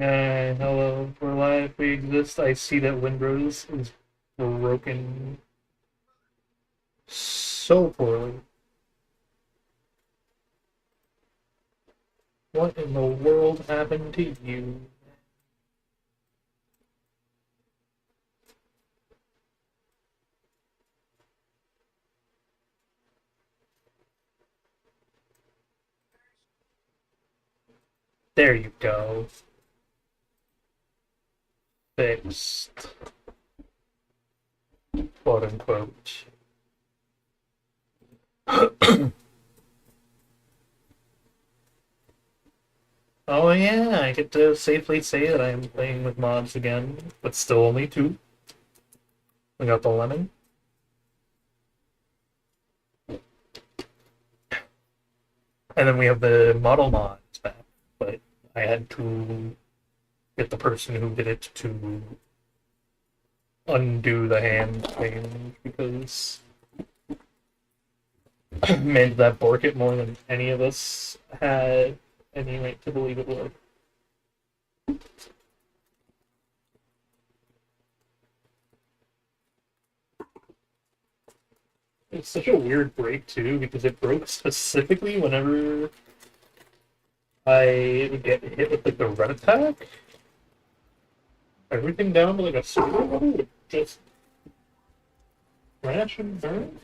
Hello, we're live, we exist. I see that Windrose is broken so poorly. What in the world happened to you? There you go. Fixed. Quote unquote. Oh yeah, I get to safely say that I am playing with mods again, but still only two. We got the lemon. And then we have the model mods back, but I had to get the person who did it to undo the hand change because made that bork it more than any of us had any right to believe it would. It's such a weird break too because it broke specifically whenever I would get hit with like the red attack. Everything down to like a silver level would just crash and burn.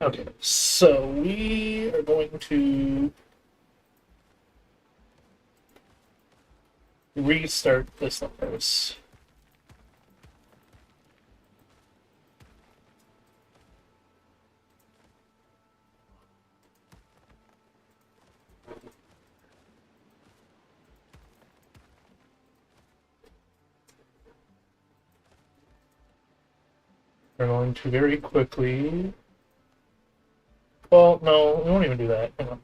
Okay, so we are going to restart this lighthouse. We're going to very quickly. Well, no, we won't even do that. Hang on.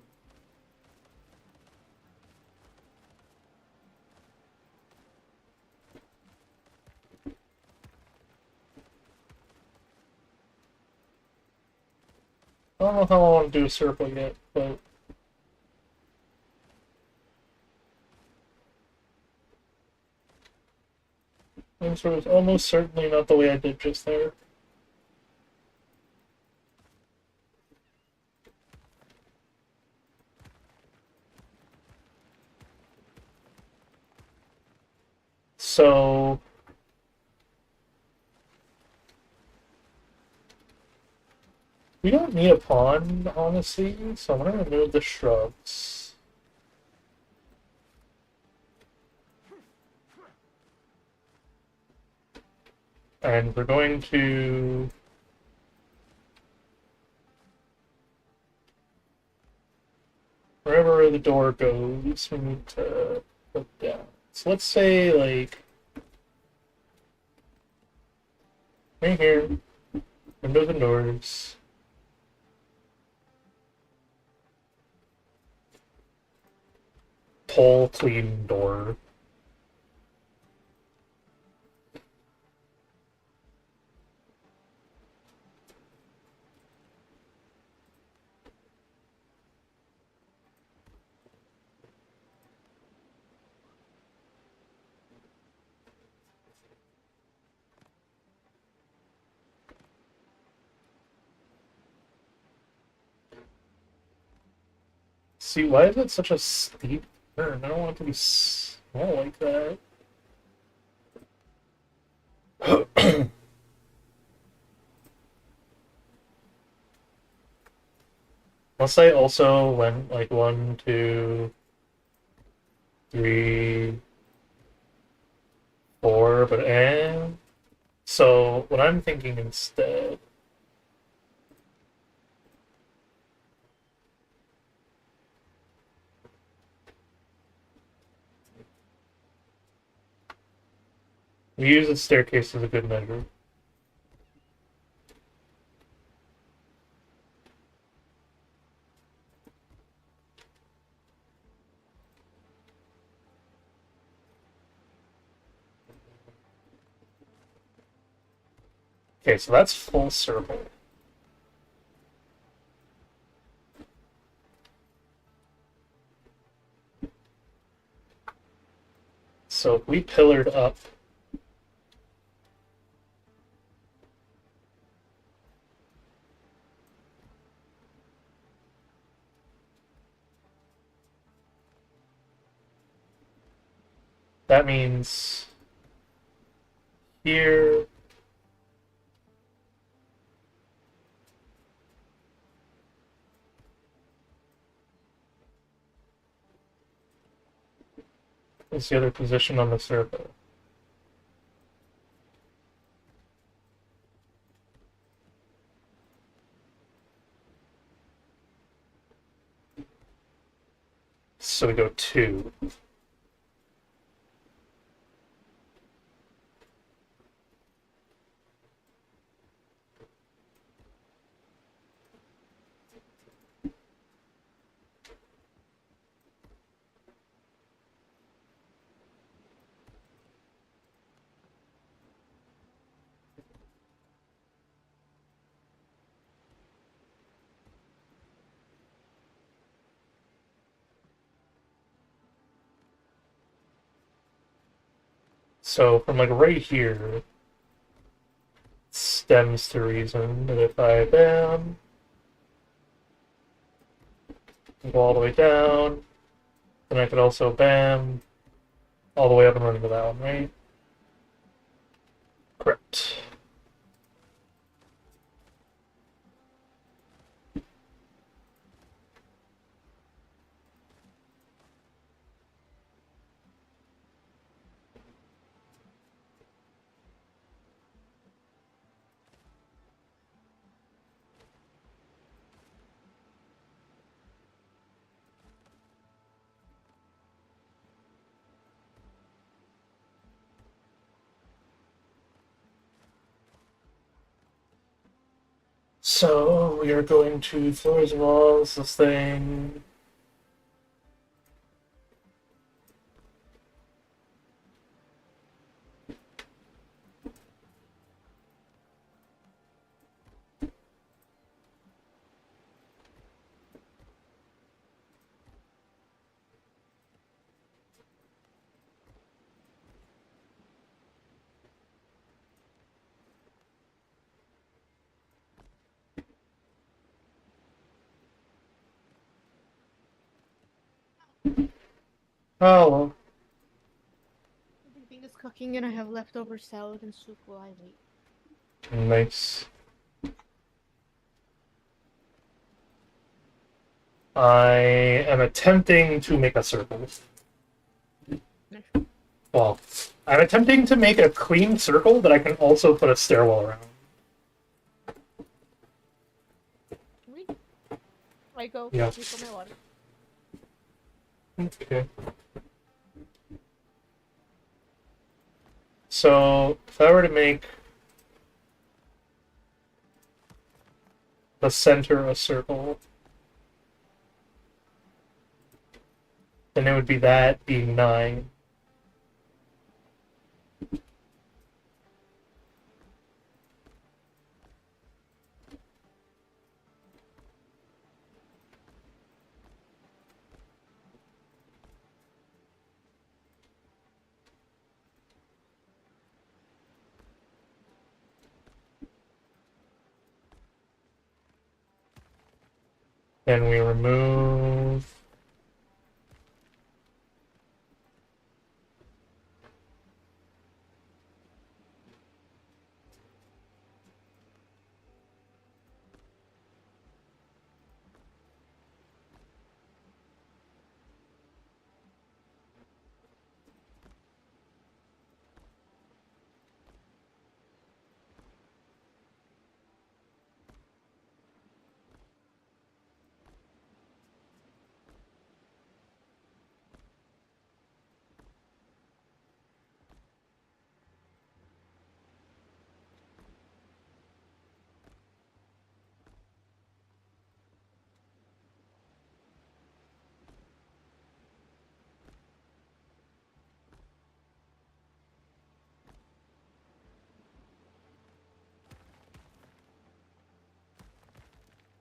I don't know how I want to do a circle yet, but this was almost certainly not the way I did just there. So we don't need a pond, honestly, so I'm gonna remove the shrubs. And we're going to wherever the door goes, we need to put down. So let's say like right here, windows and doors. Pull clean door. See, why is it such a steep turn? I don't want it to be small like that. Unless I also went like 1, 2, 3, 4, but So what I'm thinking instead we use the staircase as a good measure. Okay, so that's full circle. So if we pillared up, that means here is the other position on the circle. So we go 2. So from like right here, stems to reason that if I bam, go all the way down, then I could also bam all the way up and run into that one, right? Correct. So we are going to floors and walls, this thing. Oh, well. Everything is cooking and I have leftover salad and soup while I wait. Nice. I am attempting to make a circle. Well, I'm attempting to make a clean circle that I can also put a stairwell around. Wait. I go. Yeah. For my water. Okay. So, if I were to make the center a circle, then it would be that being 9. Then we remove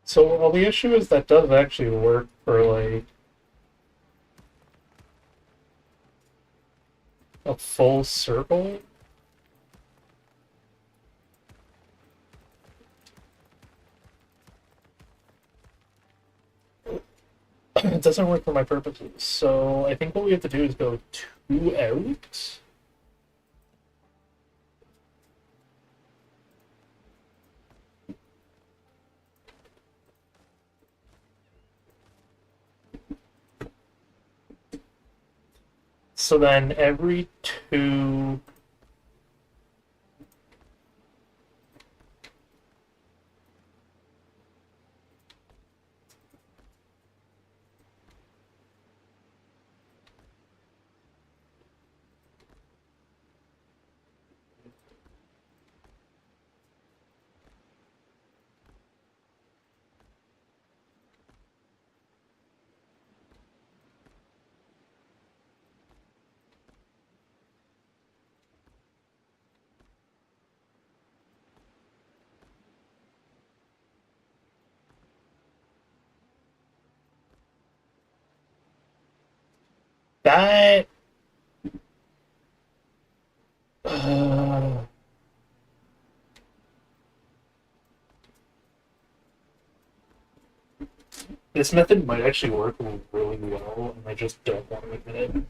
So, well, the issue is that does actually work for, like, A full circle? It doesn't work for my purposes. So I think what we have to do is go 2 out. So then every 2... That... This method might actually work really well, and I just don't want to admit it.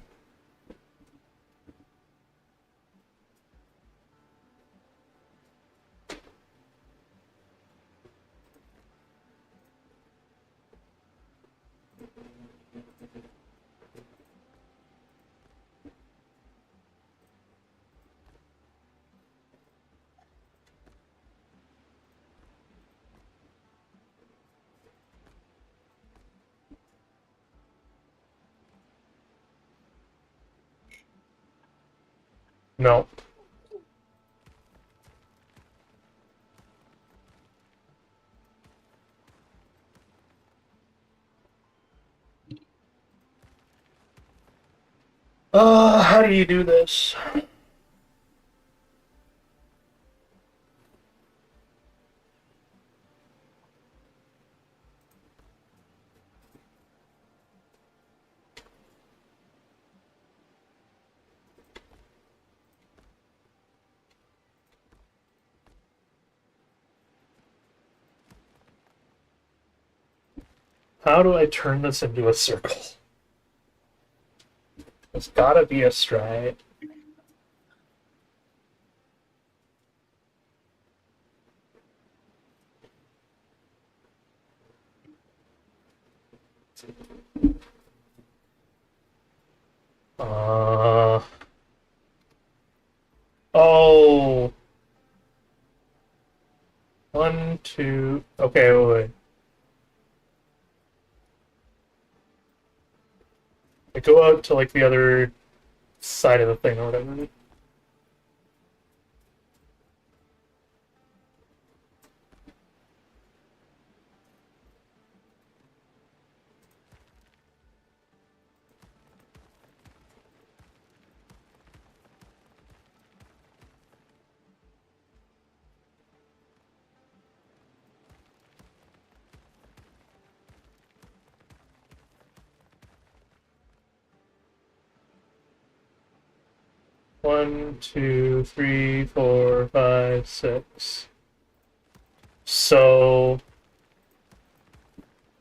No. How do you do this? How do I turn this into a circle? There's gotta be a strat. Oh. 1, 2. Okay, wait. I go out to like the other side of the thing or whatever. One, 2, 3, 4, 5, 6. So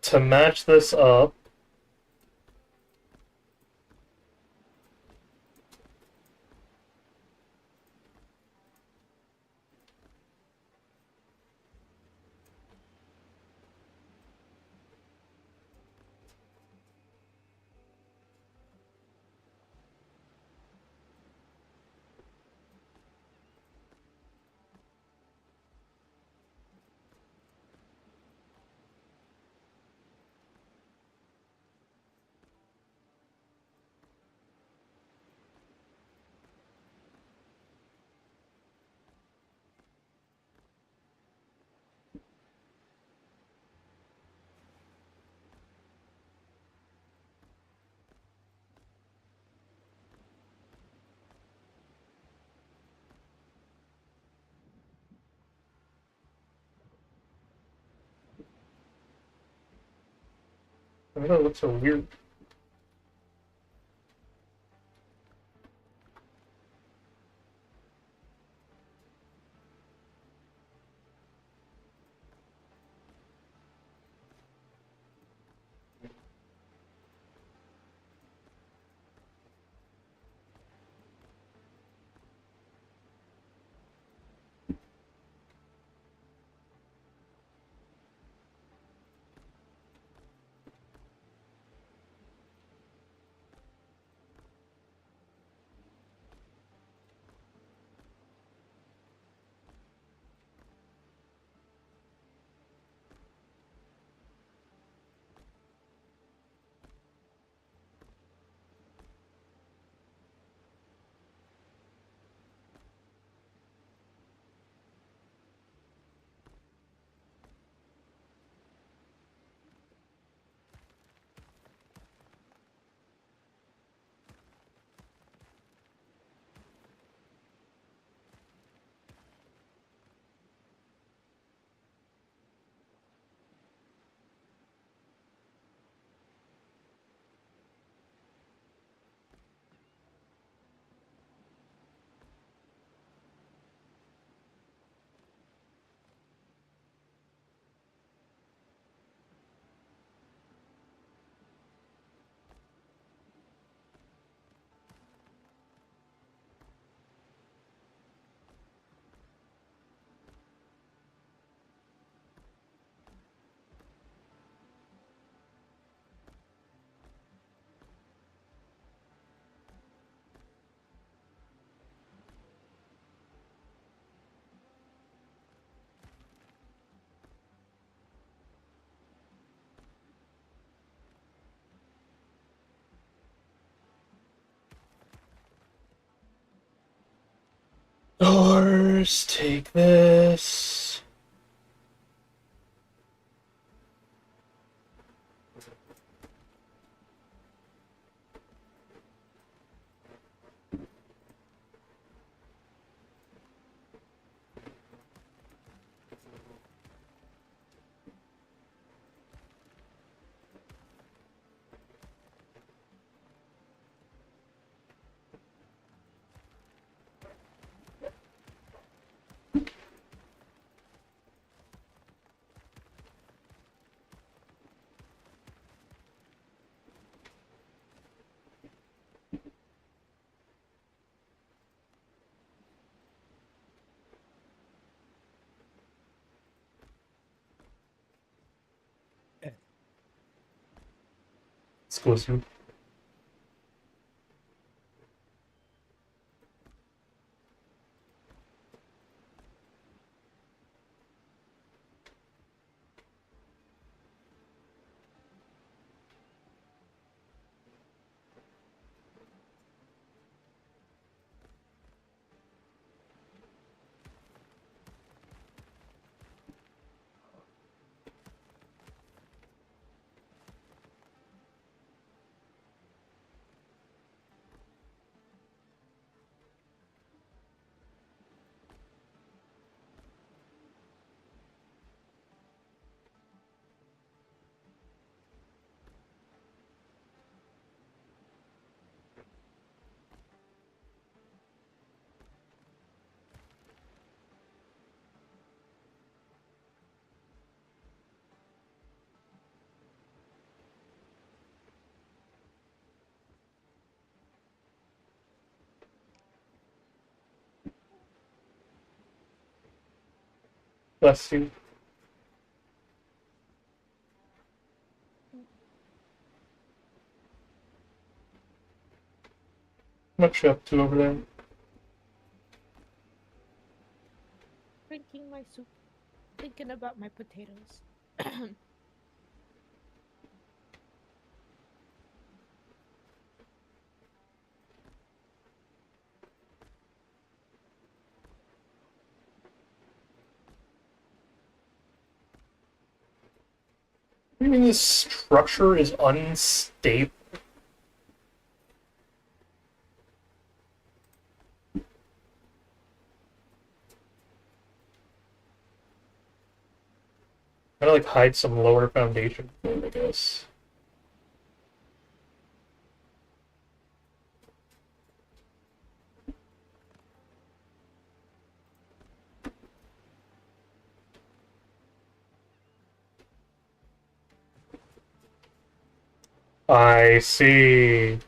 to match this up, I don't know, it looks so weird. Doors, take this. Exclusive. Bless you. What you up to over there? Drinking my soup. Thinking about my potatoes. I mean, this structure is unstable. Gotta like hide some lower foundation, I guess. I see.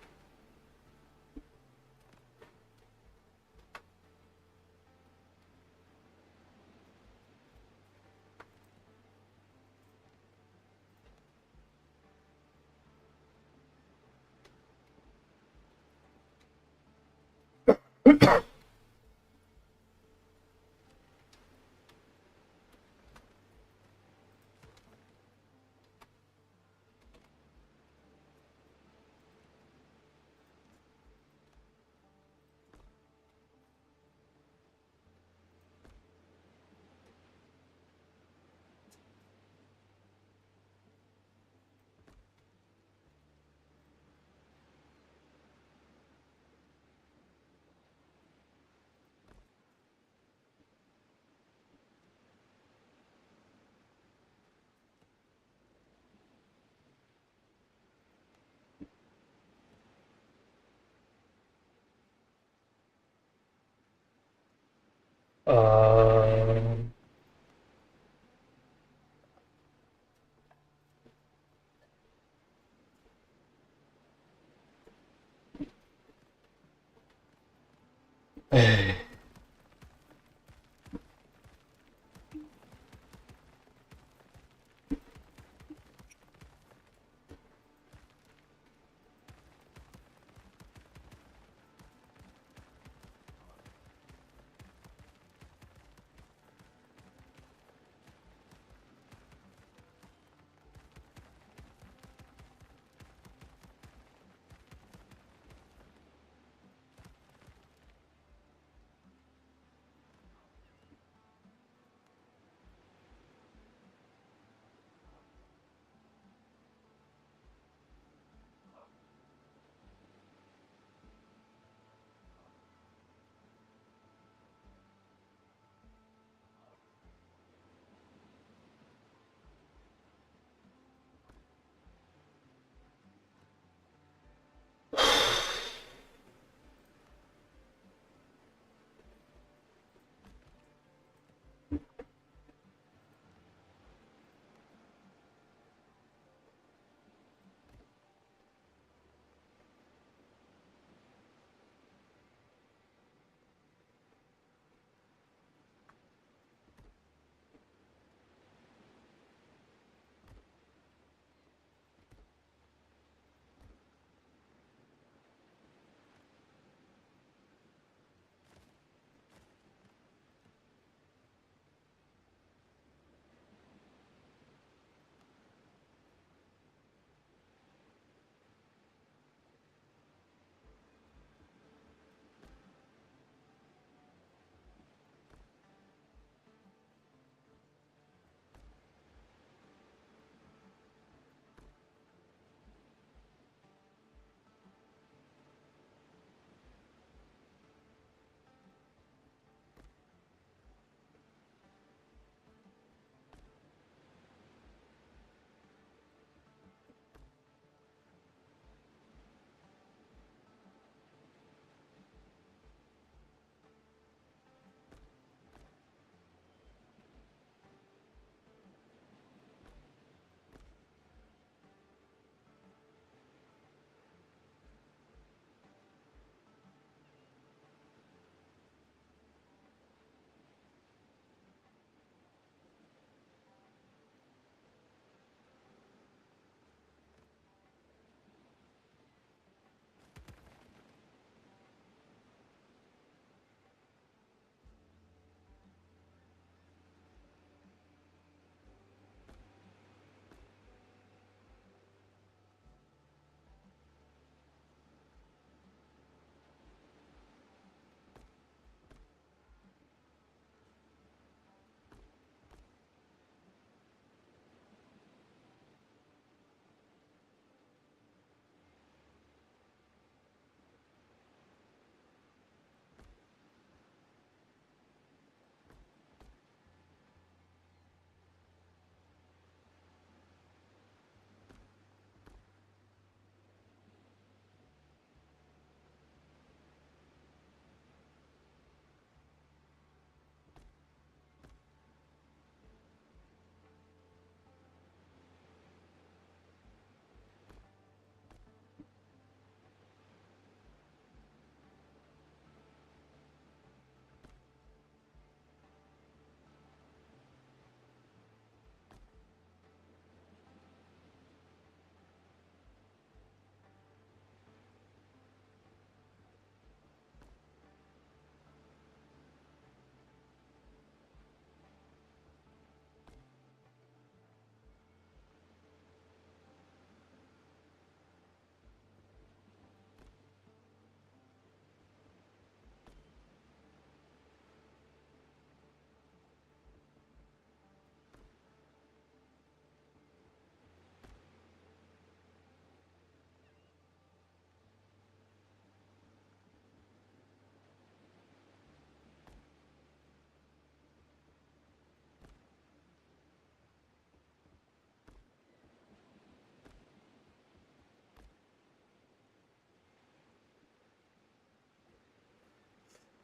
Um,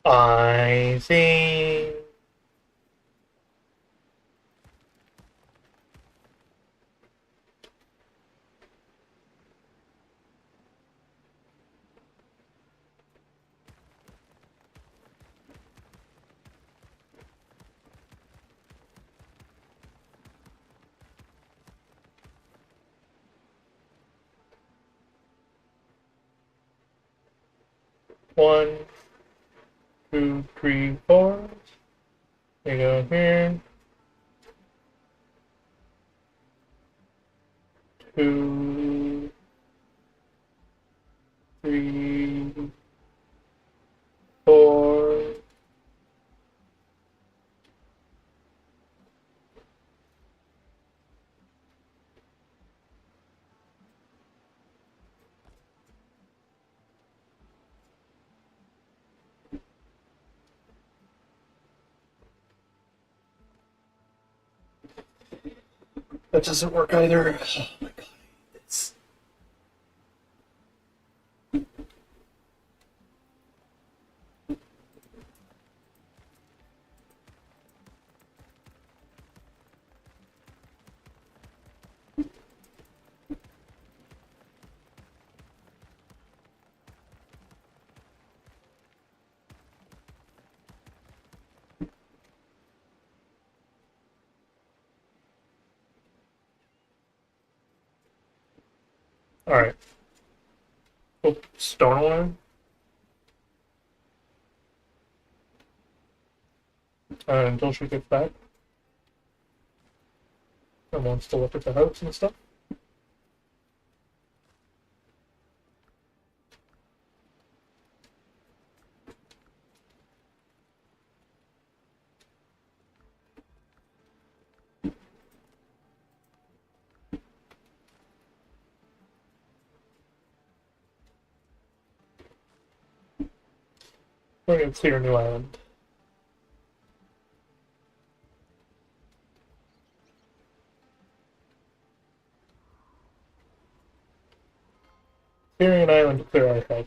I think. One, two, three, four. You go here. Two, three, four. That doesn't work either. Oh my god. It's... Alright. Oh, stone alarm. Until she gets back. And wants to look at the house and stuff. We're gonna clear a new island. Clearing an island to clear our head.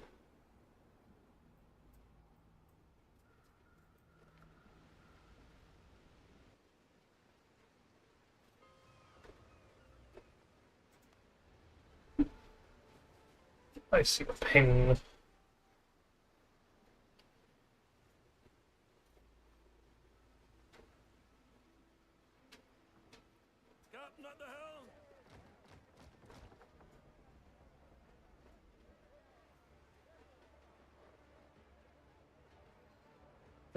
I see a ping.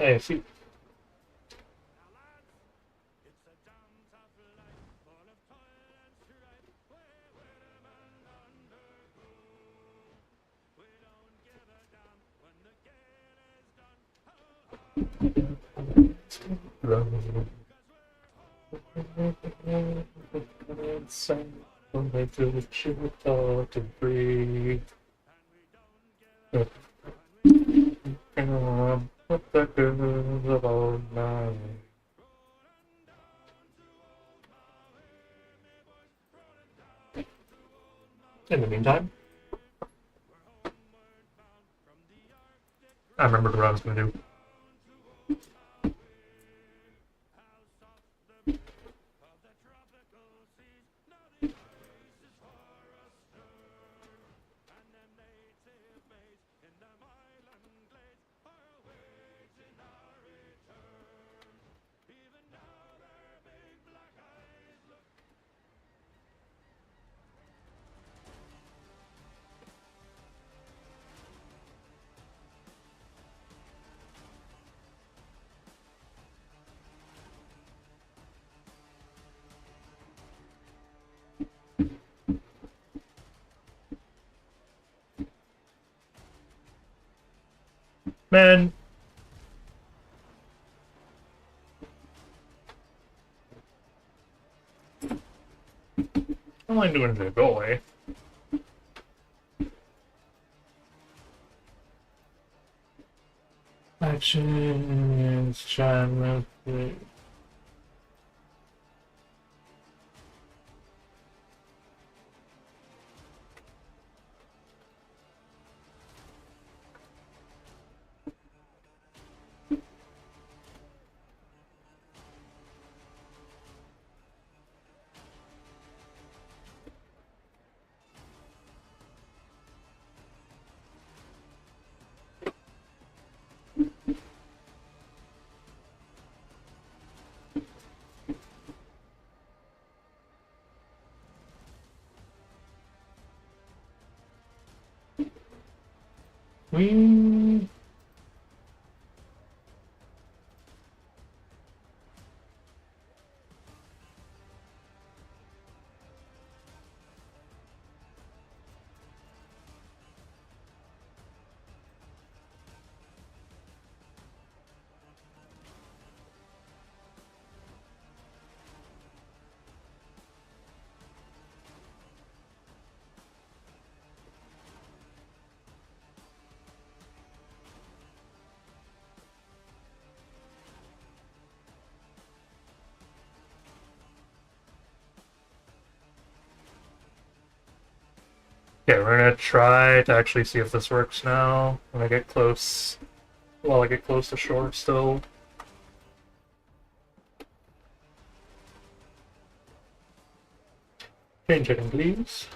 I see. Only to the chill thought to breathe. What the girls of all night. In the meantime, I remembered what I was going to do. Man. I'm only doing it to go away. Actions, channel. We. Okay, we're gonna try to actually see if this works now. When I get close, while I get close to shore still. Change it, please.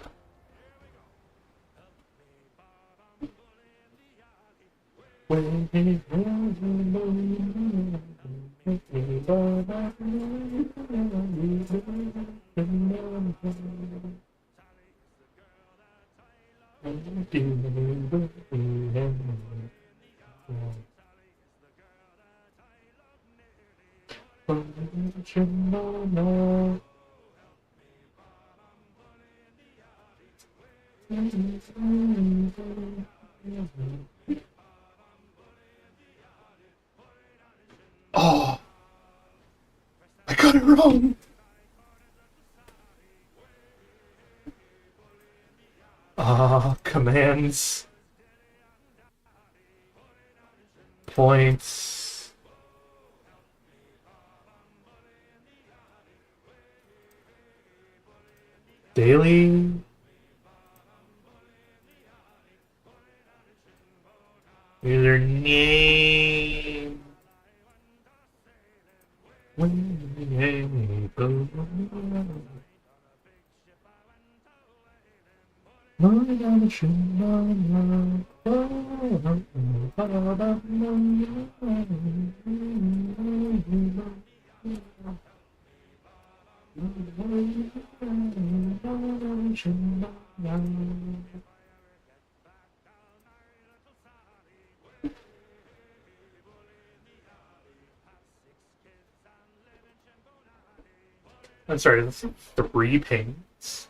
Oh, I got it wrong. Commands, points, daily. Username. I'm sorry, that's 3 paints.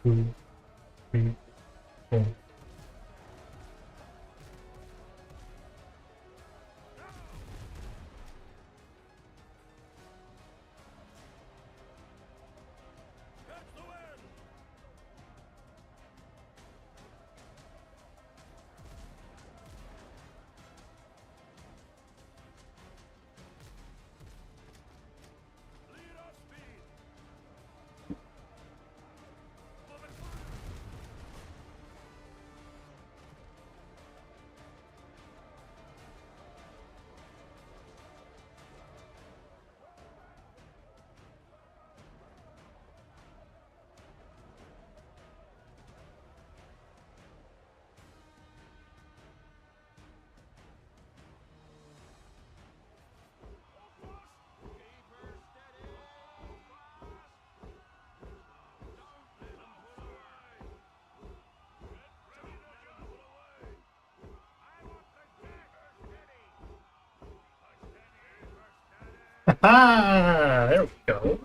Two, 3, 4. Ah, there we go.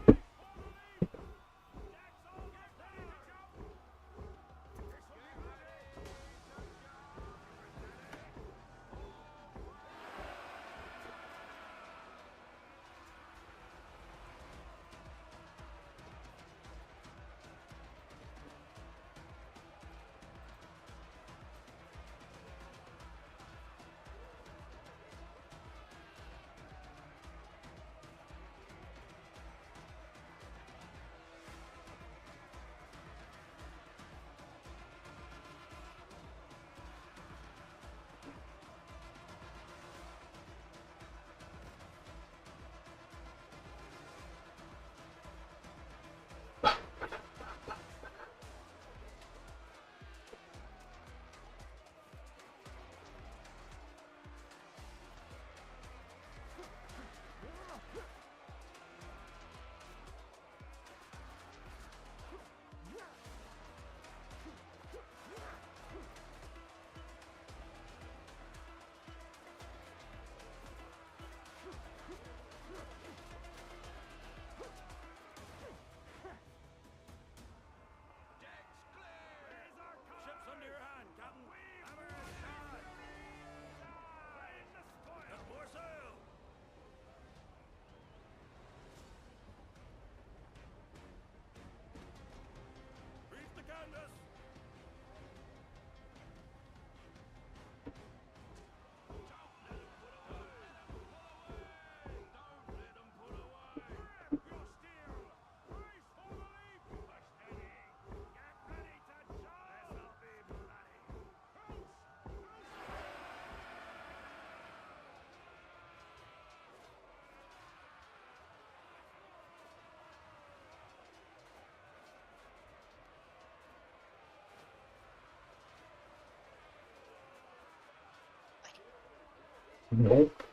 Nope.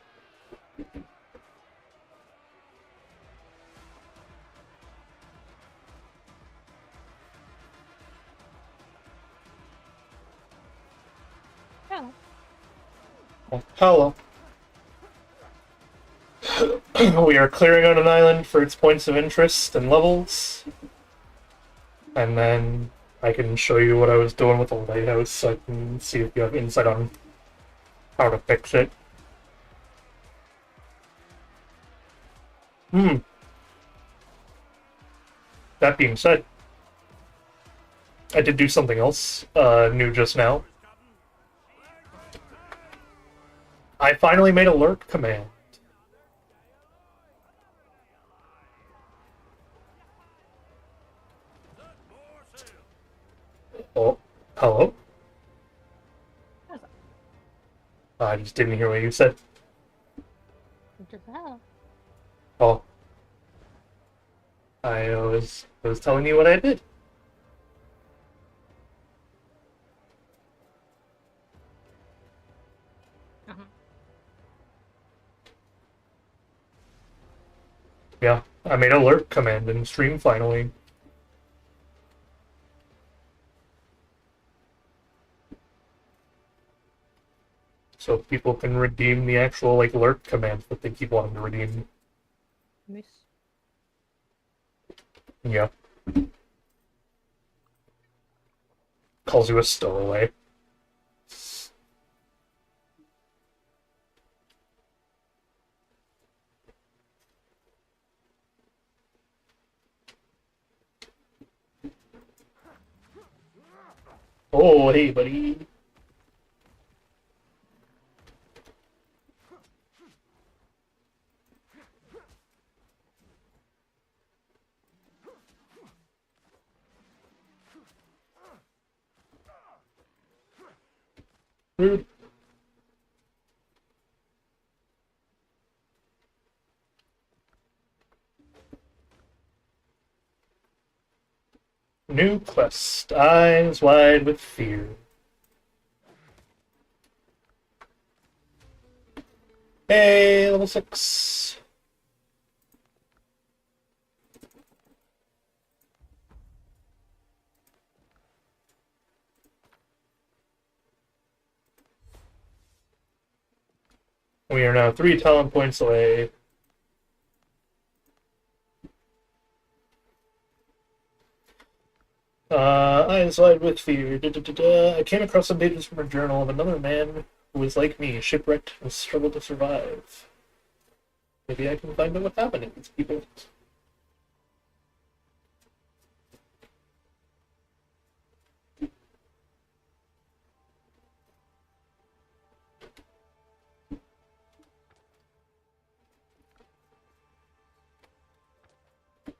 Oh. Oh, hello. We are clearing out an island for its points of interest and levels. And then I can show you what I was doing with the lighthouse so I can see if you have insight on how to fix it. That being said, I did do something else new just now. I finally made a lurk command. Oh, hello? I just didn't hear what you said. What the hell? Oh. I was telling you what I did. Uh-huh. Yeah, I made a lurk command in stream finally. So people can redeem the actual like lurk commands that they keep wanting to redeem. Nice. Yeah. Calls you a stowaway. Oh, hey, buddy. Rude. New quest. Eyes wide with fear. Hey, level 6. We are now 3 talent points away. Eyes wide with fear. I came across some pages from a journal of another man who was like me, shipwrecked and struggled to survive. Maybe I can find out what happened to these people.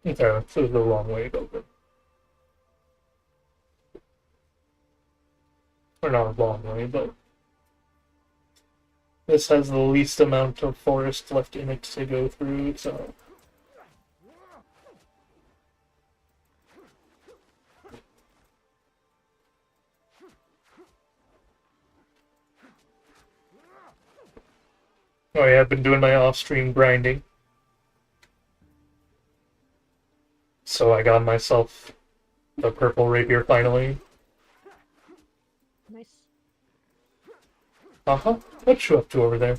Okay, this is the wrong way to go. Or not a long way, but this has the least amount of forest left in it to go through, so... Oh yeah, I've been doing my off-stream grinding. So I got myself the purple rapier finally. Nice. Uh-huh. What you up to over there?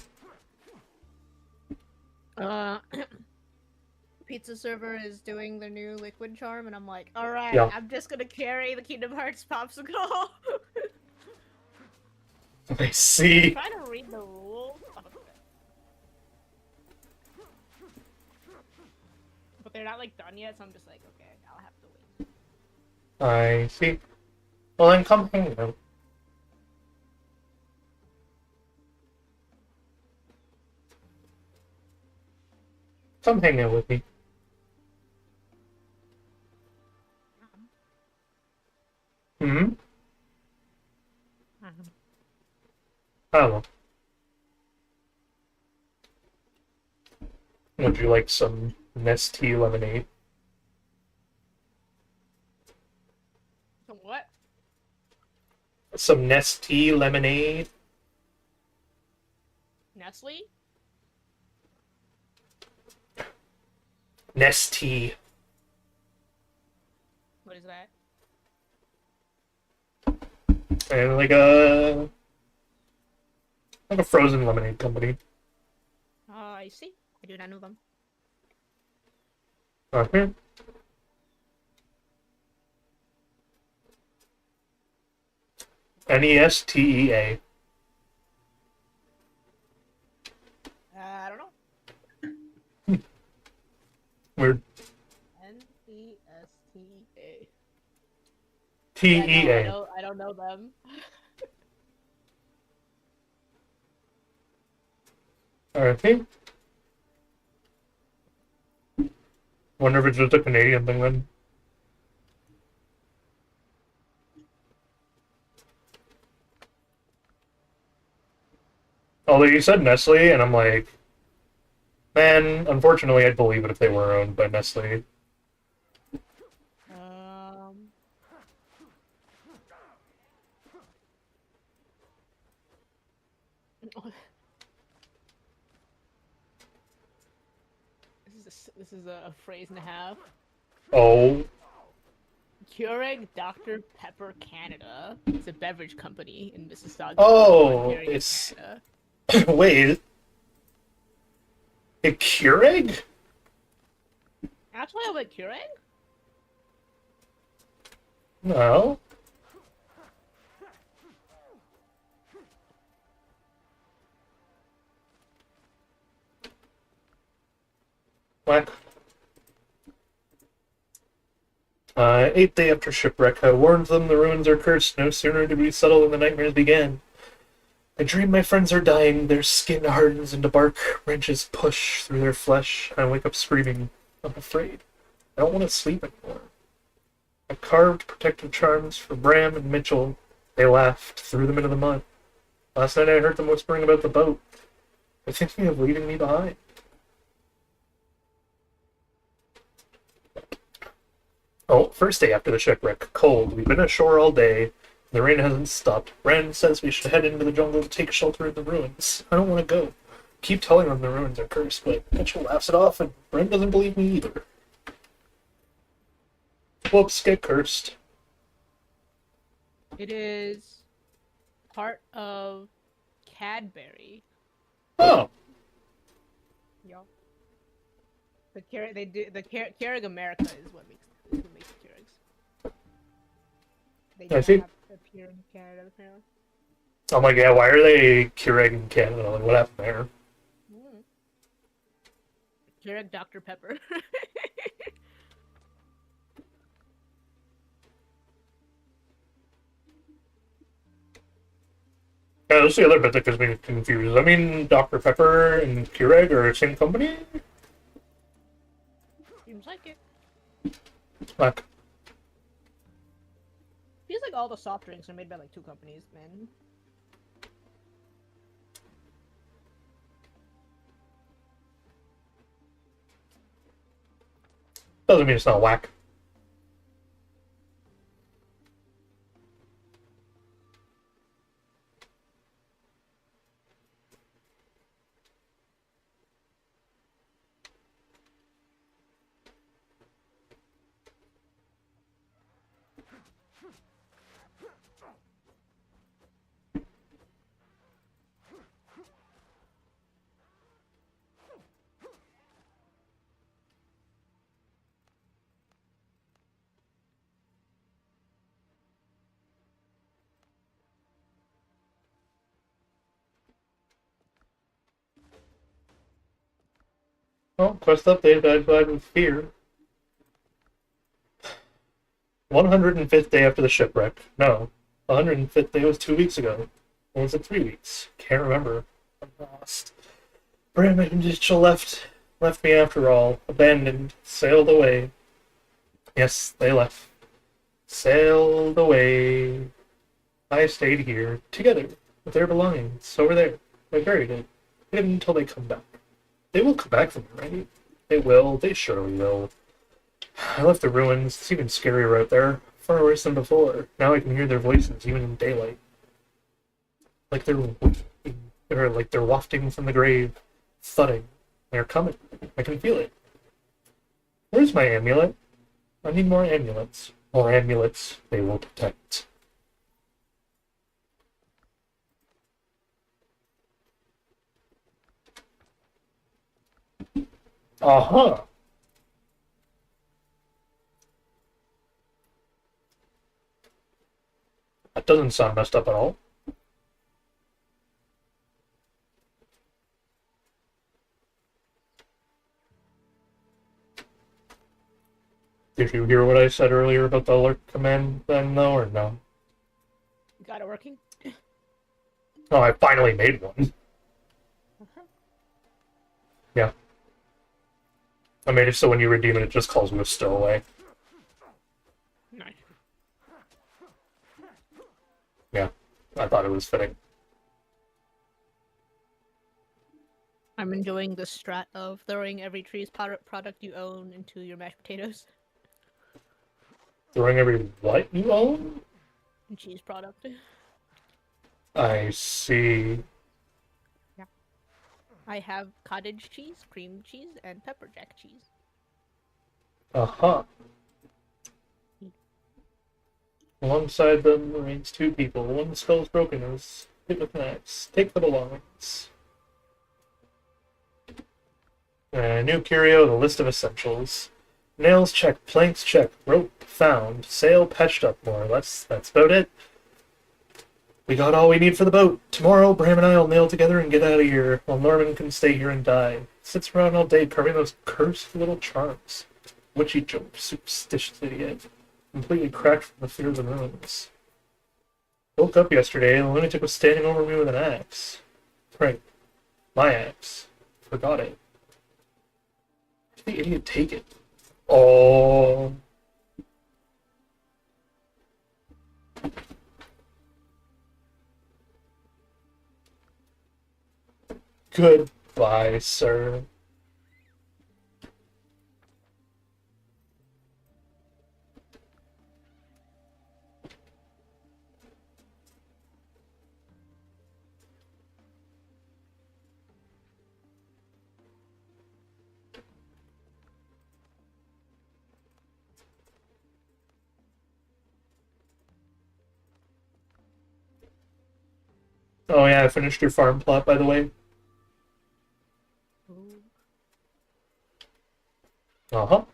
Pizza server is doing the new liquid charm, and I'm like, alright, Yeah. I'm just gonna carry the Kingdom Hearts popsicle. I see. Trying to read the rules. But they're not like done yet, so I'm just like, okay, I'll have to wait. I see. Well then come hang out. Come hang out with me. Hmm? Hello. Would you like some Nestea lemonade? So what? Some Nestea lemonade? Nestle? Nestea. What is that? And like a frozen lemonade company. I see. I do not know them. Okay. Nestea. I don't know. Weird. Nestea. TEA. Yeah, no, I don't know them. Okay. Wonder if it's just a Canadian thing then. Although you said Nestle, and I'm like, man, unfortunately, I'd believe it if they were owned by Nestle. This is a phrase and a half. Oh. Keurig Dr. Pepper Canada. It's a beverage company in Mississauga. Oh, Ontario, it's... Canada. Wait. A Keurig? Actually, I like Keurig. No. Whack. 8th day after shipwreck, I warned them the ruins are cursed. No sooner did we settle than the nightmares began. I dream my friends are dying, their skin hardens into bark, wrenches push through their flesh. I wake up screaming, I'm afraid. I don't want to sleep anymore. I carved protective charms for Bram and Mitchell. They laughed, threw them into the mud. Last night I heard them whispering about the boat. They're thinking of leaving me behind. Oh, first day after the shipwreck. Cold. We've been ashore all day. The rain hasn't stopped. Bran says we should head into the jungle to take shelter in the ruins. I don't want to go. Keep telling them the ruins are cursed, but Mitchell laughs it off, and Bran doesn't believe me either. Whoops, get cursed. It is part of Cadbury. Oh. Yup. The Keurig America is what makes the Keurigs. They I don't see. have to appear in Canada apparently. I'm like, yeah, why are they Keurig in Canada? Like, what happened there? Keurig Dr. Pepper. Yeah, that's the other bit that gets me confused. I mean, Dr. Pepper and Keurig are the same company? Seems like it. Like, Feels like all the soft drinks are made by like 2 companies, man. doesn't mean it's not whack. Oh, quest update, I died with fear. 105th day after the shipwreck. No, 105th day was 2 weeks ago. Or was it 3 weeks? Can't remember. I'm lost. Bram and Mitchell left me after all. Abandoned. Sailed away. Yes, they left. Sailed away. I stayed here, together, with their belongings, over there. I buried it. Hidden until they come back. They will come back for me, right? They will. They surely will. I left the ruins. It's even scarier out there. Far worse than before. Now I can hear their voices, even in daylight. Like they're waiting. they're wafting from the grave, thudding. They're coming. I can feel it. Where's my amulet? I need more amulets. More amulets, they will protect. Uh-huh. That doesn't sound messed up at all. Did you hear what I said earlier about the alert command then, though, or no? You got it working? Oh, I finally made one. Yeah. I made it so when you redeem it, it just calls you a stowaway. Nice. Yeah, I thought it was fitting. I'm enjoying the strat of throwing every tree's product you own into your mashed potatoes. Throwing every what you own? Cheese product. I see. Yeah. I have cottage cheese, cream cheese, and pepper jack cheese. Uh-huh. Alongside them remains two people. One skull's broken and is hit with an axe. Take the belongings. New curio, the list of essentials. Nails check, planks check, rope found, sail patched up more or less. That's about it. We got all we need for the boat. Tomorrow, Bram and I will nail together and get out of here, while Norman can stay here and die. Sits around all day carving those cursed little charms. Witchy joke, superstitious idiot. Completely cracked from the fears and ruins. Woke up yesterday, and the lunatic was standing over me with an axe. Right. My axe. Forgot it. Did the idiot take it? Oh. Goodbye, sir. Oh yeah, I finished your farm plot, by the way. Ooh. Uh-huh.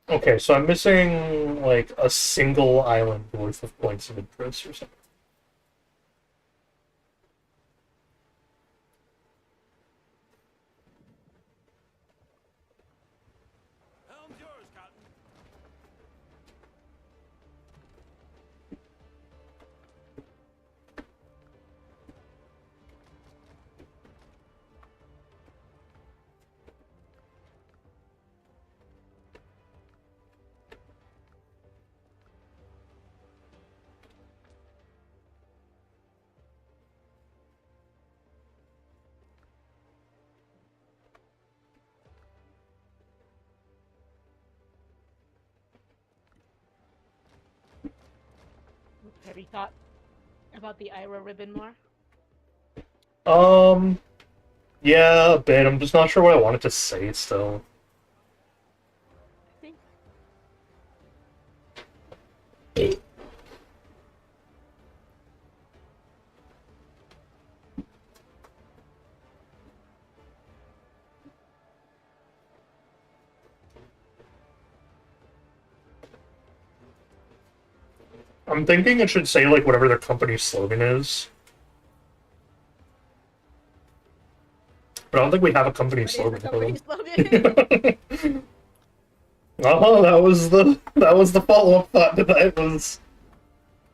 Okay, so I'm missing, like, a single island worth of points of interest or something. Helm's yours, Cotton. Have you thought about the Ira ribbon more? Yeah, a bit. I'm just not sure what I wanted to say still. I think I'm thinking it should say, like, whatever their company slogan is. But I don't think we have a company what is slogan the for company them. slogan? Oh, that was the follow-up thought to that was...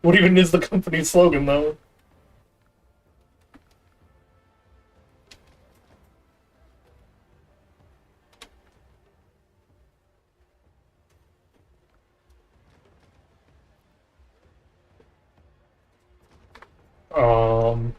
What even is the company slogan, though? Um...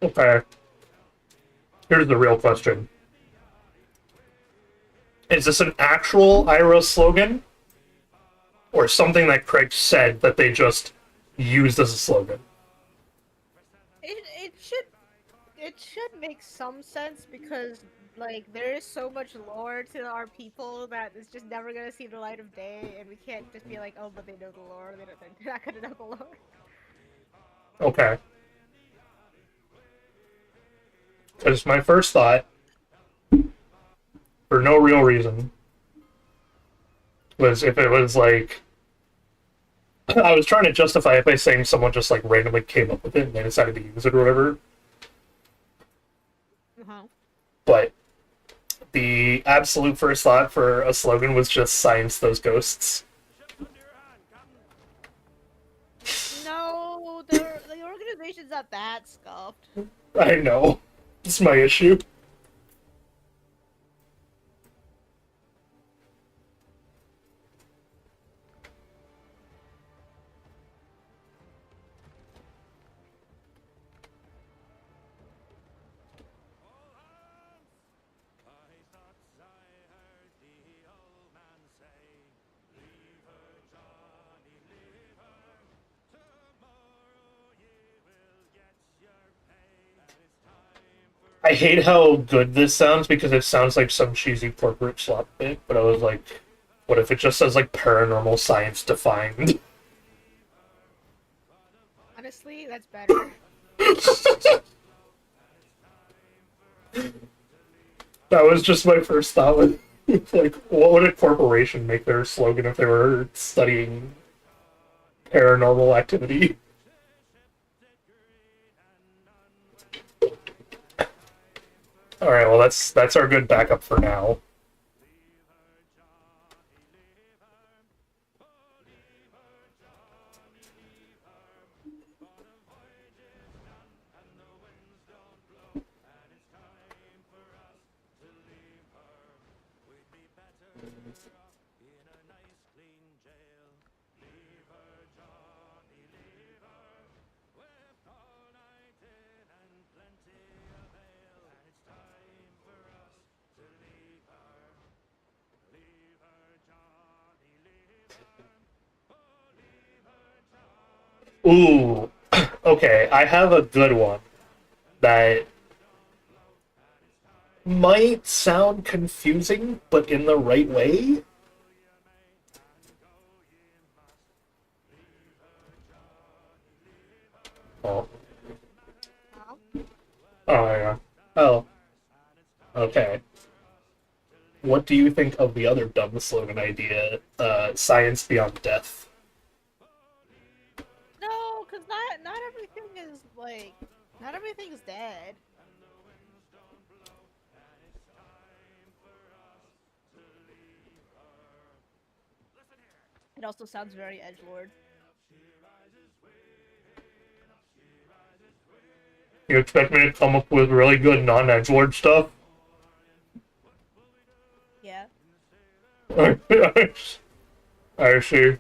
Okay. Here's the real question. Is this an actual IRA slogan? Or something that Craig said that they just used as a slogan? It should make some sense because like there is so much lore to our people that it's just never gonna see the light of day, and we can't just be like, oh, but they know the lore. They're not gonna know the lore. Okay. Because my first thought, for no real reason, was if it was like... I was trying to justify it by saying someone just like randomly came up with it and they decided to use it or whatever. But the absolute first thought for a slogan was just "Science those ghosts." Ship under your hand, Captain. No, the organization's not that scuffed. I know. It's my issue. All hands! I thought I heard the old man say, leave her, Johnny, leave her. Tomorrow you will get your pay. And it's time for... I hate how good this sounds because it sounds like some cheesy corporate slop bit, but I was like, what if it just says like paranormal science defined? Honestly, that's better. That was just my first thought. With, like, what would a corporation make their slogan if they were studying paranormal activity? All right, well that's our good backup for now. Ooh, okay, I have a good one that might sound confusing, but in the right way. Oh. Oh, yeah. Oh. Okay. What do you think of the other dumb slogan idea, science beyond death? No, because not everything is like not everything's dead. It also sounds very edgelord. You expect me to come up with really good non-edgelord stuff? Yeah. I see.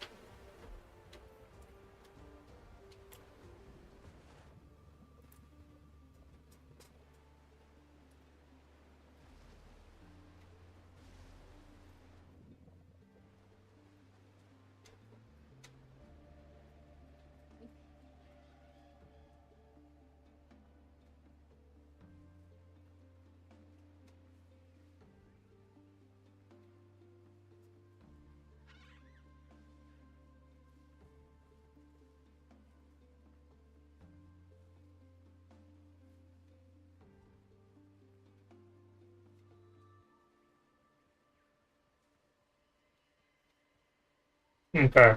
Okay.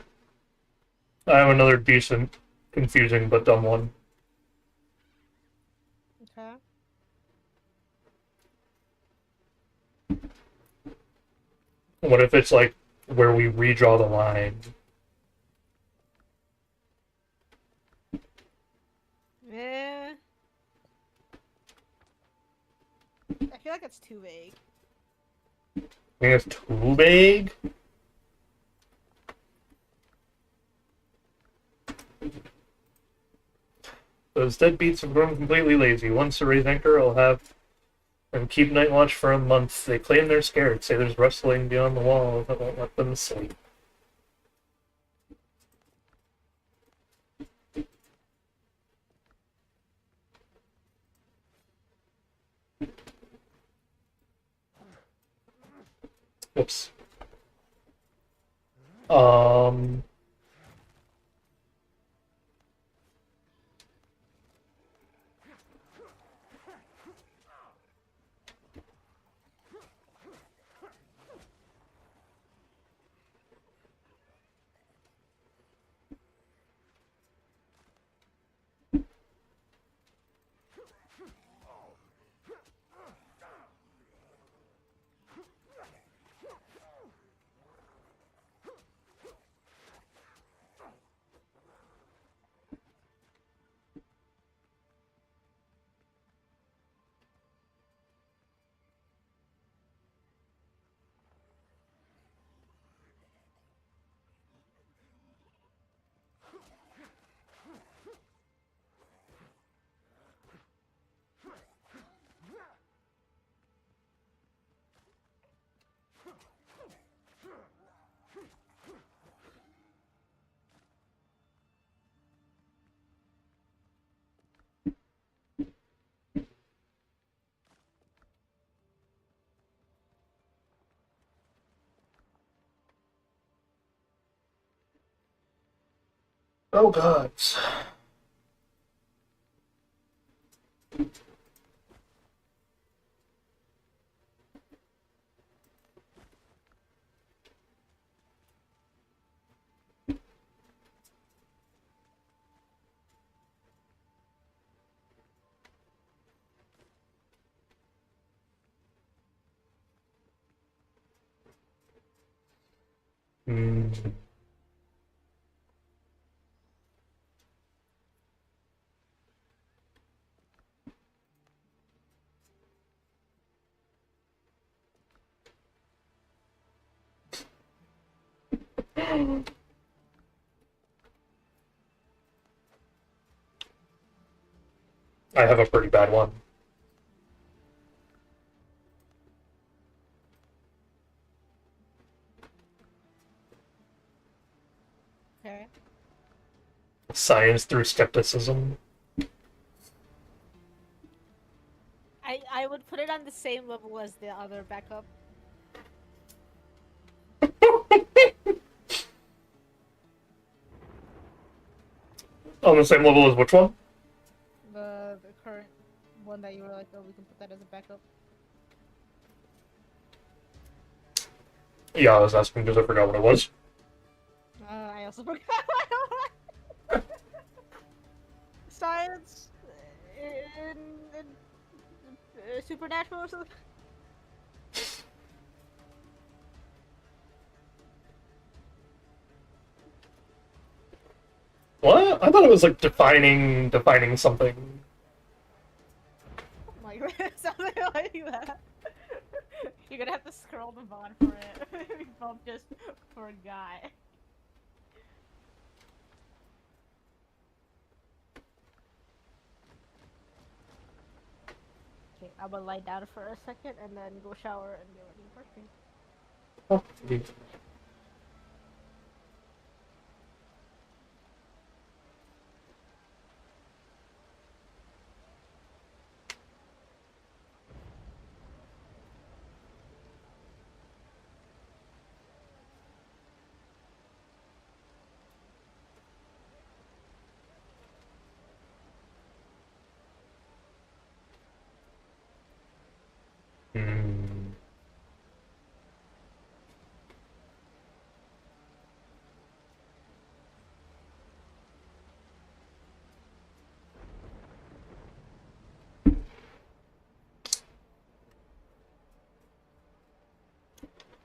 I have another decent, confusing but dumb one. Okay. What if it's like where we redraw the line? Eh. I feel like it's too vague. I think it's too vague. Those deadbeats have grown completely lazy. Once a raise anchor, I'll have them keep night watch for a month. They claim they're scared, say there's rustling beyond the wall that won't let them sleep. Whoops. Um... Oh gods. Hmm. I have a pretty bad one. Okay. Science through skepticism. I would put it on the same level as the other backup. On the same level as which one? The current one that you were like, oh, we can put that as a backup. Yeah, I was asking because I forgot what it was. I also forgot. Science in supernatural or something. What? I thought it was like defining something. see that? You're gonna have to scroll the bot for it. We both just forgot. Okay, I'm gonna lie down for a second and then go shower and get ready for stream. Oh, indeed. Hmm.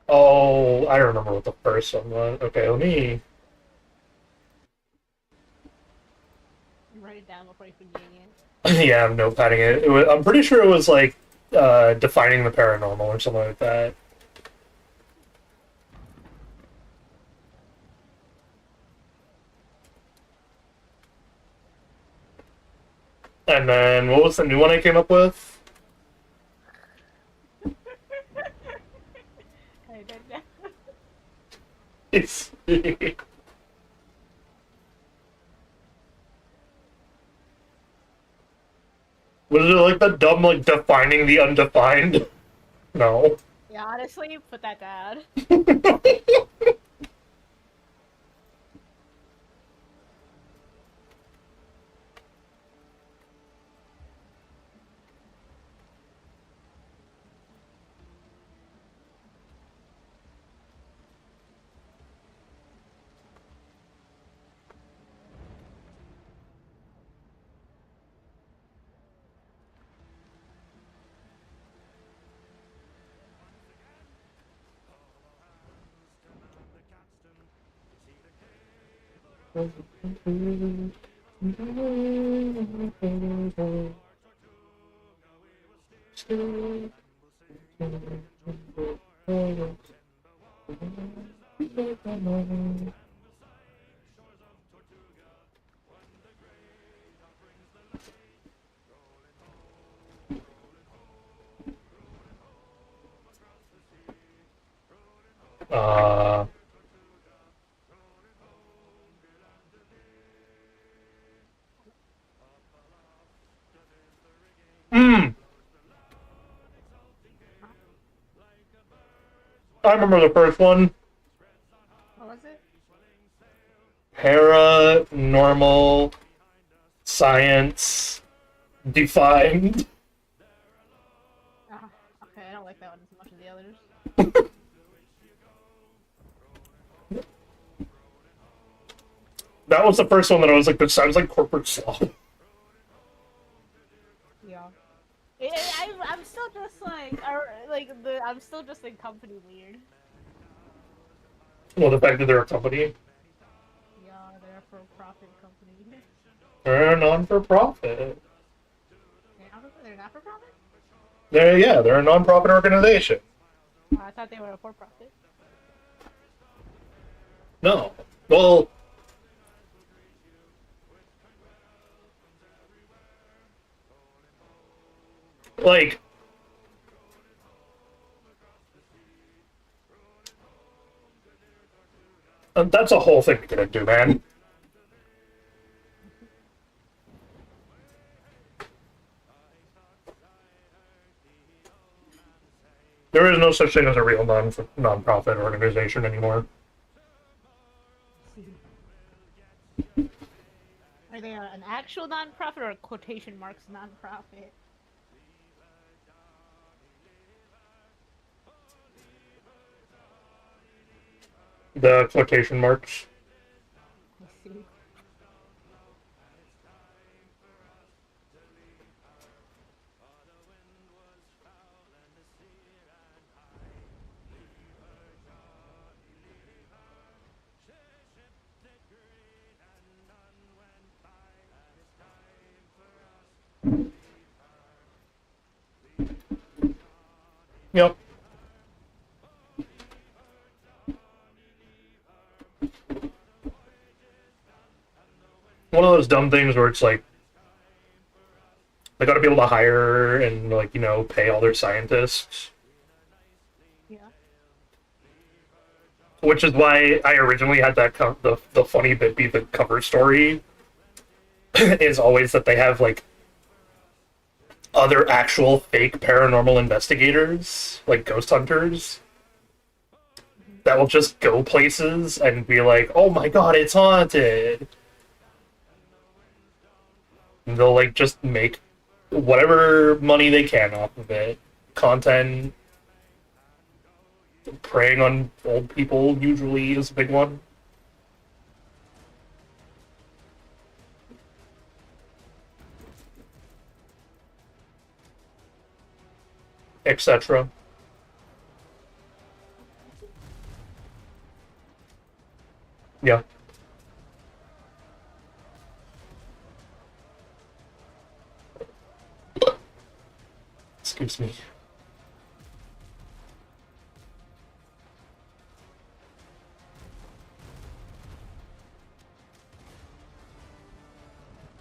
Oh, I remember what the first one was. Okay, let me. Write it down before you forget it. Yeah, I'm notepadding it. I'm pretty sure it was like defining the paranormal or something like that. And then what was the new one I came up with? I don't know. It's was it like the dumb like defining the undefined? No. Yeah, honestly, put that down. uh mm, I remember the first one. What was it? Paranormal science defined. Oh, okay, I don't like that one as much as the others. That was the first one that I was like, this sounds like corporate slop. Yeah. I'm still just like, I'm still just like company weird. Well, the fact that they're a company. Yeah, they're a for-profit company. They're a non-for-profit. They're not for-profit? They're a non-profit organization. Oh, I thought they were a for-profit. No. Well, like, that's a whole thing to get into, man. There is no such thing as a real non-profit organization anymore. Are they an actual non-profit or a quotation marks non-profit? The quotation marks. I see. Yep. One of those dumb things where it's like they got to be able to hire and like pay all their scientists, Yeah. which is why I originally had that the funny bit be the cover story is always that they have like other actual fake paranormal investigators, like ghost hunters, that will just go places and be like, "Oh my god, it's haunted." And they'll like just make whatever money they can off of it. Content, preying on old people usually is a big one. Etc. Yeah. Excuse me.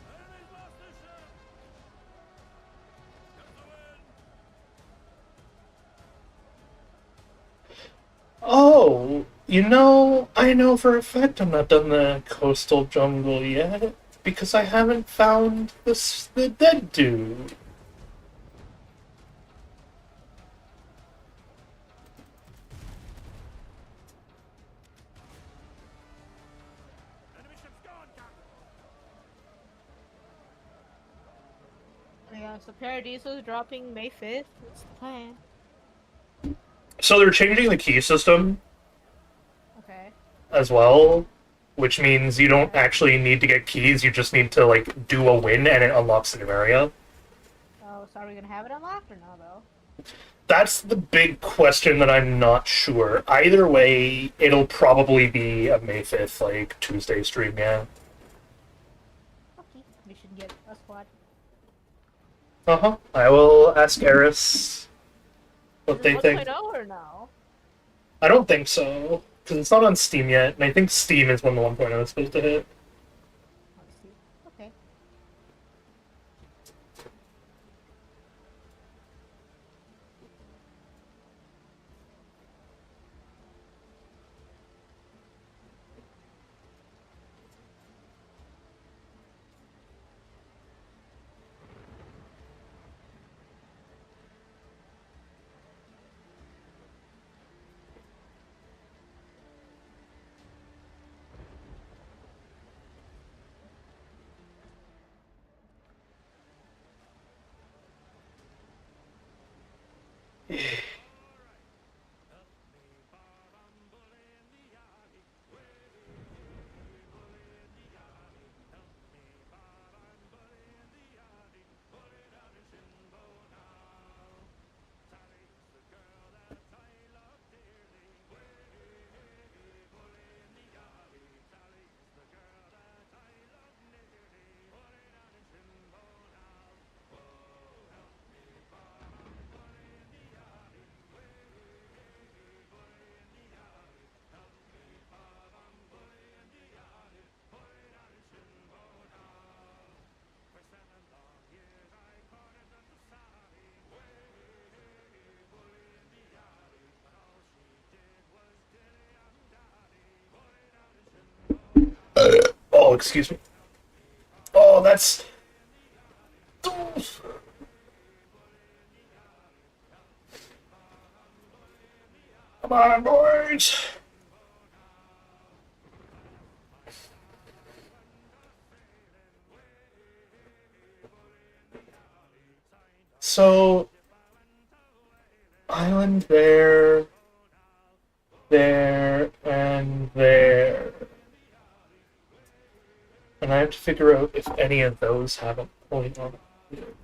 Enemy's lost the ship! Comes the wind! Oh, I know for a fact I'm not done the coastal jungle yet because I haven't found the dead dude. Enemy ship's gone, Captain! Yeah, so Paradiso's dropping May 5th. What's the plan? So they're changing the key system Okay. as well, which means you don't actually need to get keys. You just need to like do a win and it unlocks a new area. Oh, so are we gonna have it unlocked or no, though? That's the big question that I'm not sure. Either way, it'll probably be a May 5th, like Tuesday stream, yeah. Okay. We should get a squad. Uh-huh. I will ask Eris what Is they it think. 1.0 or no? I don't think so, because it's not on Steam yet, and I think Steam is when the 1.0 is supposed to hit. Let's see. Okay. Oh, excuse me. Oh, that's... Come on, boys! So, island there, there, and there. And I have to figure out if any of those have a point on it.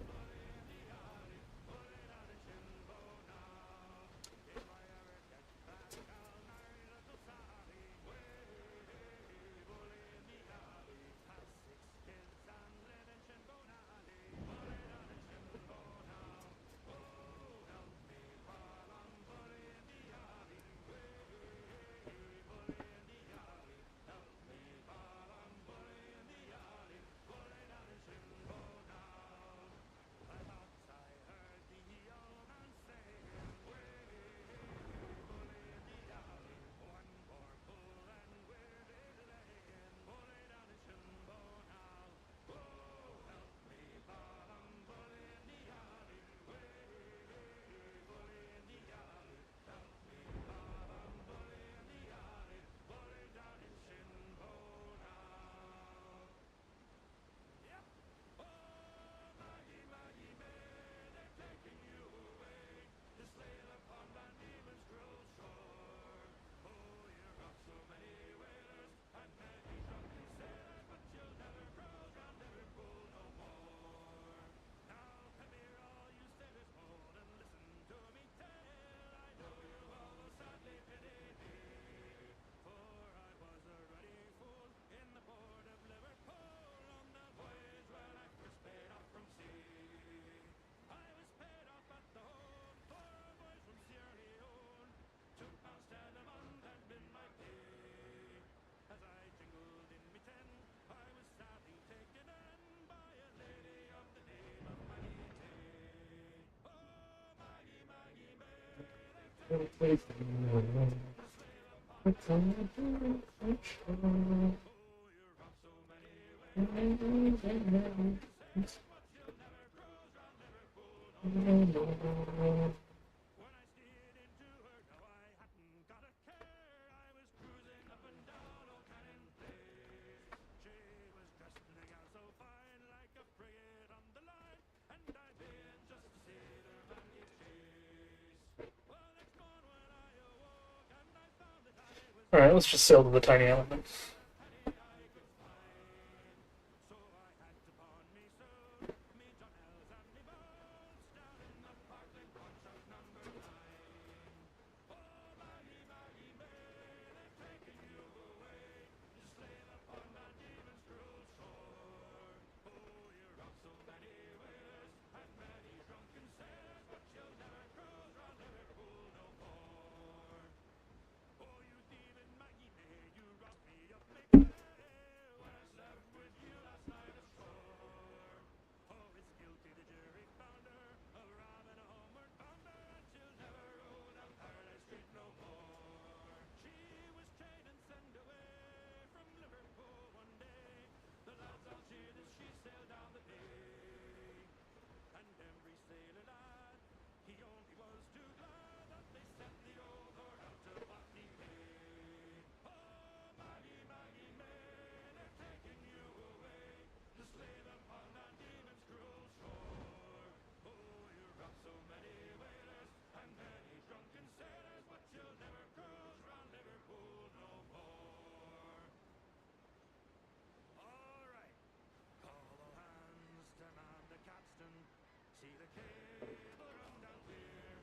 When I steered into her, no, I hadn't got a care. I was cruising up and down old Cannon Place. She was dressed in a gown so fine, like a frigate on the line, and I being just a sailor man gave chase. Well, next morn when I awoke, and I found that I was Alright, let's just sail to the tiny island. penny I could find. So I had to pawn me suit, me John L's and me boots, down in the Parkland pawn shop number 9. Oh, Maggie, Maggie May, they've taken you away to slave upon that demon's cruel shore. Oh, you're off so many whalers and many drunken sailors, but you'll never cruise round Liverpool no more. Oh, you thieving Maggie May, you robbed me of me pay when I slept with you last night ashore. Oh, it's guilty the jury found her of robbing a homeward bounder, and she'll never roll down Paradise Street no more. She was chained and sent away from Liverpool one day. The lads all cheered as she sailed down the bay. And every sailor lad, he only was too glad that they sent the old whore out to Botany Bay. Oh, Maggie, Maggie May, they're taking you away to slave upon that demon's cruel shore. Oh, you robbed so many whalers and many drunken sailors, but you'll never cruise round Liverpool no more. All right. Call all hands to man the capstan. See the cable run down clear.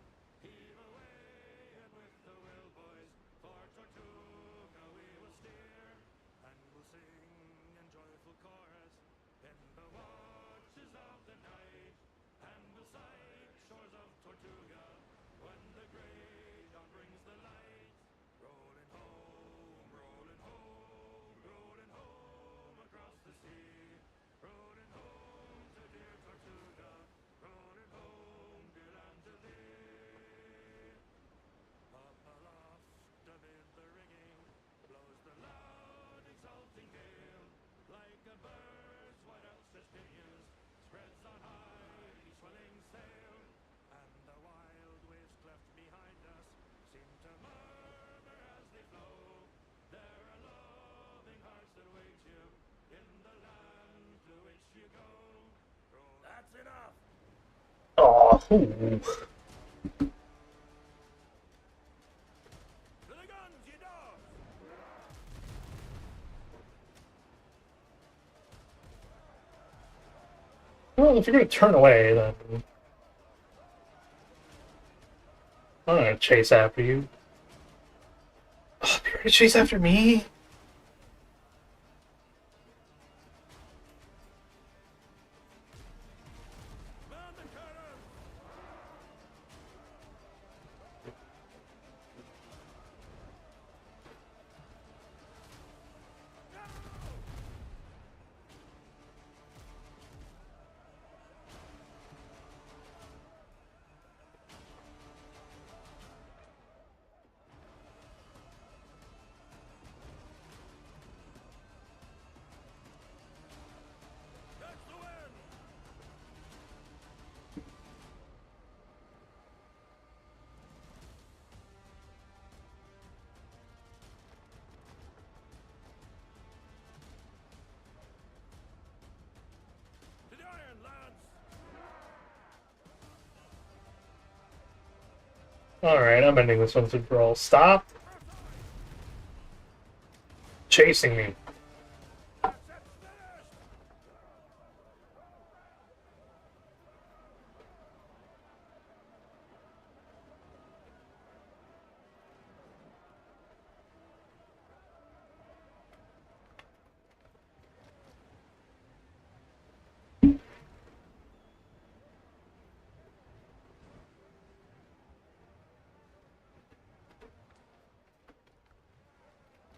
Heave away and with the will, boys, for Tortuga we will steer. And we'll sing in joyful chorus in the watches of the night. And we'll sight shores of Tortuga when the grey dawn brings the light. Rolling home, rolling home, rolling home across the sea. Rolling home to dear Tortuga, rolling home, dear land to thee. Up aloft amid the rigging blows the loud exulting gale, like a bird's white outstretched pinions spreads on high the swelling sail, and the wild waves cleft behind us seem to murmur as they flow. There are loving hearts that wait you in the land to which you go. That's enough. Aw, ooh. To the guns, you dogs! Well, if you're gonna turn away, then I'm not gonna chase after you. Oh, you're gonna chase after me? Man the cannon! That's the wind! To the iron, lads! Alright, I'm ending this once and for all. Stop chasing me. That's it, finished!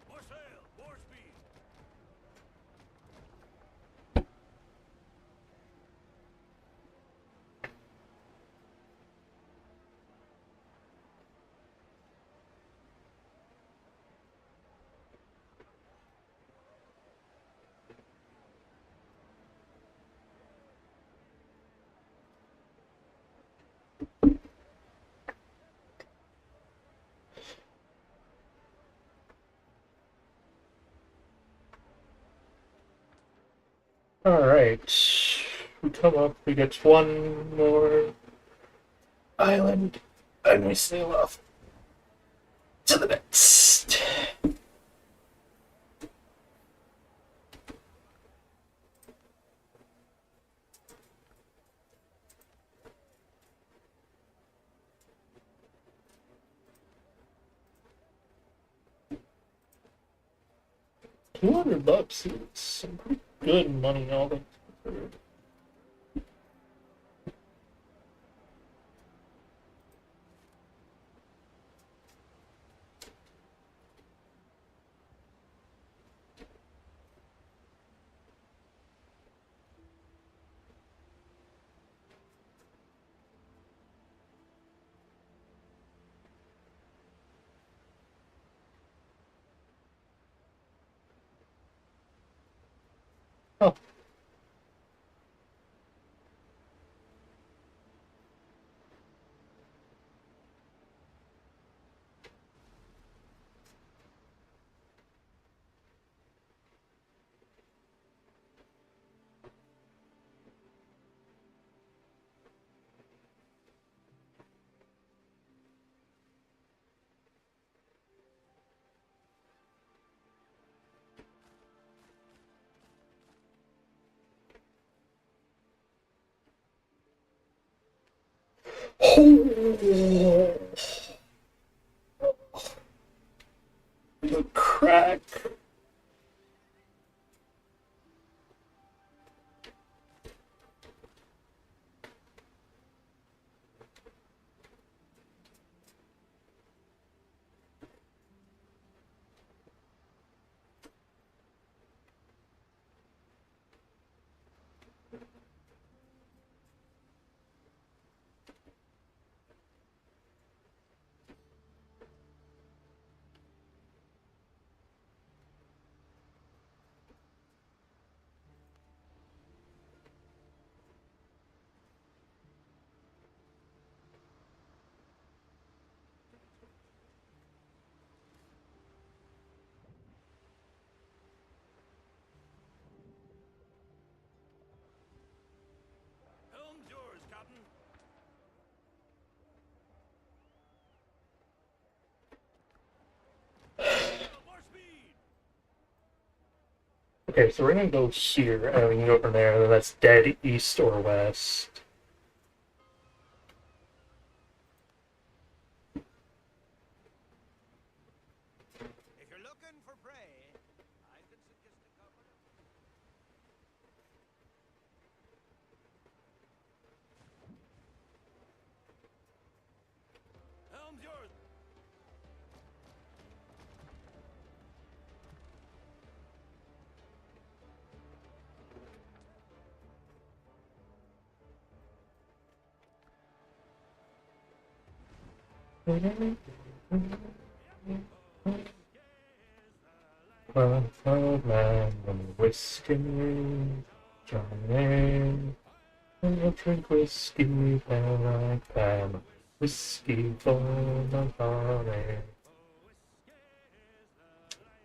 More sail, more speed! Alright. We come up, we get one more island, and we sail off to the next. $200 is some pretty good money, all things considered. Oh. Oh, the crack. Helm's yours, Captain. More speed. Okay, so we're gonna go here, and we can go from there, and then that's dead east or west. If you're looking for prey, I can suggest a couple of... Helm's yours. Old man and whiskey, Johnny. I'll drink whiskey, pan, pan, whiskey for my body.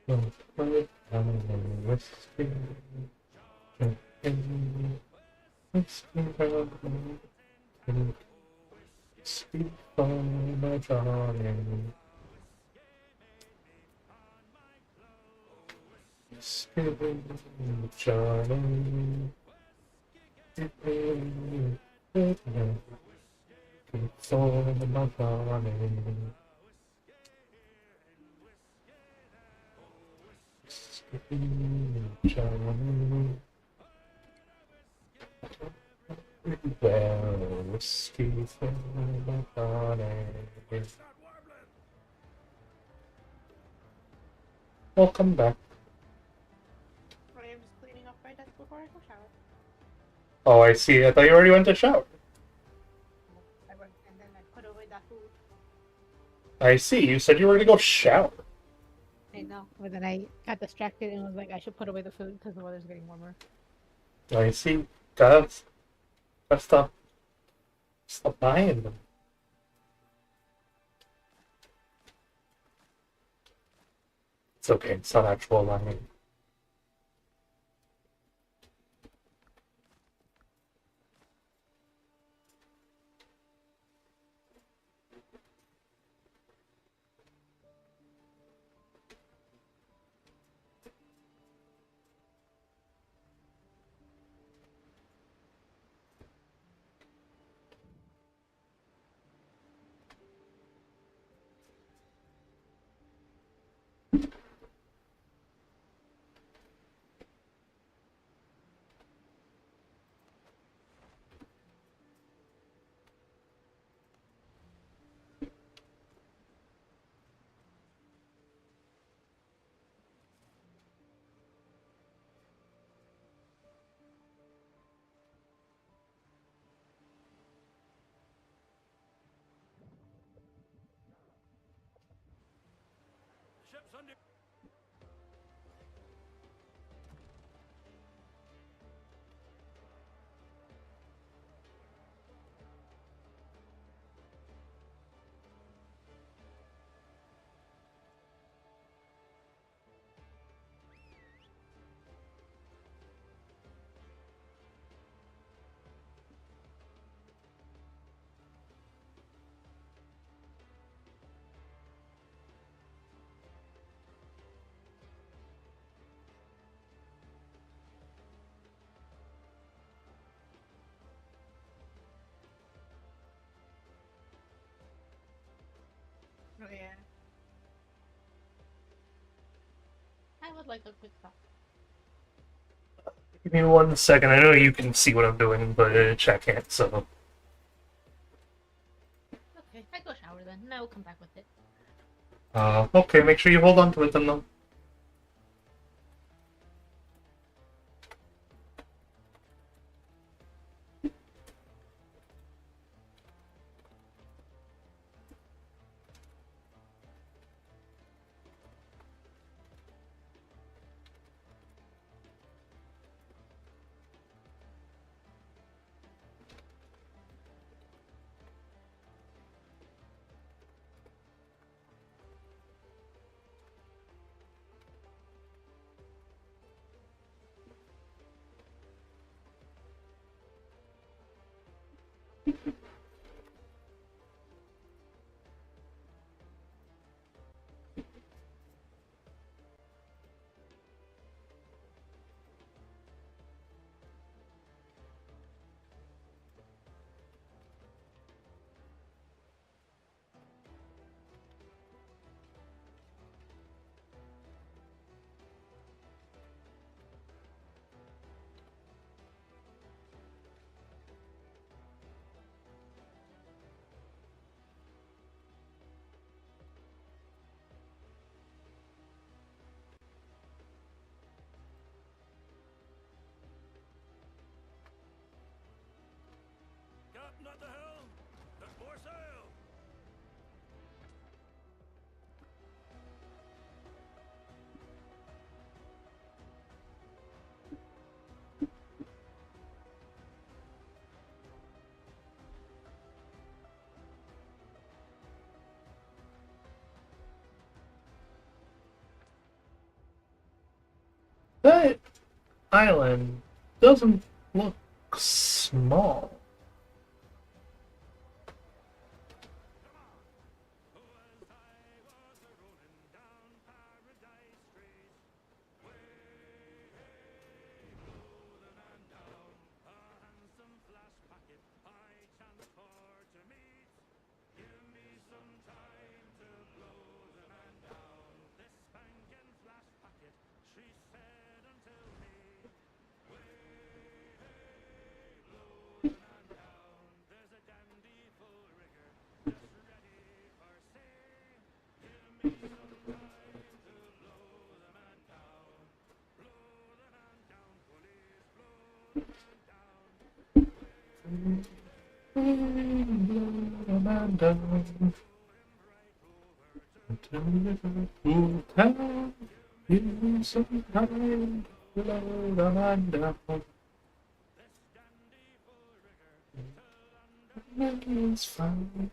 Old man and whiskey, Johnny. Whiskey for my whiskey for my darling. Whiskey, Johnny. It's all in my body. Johnny. Well, whiskey for my body. Welcome back. Right, I'm just cleaning up my desk before I go shower. Oh, I see. I thought you already went to shower. I went and then I put away that food. I see. You said you were going to go shower. I know, but then I got distracted and was like, I should put away the food because the weather's getting warmer. I see. Gotta stop buying them. It's okay. It's not actual lying. Oh yeah. I would like a quick thought. Give me 1 second. I know you can see what I'm doing, but chat can't, so. Okay, I go shower then, and I will come back with it. Okay, make sure you hold on to it then, though. Captain at the helm! There's more sail! That island doesn't look small. Was I was a rolling down Paradise Street. Way, below the man down. A handsome flash packet I chanced for to meet. Give me some time to blow the man down. This spanking flash packet, she said unto me. Way, blow the man down. There's a dandy full rigger just ready for sea. Give me some time to blow the man down. Blow the man down, police. Blow the man down. Amanda. To Liverpool town, you some time to load Amanda. It's fine.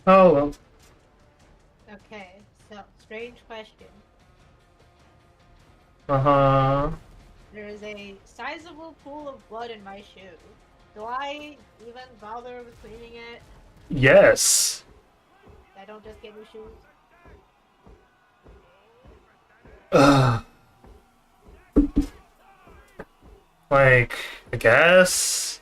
Oh well. Okay, so strange question. Uh-huh. There is a sizable pool of blood in my shoe. Do I even bother with cleaning it? Yes. I don't just get new shoes. Ugh. Like, I guess.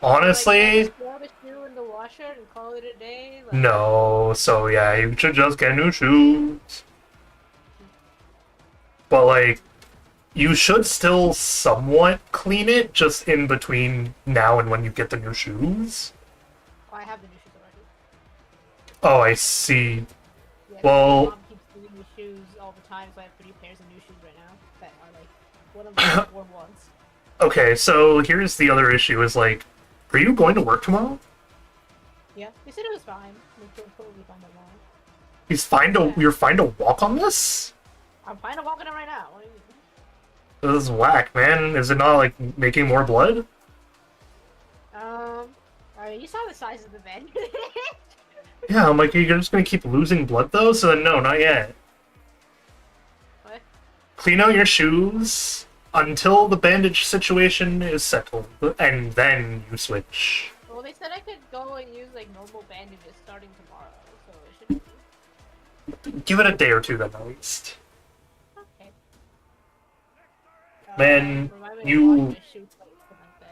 Honestly, Like, throw the shoe in the washer and call it a day. Like, no. So yeah, you should just get new shoes. But like, you should still somewhat clean it just in between now and when you get the new shoes. oh, I have the new shoes already. Oh, I see. Yeah, 'cause my Well, mom keeps giving me shoes all the time, so I have 3 pairs of new shoes right now that are like one of them I've worn once. okay, so here's the other issue is like, are you going to work tomorrow? Yeah, they said it was fine. They could totally fine tomorrow. You're fine to walk on this? I'm fine to walking it right now. What do you mean? This is whack, man. Is it not like making more blood? You saw the size of the bed. Yeah, I'm like, you're just gonna keep losing blood though? So then no, not yet. What? Clean out your shoes until the bandage situation is settled, and then you switch. Well, they said I could go and use like normal bandages starting tomorrow, so it should be Give it a day or two then at least. okay. Man, Remind me to you- wash my shoe plate for my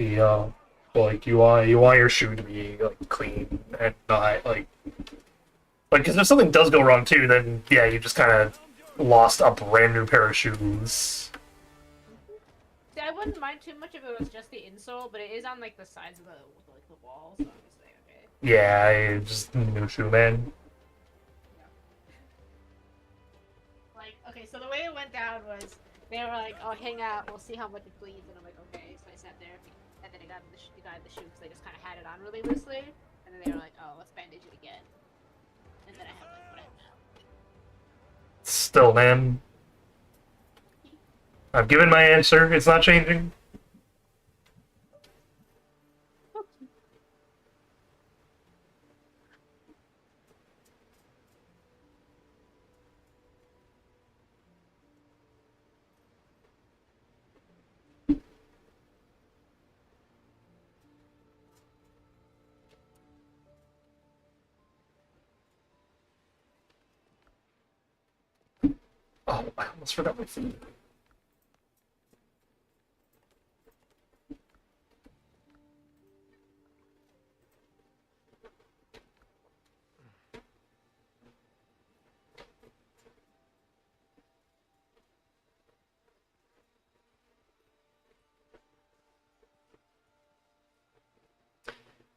bed. Yeah, like you want your shoe to be like clean and not like because if something does go wrong too, then yeah, you just kind of lost a brand new pair of shoes. See, I wouldn't mind too much if it was just the insole, but it is on like the sides of the wall, so I'm just like, okay. Yeah, just new shoe, man. Like, okay, so the way it went down was they were like, "Oh, hang out, we'll see how much it bleeds," and I'm like, "Okay." So I sat there, and then I got the guy the shoe because they just kind of had it on really loosely, and then they were like, "Oh, let's bandage it again," and then I had like what I have now. Still, man. I've given my answer. It's not changing. Oh, I almost forgot my food.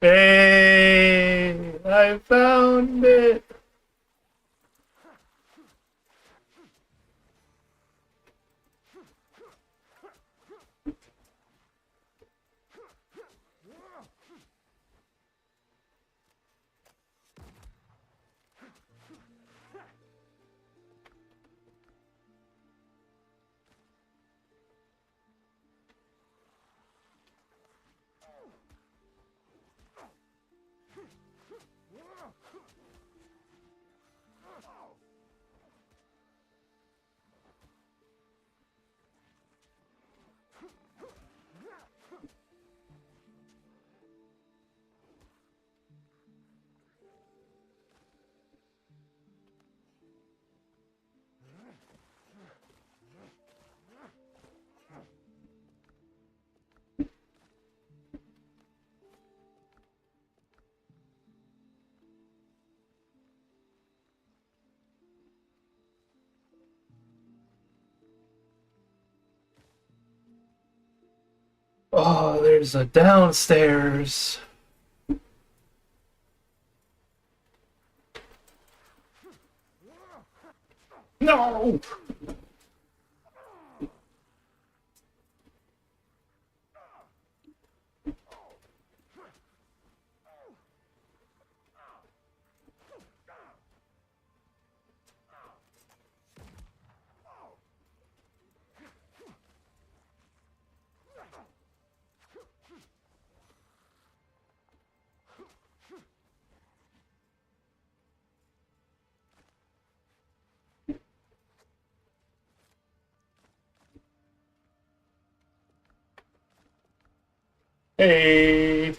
Hey, I found it. Oh, there's a downstairs. No! Hey!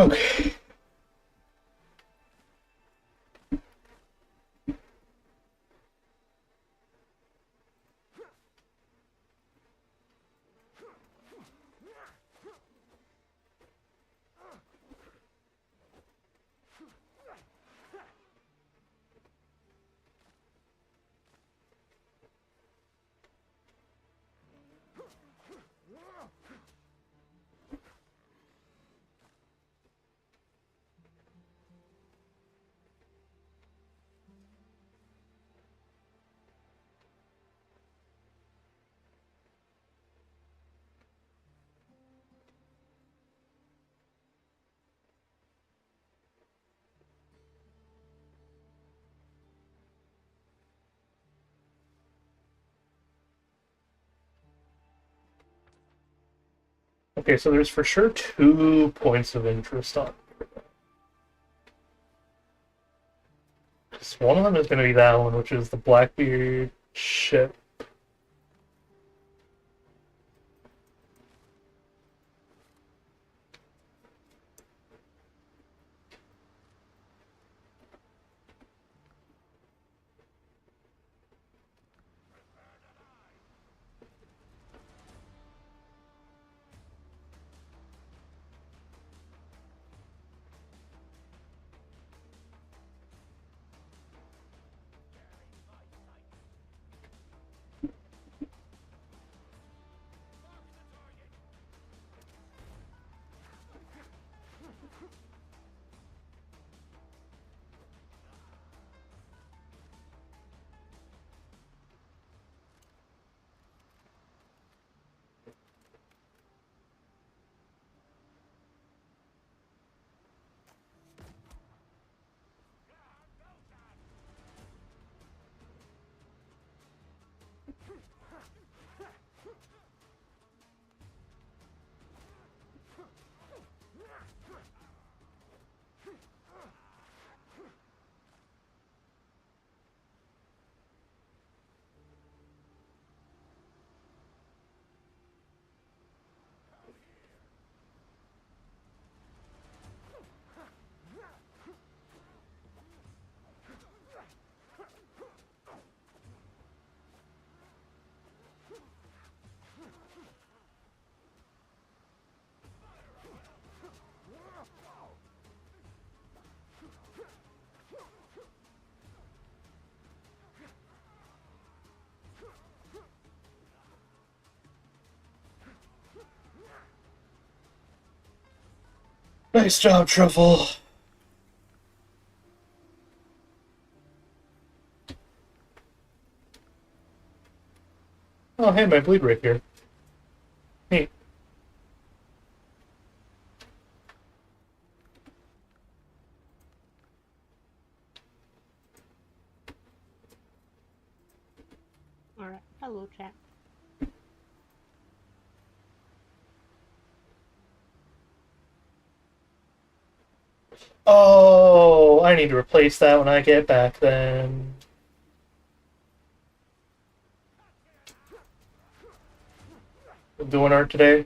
Okay. Okay, so there's for sure 2 points of interest on. One of them is going to be that one, which is the Blackbeard ship. Nice job, Truffle. Oh, hey, my bleed right here. Neat. Alright, hello chat. Oh, I need to replace that when I get back then. Doing art today?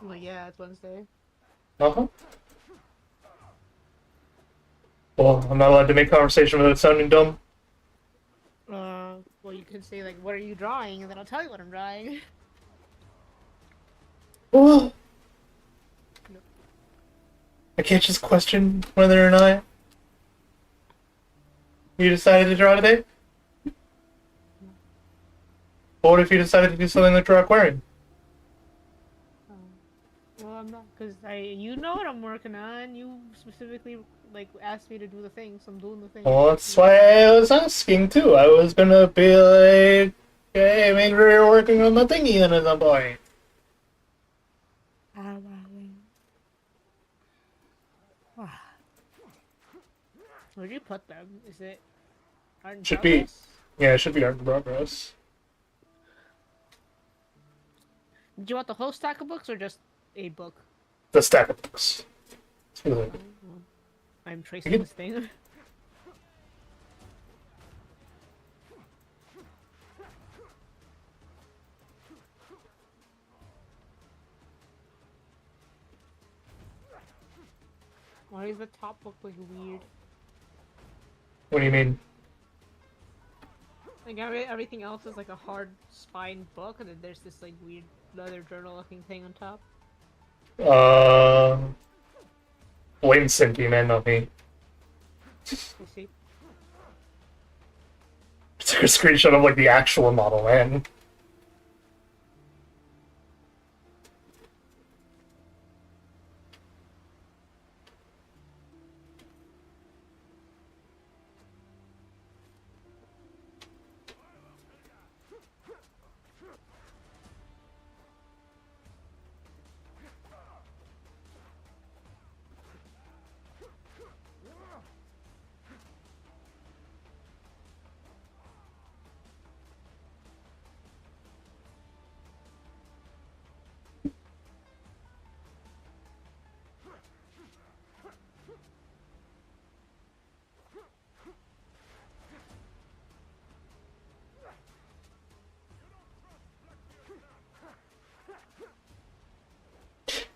Well, yeah, it's Wednesday. Uh-huh. Well, I'm not allowed to make conversation without sounding dumb. Well, you could say, like, what are you drawing? And then I'll tell you what I'm drawing. Well, I can't just question whether or not you decided to draw today. But what if you decided to do something like draw aquarium? Well, I'm not, because you know what I'm working on. You specifically, like, asked me to do the thing, so I'm doing the thing. Well, that's why I was asking, too. I was gonna be like, hey, maybe we're working on the thingy then at some point. Where'd you put them? Is it art in Should be. progress? Yeah, it should be art in progress. Do you want the whole stack of books or just a book? The stack of books. It's really- I'm tracing can- this thing. Why is the top book like weird? What do you mean? Like everything else is like a hard spine book, and then there's this like weird leather journal looking thing on top. Blame Cindy, man, not me. You see? Took a screenshot of like the actual model, man.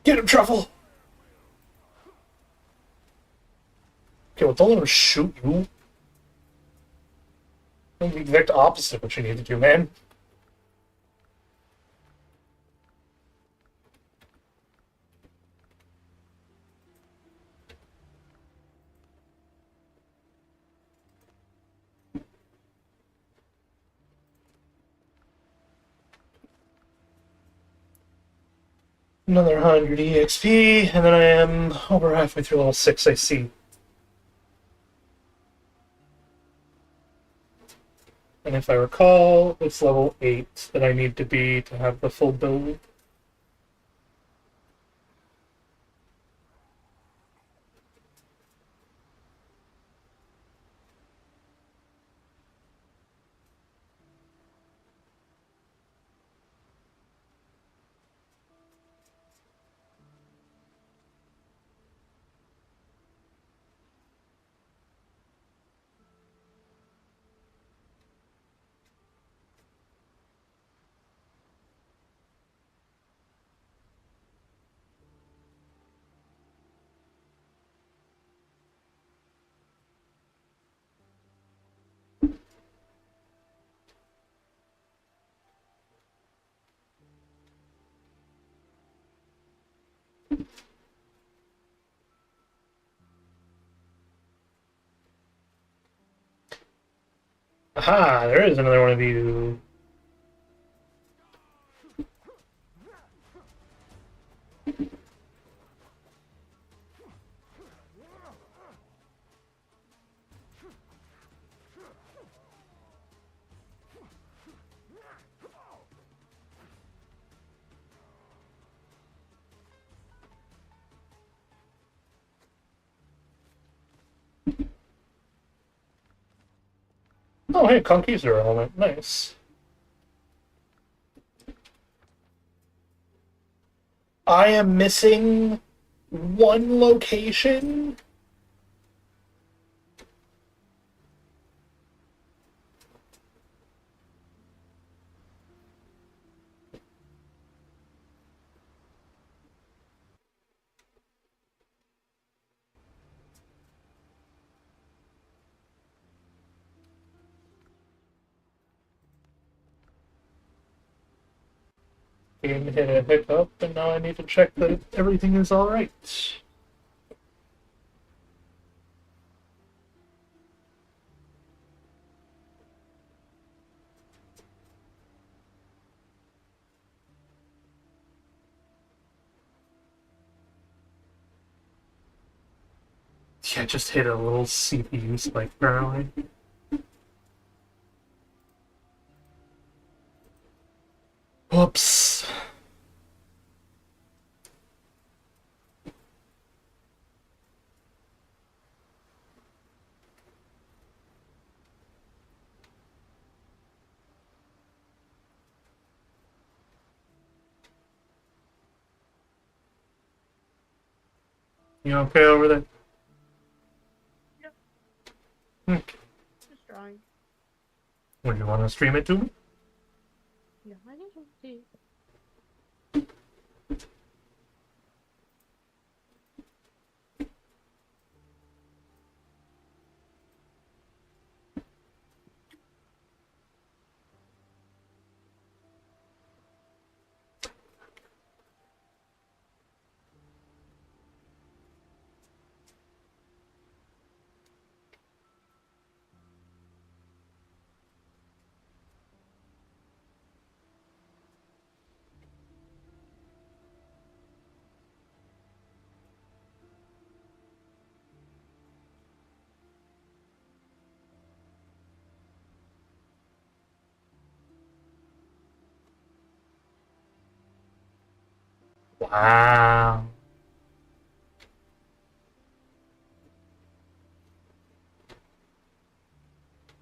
Get him, Truffle! Okay, well, don't let him shoot you. That'd be the exact opposite of what you need to do, man. Another 100 EXP, and then I am over halfway through level 6, I see. And if I recall, it's level 8 that I need to be to have the full build. Aha, there is another one of you. Oh, hey, Conquistor element. Nice. I am missing one location. Game hit a hiccup, and now I need to check that everything is alright. Yeah, just hit a little CPU spike apparently. Whoops. You okay over there? Yep. Okay. Just drawing. Would you want to stream it to me? Yeah, I think so. See. Wow.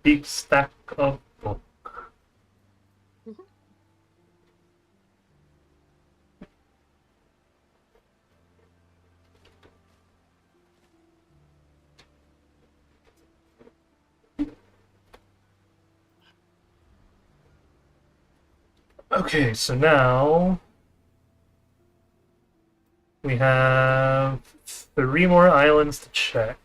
Big stack of book. Okay, so now we have 3 more islands to check.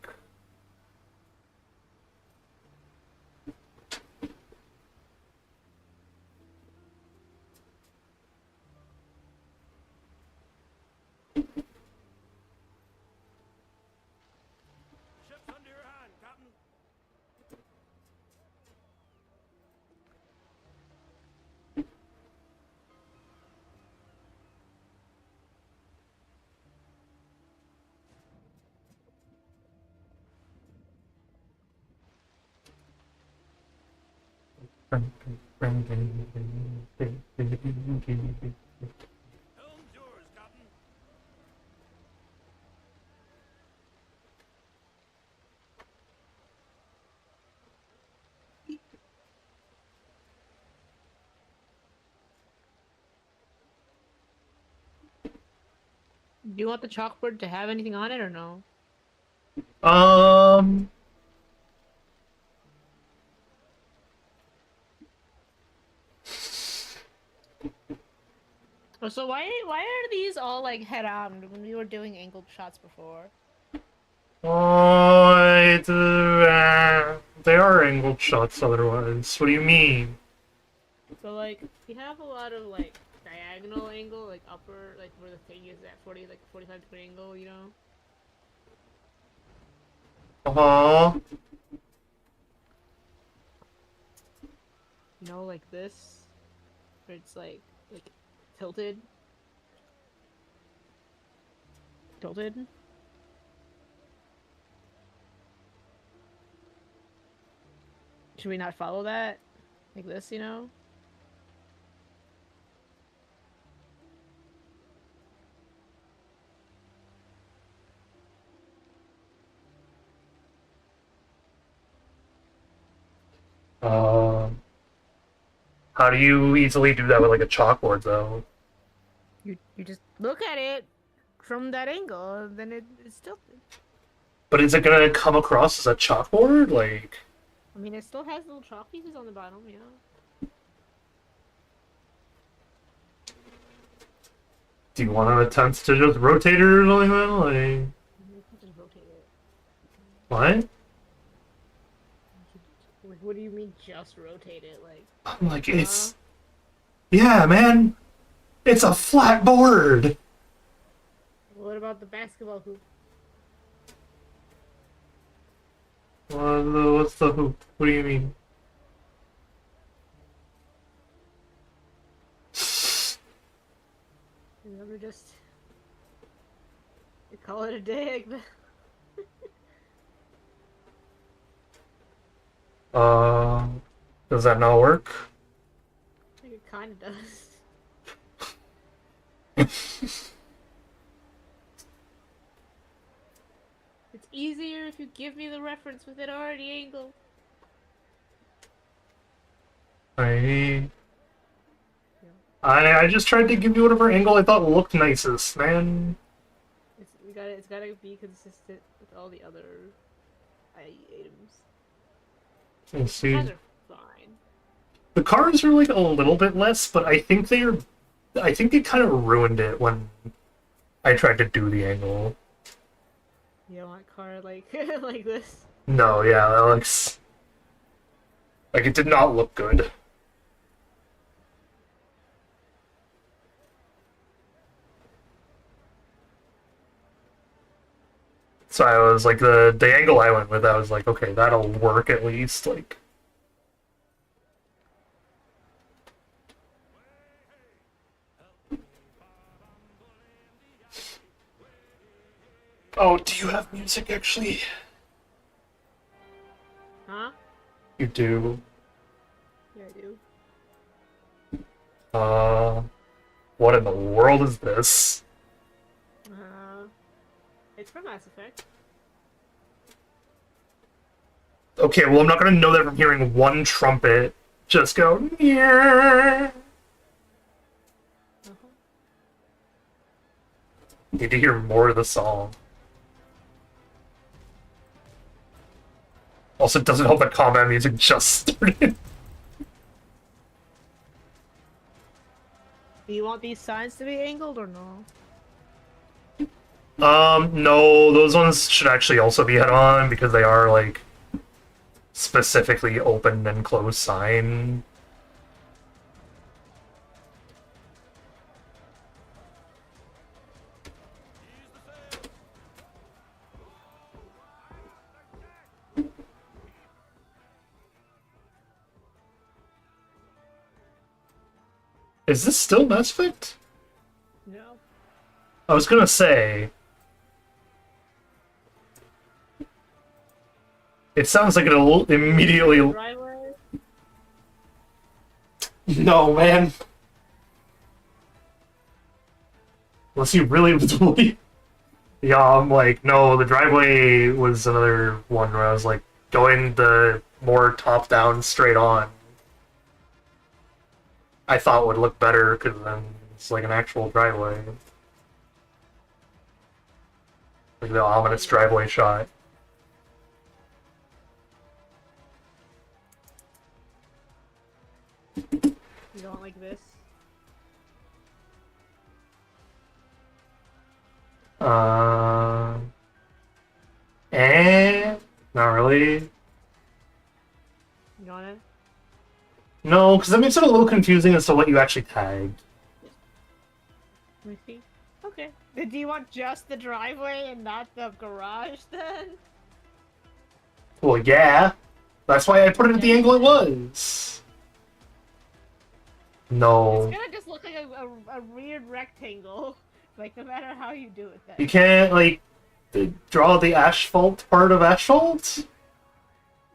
Ship's under your hand, Captain. Helm's yours, Captain. Do you want the chalkboard to have anything on it or no? Um, Oh, so why are these all like head on when we were doing angled shots before? they are angled shots otherwise. What do you mean? So like we have a lot of like diagonal angle, like upper, like where the thing is at 45-degree angle, you know? Uh-huh. You know, like this, where it's like tilted. Tilted. Should we not follow that? Like this, you know? How do you easily do that with like a chalkboard though? You just look at it, from that angle, then it's tilted. But is it gonna come across as a chalkboard? Like, I mean, it still has little chalk pieces on the bottom, you know. do you want to attempt to just rotate it or something? Then? Like, You can just rotate it. what? Like, what do you mean just rotate it? Like, I'm like, it's... Yeah, man! It's a flat board! what about the basketball hoop? What's the hoop? What do you mean? Remember, just you call it a day. Does that not work? I think it kind of does. It's easier if you give me the reference with it already angled. I just tried to give you whatever angle I thought looked nicest, man. It's gotta be consistent with all the other items. Let's see. Cars are fine. The cars are like a little bit less, but I think they kind of ruined it when I tried to do the angle. You don't want car like like this. No, yeah, that looks like it did not look good. So I was like, the angle I went with, I was like, okay, that'll work at least. Like, oh, do you have music actually? Huh? You do. Yeah, I do. What in the world is this? It's from Mass Effect. Okay, well, I'm not gonna know that from hearing one trumpet just go. Yeah. Need to hear more of the song. Also, it doesn't help that combat music just started. Do you want these signs to be angled or no? No, those ones should actually also be head on because they are like specifically open and closed sign. Is this still Mass Effect? No. I was gonna say. It sounds like it'll immediately. Driveway? No, man. Unless you really. Yeah, I'm like, no, the driveway was another one where I was like, going the more top down, straight on. I thought would look better because then it's like an actual driveway. Like the ominous driveway shot. You don't like this? Not really. You want it? No, because that makes it a little confusing as to what you actually tagged. Let me see. Okay. Then do you want just the driveway and not the garage then? Well, yeah. That's why I put it at the angle it was. No. It's gonna just look like a weird rectangle. Like, no matter how you do it then. You can't, like, draw the asphalt part of asphalt?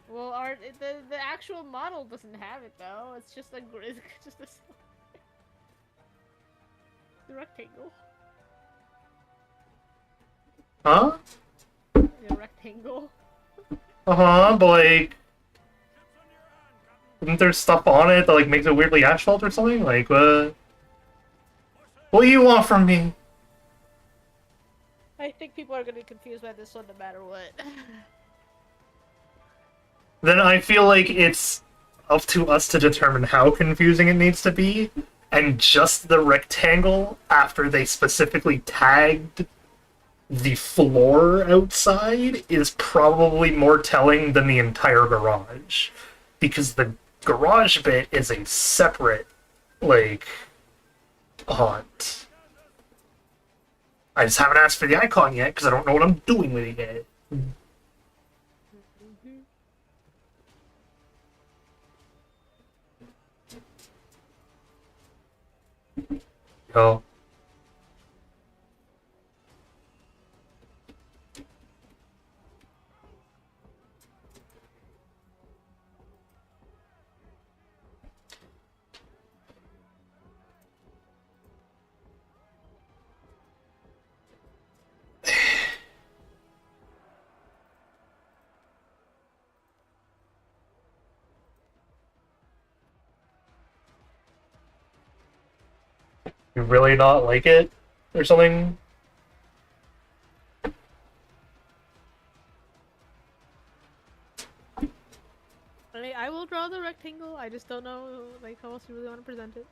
Well, the actual model doesn't have it though. It's just a the rectangle. Huh? The rectangle. Uh-huh, but, like... Isn't there stuff on it that, like, makes it weirdly asphalt or something? Like, what do you want from me? I think people are gonna be confused by this one no matter what. Then I feel like it's up to us to determine how confusing it needs to be, and just the rectangle after they specifically tagged the floor outside is probably more telling than the entire garage. Because the garage bit is a separate, like, haunt. I just haven't asked for the icon yet, because I don't know what I'm doing with it yet. Oh. You really not like it? Or something? I will draw the rectangle, I just don't know like how else you really want to present it.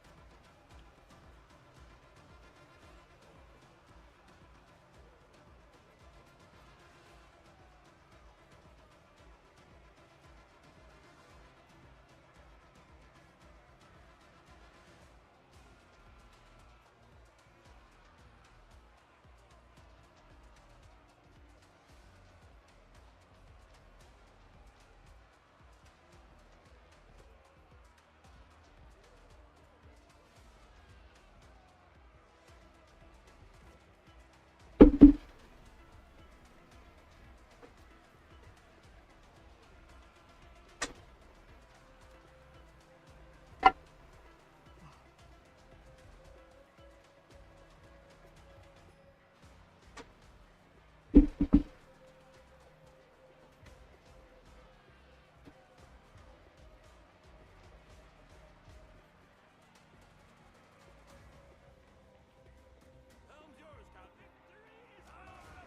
Helm's yours, Captain. Victory's ours!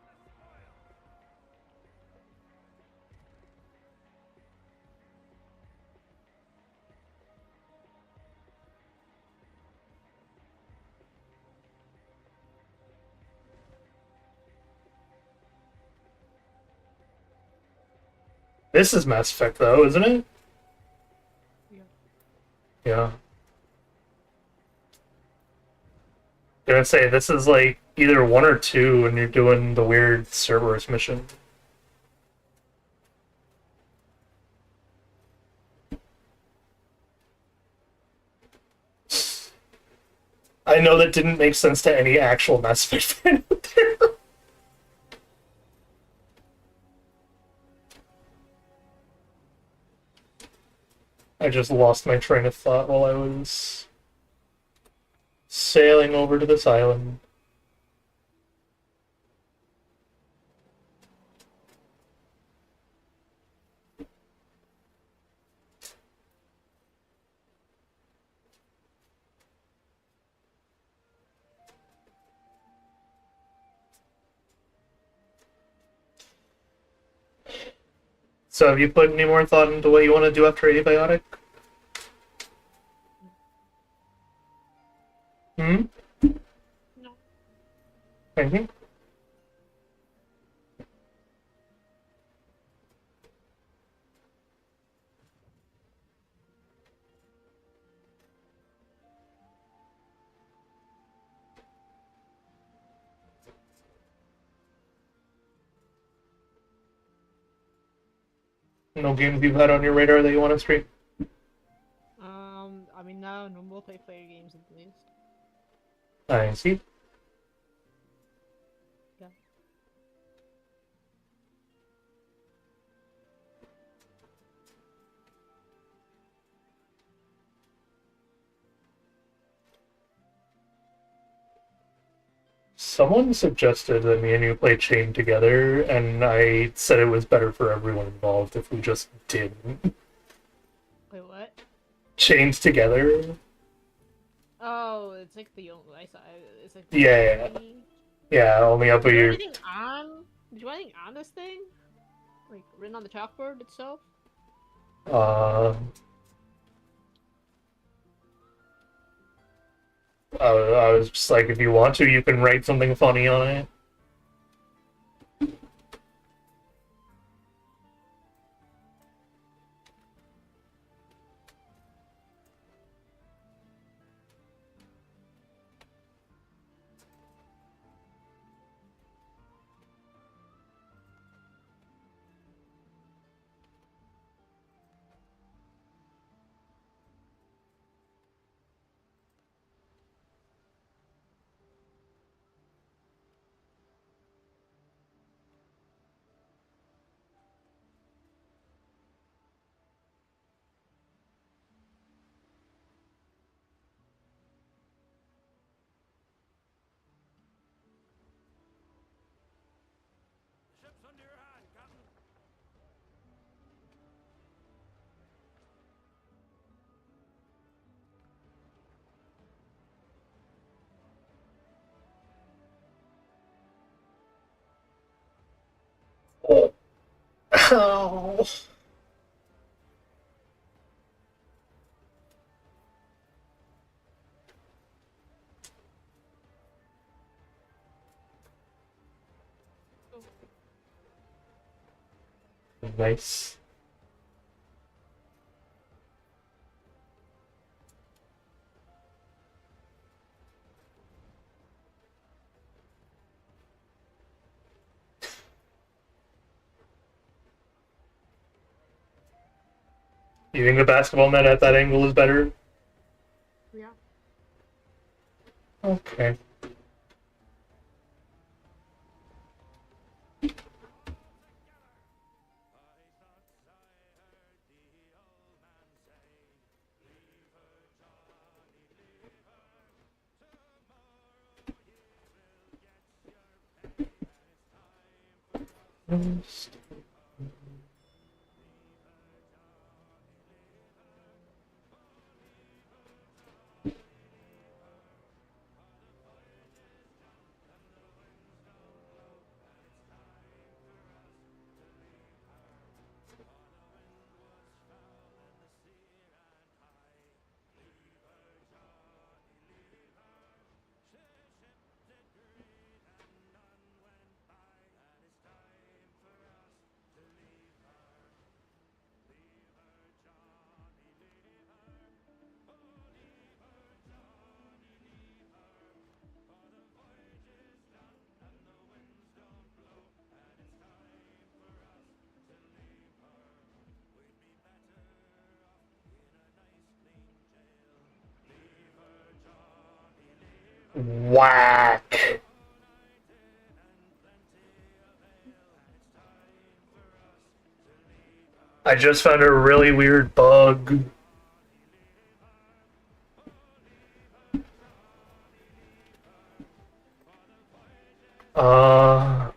Comes the wind. This is Mass Effect, though, isn't it? Yeah. Yeah. Gonna say, this is like either 1 or 2 when you're doing the weird Cerberus mission. I know that didn't make sense to any actual Mass Effect fan out there. I just lost my train of thought while I was sailing over to this island. So have you put any more thought into what you want to do after Abiotic? Hmm? No. Thank you. No games you've had on your radar that you want to stream? I mean no multiplayer games at least. I see. Yeah. Someone suggested that me and you play Chain together, and I said it was better for everyone involved if we just did Wait, what? Chained together. Oh, it's like the only I saw. It's like Yeah. only- Yeah, only up Did you do here. anything on? Did you do anything on this thing? Like written on the chalkboard itself? Uh, I was just like, if you want to, you can write something funny on it. The ship's under your hand, Captain. Oh. Ow. Nice. You think the basketball net at that angle is better? Yeah. Okay. Whack. I just found a really weird bug. Uh,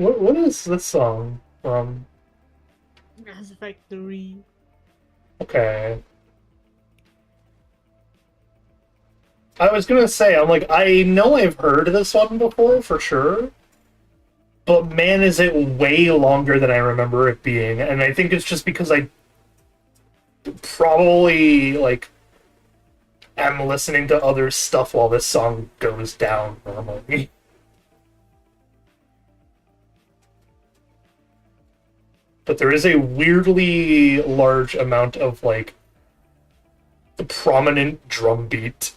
What is this song from? Mass Effect 3. Okay. I was gonna say, I'm like, I know I've heard this one before for sure, but man, is it way longer than I remember it being, and I think it's just because I probably like am listening to other stuff while this song goes down normally. But there is a weirdly large amount of like prominent drum beat.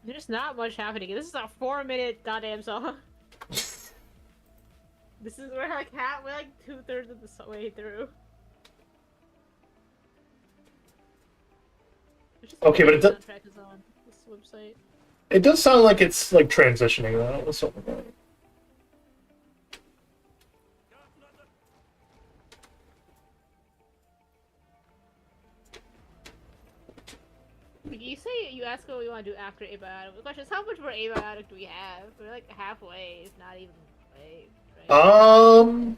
There's not much happening. This is a 4-minute goddamn song. This is where we're like 2/3 of the way through. Okay, but soundtrack is on this website. It does sound like it's like transitioning though. So. You say you ask what we want to do after Abiotic. The question is, how much more Abiotic do we have? We're like halfway, if not even way. Right?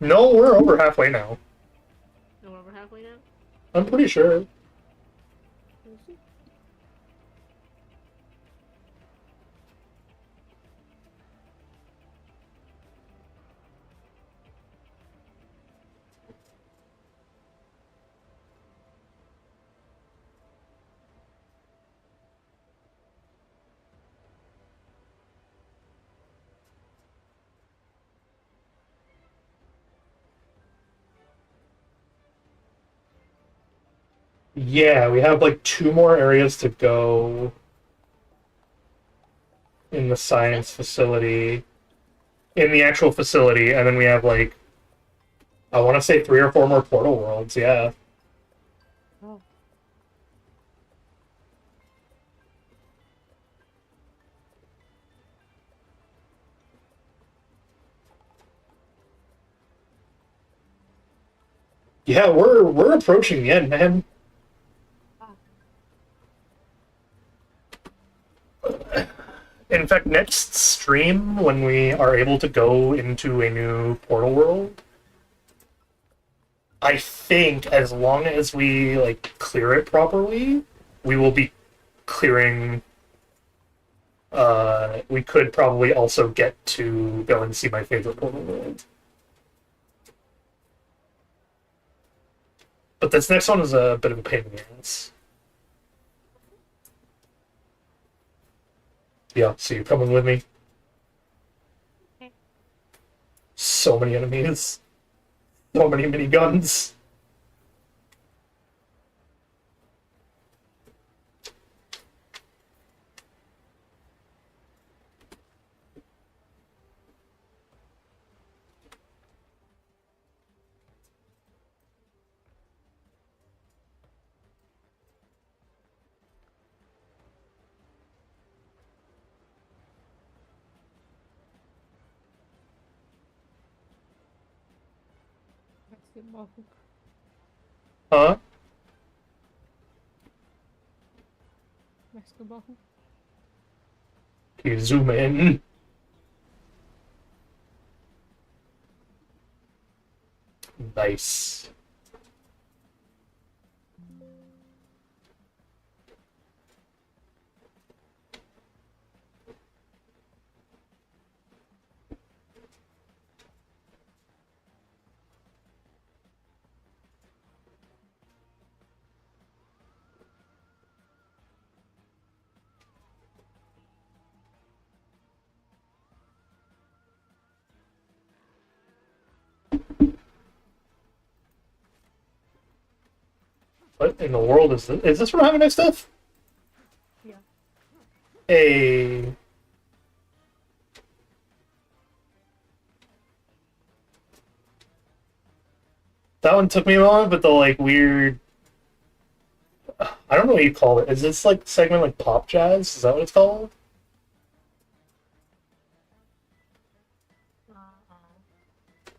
No, we're over halfway now. No, we're over halfway now? I'm pretty sure. Yeah, we have like 2 more areas to go in the science facility, in the actual facility, and then we have like, I want to say 3 or 4 more portal worlds, yeah. Oh. Yeah, we're approaching the end, man. In fact, next stream, when we are able to go into a new portal world, I think as long as we like clear it properly, we will be clearing. We could probably also get to go and see my favorite portal world. But this next one is a bit of a pain in the ass. Yeah, so you're coming with me? Okay. So many enemies. So many miniguns. Basketball hoop. Huh? Basketball hoop. Can you zoom in? Nice. What in the world is this? Is this from Having Nice Stuff? Yeah. Hey. That one took me a moment, but the like weird. I don't know what you call it. Is this like segment like pop jazz? Is that what it's called?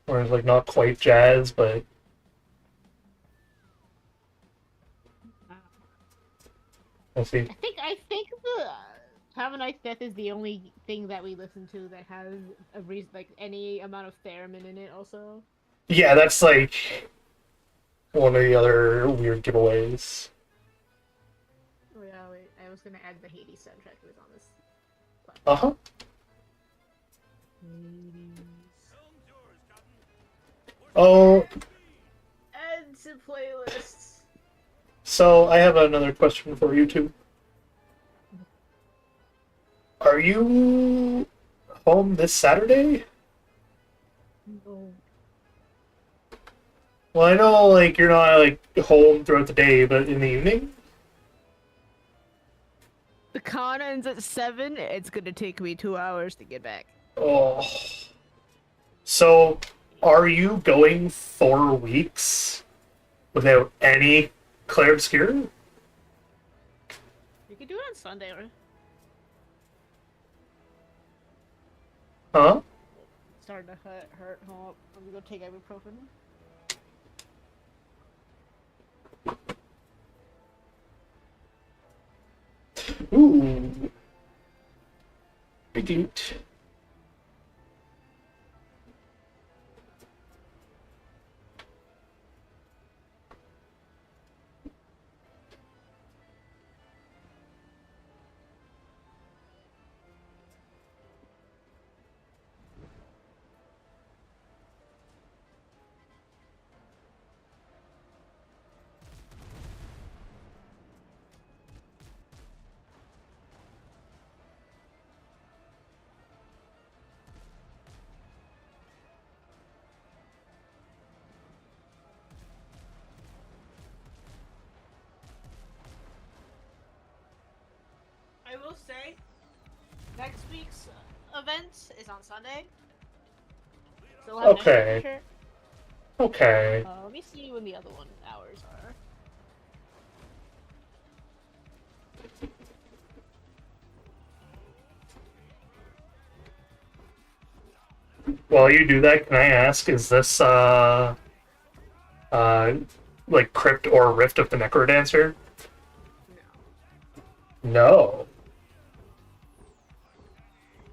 Or it's like not quite jazz, but I see. I think the Have a Nice Death is the only thing that we listen to that has a like any amount of theremin in it. Also. Yeah, that's like one of the other weird giveaways. Oh yeah, wait. I was gonna add the Hades soundtrack that was on this Uh platform. huh. Oh, Add to playlists. so I have another question for you two. Are you home this Saturday? No. Well, I know like you're not like home throughout the day, but in the evening. The con ends at 7. It's gonna take me 2 hours to get back. Oh. So, are you going 4 weeks without any Claire Obscure? You can do it on Sunday, right? Huh? Starting to hurt. Hold up. Let me go take ibuprofen. Ooh. Big eat. I will say, next week's event is on Sunday. So we'll have next Okay. week for sure. Okay. Let me see when the other one hours are. While you do that, can I ask, is this like Crypt or Rift of the Necrodancer? No. No.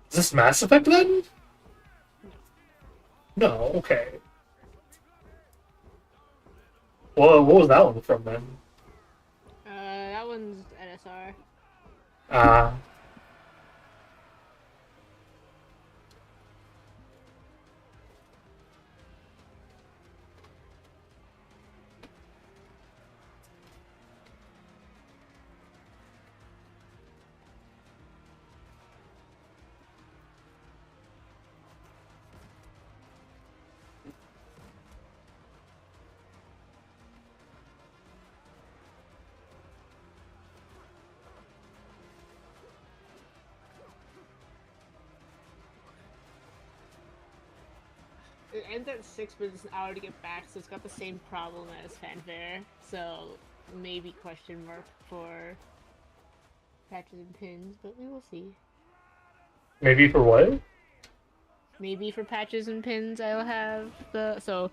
Is this Mass Effect then? No, okay. Well, what was that one from then? That one's NSR. Uh, It ends at 6, but it's an hour to get back, so it's got the same problem as Fanfare. So maybe question mark for patches and pins, but we will see. maybe for what? Maybe for patches and pins, I'll have the so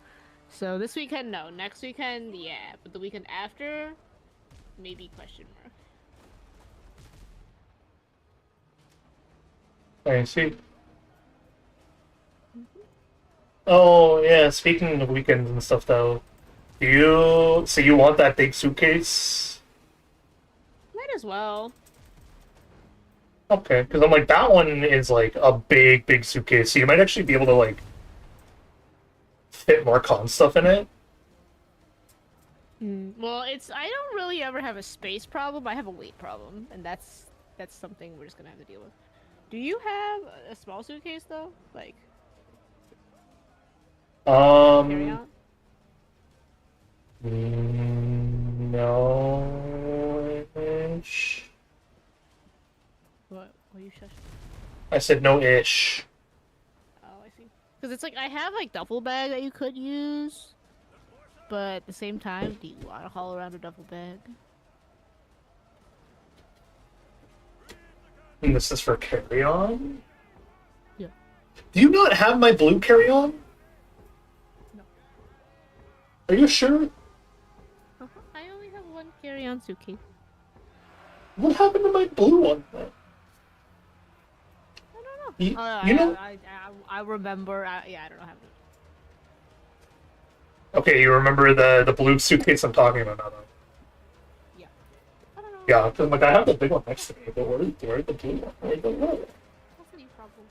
this weekend no, next weekend yeah, but the weekend after, maybe question mark. I see. Oh, yeah, speaking of weekends and stuff, though, so you want that big suitcase? Might as well. Okay, because I'm like, that one is like a big, big suitcase, so you might actually be able to like fit more con stuff in it. Well, I don't really ever have a space problem. I have a weight problem, and that's something we're just gonna have to deal with. Do you have a small suitcase though? Like carry on? No-ish. What are you shushing? I said no-ish. Oh, I see. Because it's like I have like duffel bag that you could use, but at the same time, do you want to haul around a duffel bag? And this is for carry-on? Yeah. Do you not have my blue carry-on? No. Are you sure? I only have one carry-on suitcase. What happened to my blue one then? You, Oh, you know? I remember. Yeah, I don't know how to. Okay, you remember the blue suitcase I'm talking about now, though. Yeah. I don't know. Yeah, 'cause, like I have the big one next to me, but where's the blue one? Where's the blue one? That's not your problem.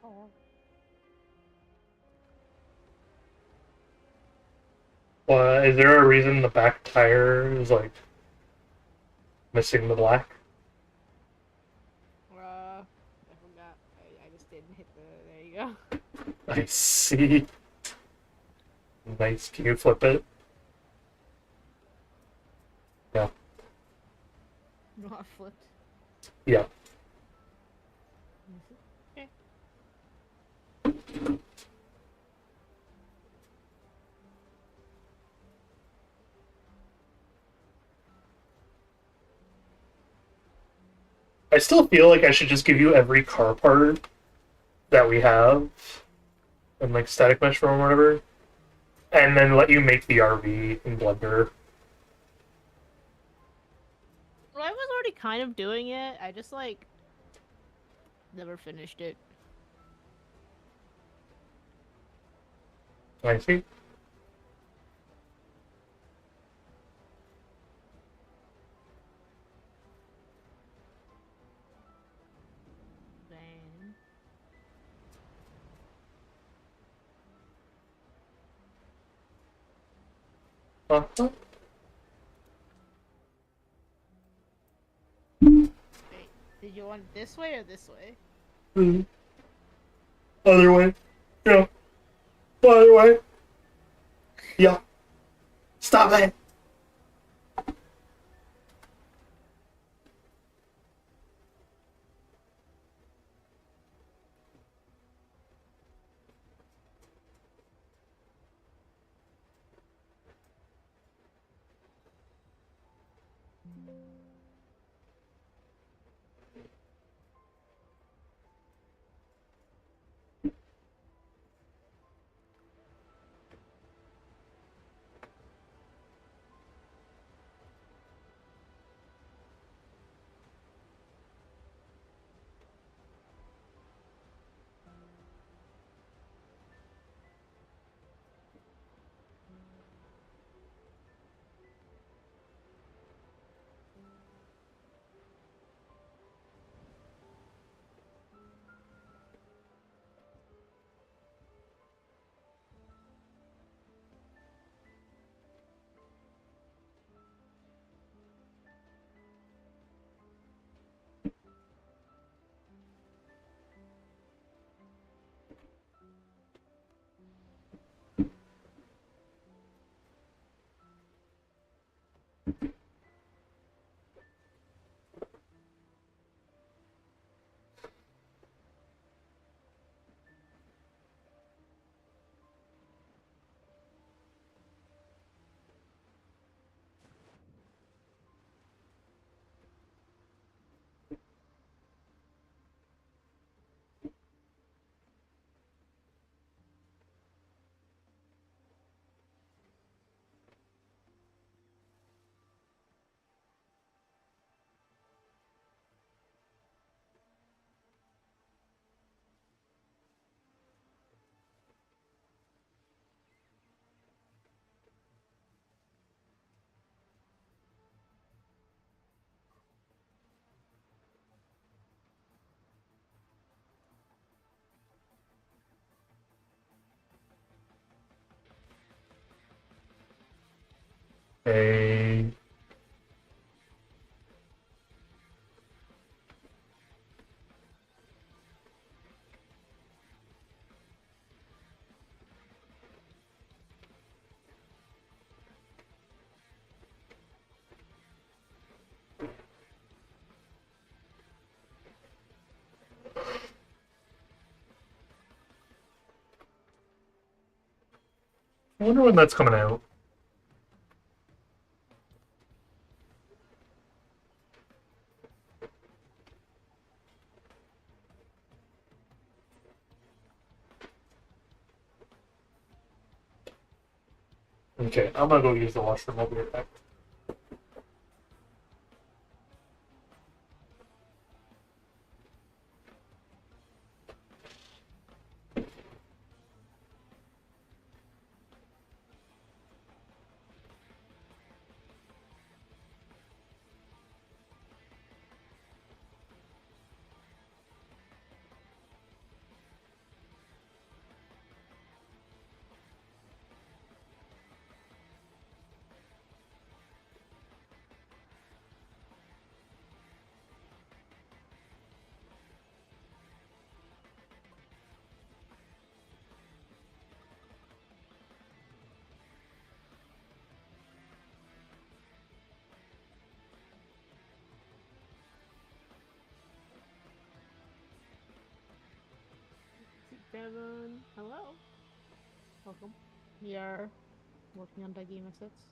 Oh. Is there a reason the back tire is like missing the black? I forgot. I just didn't hit the. There you go. I see. Nice. Can you flip it? Yeah. Not flipped. Yeah. Okay. I still feel like I should just give you every car part that we have and like static mesh from or whatever, and then let you make the RV in Blender. Well, I was already kind of doing it. I just like never finished it. I see. Then. Uh-huh. Wait, did you want it this way or this way? Mm. Other way. Yeah. Other way. Yeah. Stop it. a I wonder when that's coming out. Okay, I'm gonna go use the washroom. I'll be right back. Devon, hello. Welcome. We are working on the game assets.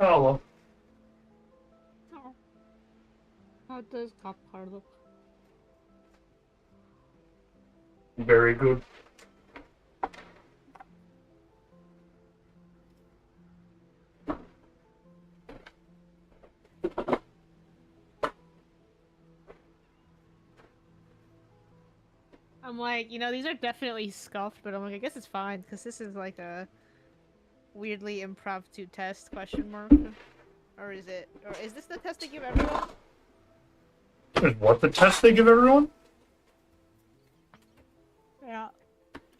Oh well. Oh. How does cop car look? Very good. I'm like, you know, these are definitely scuffed, but I'm like, I guess it's fine because this is like a weirdly impromptu test question mark, or is it? Or is this the test they give everyone? Is what the test they give everyone? Yeah.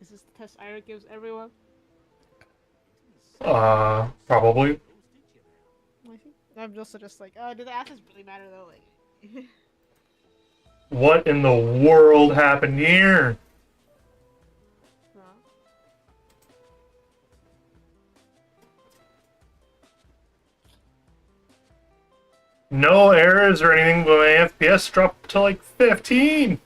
Is this the test Ira gives everyone? Probably. I'm just like, oh, do the asses really matter though? Like, What in the world happened here? no. No errors or anything, but my FPS dropped to like 15.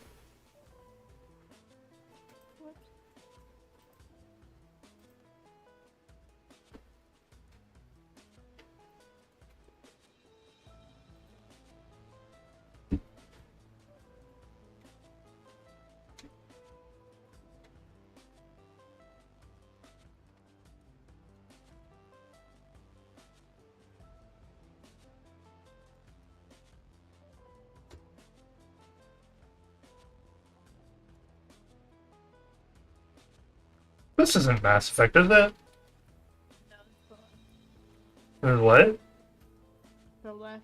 This isn't Mass Effect, is it? Is what? The last.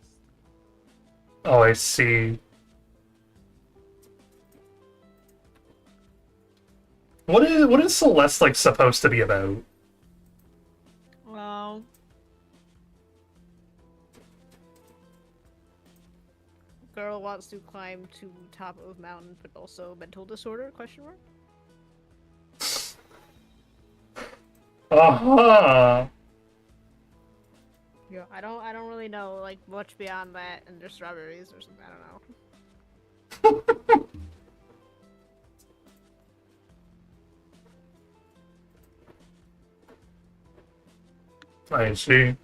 Oh, I see. What is Celeste like supposed to be about? Well, girl wants to climb to top of mountain, but also mental disorder? Question mark. Uh-huh. Yeah, I don't really know like much beyond that, and there's strawberries or something. I don't know. I see.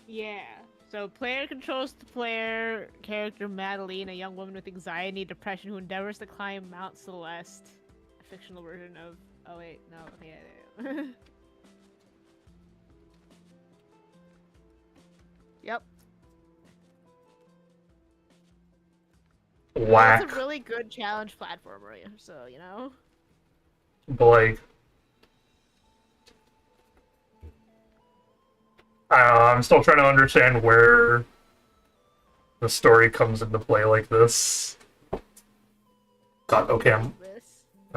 Yeah. So player controls the player character Madeline, a young woman with anxiety and depression who endeavors to climb Mount Celeste, a fictional version of. Oh wait, no. Yeah. Yep. Whack. It's a really good challenge platformer, so you know. But like, I don't know, I'm still trying to understand where the story comes into play like this. God, okay, I'm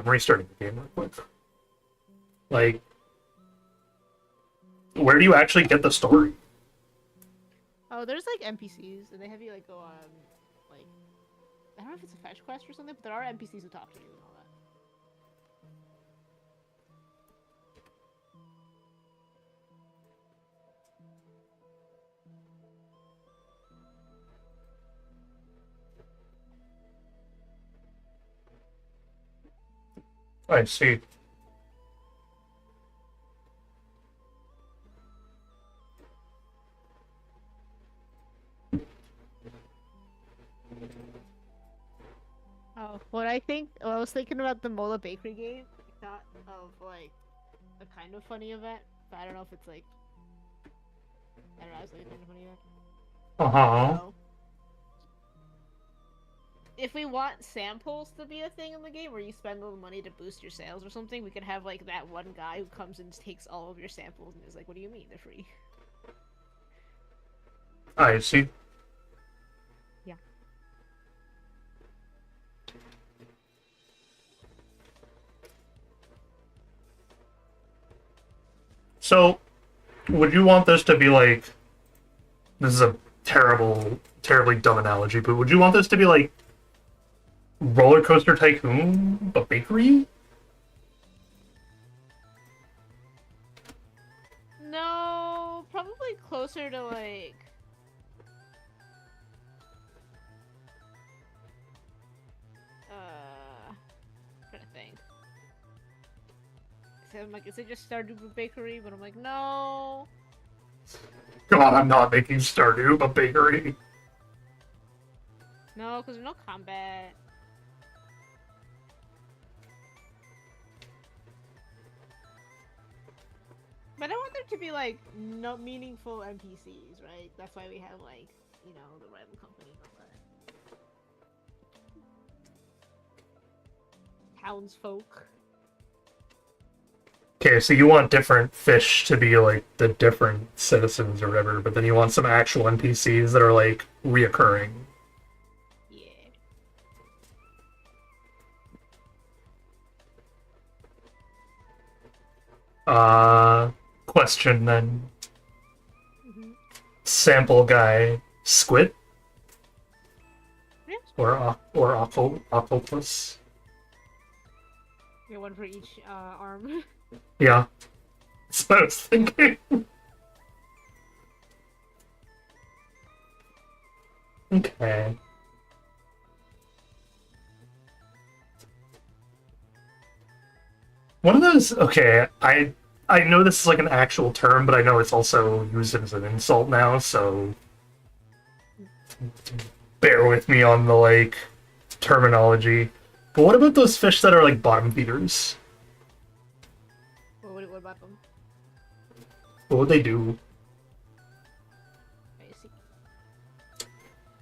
restarting the game real quick. Like, where do you actually get the story? Oh, there's like NPCs, and they have you like go on, like, I don't know if it's a fetch quest or something, but there are NPCs who talk to you and all that. I see. Oh, what I was thinking about the Mola Bakery game, I thought of like a kind of funny event, but I don't know if it's like, I don't know, it's like a kind of funny event. Uh-huh. So, if we want samples to be a thing in the game where you spend a little money to boost your sales or something, we could have like that one guy who comes and takes all of your samples and is like, what do you mean they're free? I see. Yeah. So, would you want this to be like... This is a terribly dumb analogy, but would you want this to be like Roller Coaster Tycoon, but bakery? No, probably closer to like... I'm like, is it just Stardew Bakery? But I'm like, no. God, I'm not making Stardew, but bakery. No, because there's no combat. But I want there to be, like, no meaningful NPCs, right? That's why we have, like, you know, the rival company and all that. Townsfolk. Okay, so you want different fish to be like the different citizens or whatever, but then you want some actual NPCs that are like reoccurring. Yeah. Question then. Mm-hmm. Sample guy, squid Yeah. or octopus? Yeah, one for each arm. Yeah, that's what I was thinking. Okay. One of those. Okay, I know this is like an actual term, but I know it's also used as an insult now, so bear with me on the like terminology. But what about those fish that are like bottom feeders? What about them? What would they do? I see.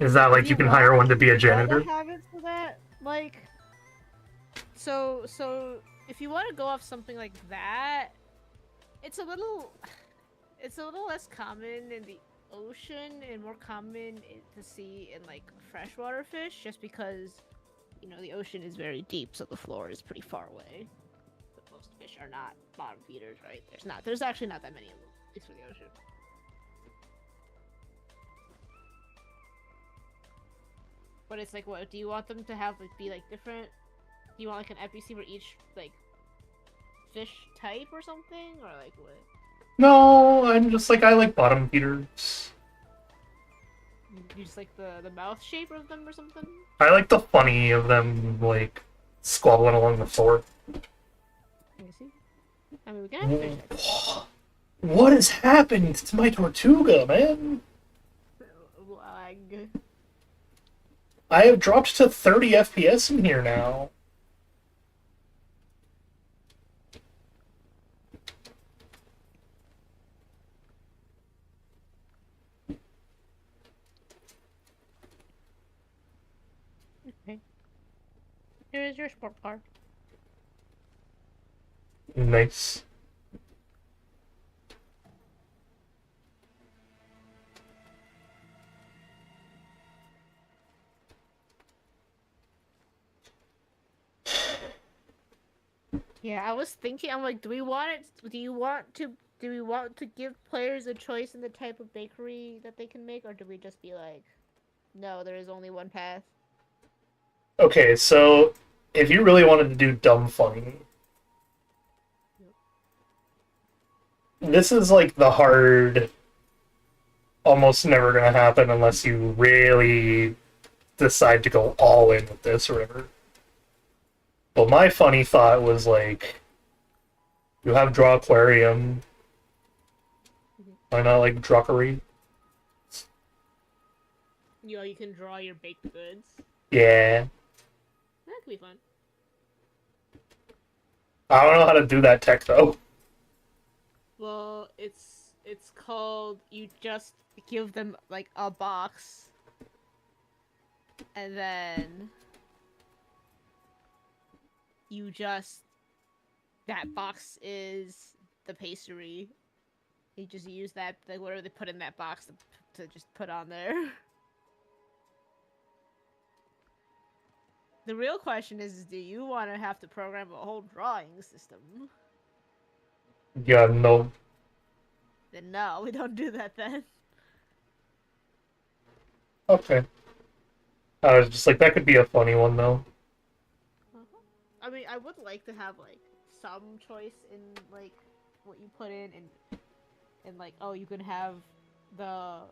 Is that like you can hire one to be a janitor? Have it so that, like, so if you want to go off something like that, it's a little less common in the ocean and more common to see in like freshwater fish, just because, you know, the ocean is very deep, so the floor is pretty far away. But most fish are not bottom feeders, right? There's actually not that many of them, at least for the ocean. But it's like, what do you want them to have, like, be like different? Do you want like an NPC for each like fish type or something, or like what? No, I'm just like I like bottom feeders. You just like the mouth shape of them or something? I like the funny of them like squabbling along the floor. Let me see. I mean, we can have fish types. What has happened to my Tortuga, man? Lag. I have dropped to 30 FPS in here now. Okay. Here is your sport car. Nice. Yeah, I was thinking. I'm like, do we want to give players a choice in the type of bakery that they can make, or do we just be like, no, there is only one path? Okay, so if you really wanted to do dumb funny, this is like the hard, almost never gonna happen unless you really decide to go all in with this or whatever. But my funny thought was like, you have draw aquarium. Why not like druckery? You know, you can draw your baked goods. Yeah. That could be fun. I don't know how to do that tech though. Well, it's called, you just give them like a box, and then you just, that box is the pastry. You just use that, like, whatever they put in that box to just put on there. The real question is, do you want to have to program a whole drawing system? Yeah, no. Then no, we don't do that then. Okay. I was just like, that could be a funny one though. I mean, I would like to have like some choice in like what you put in, and like, oh, you can have the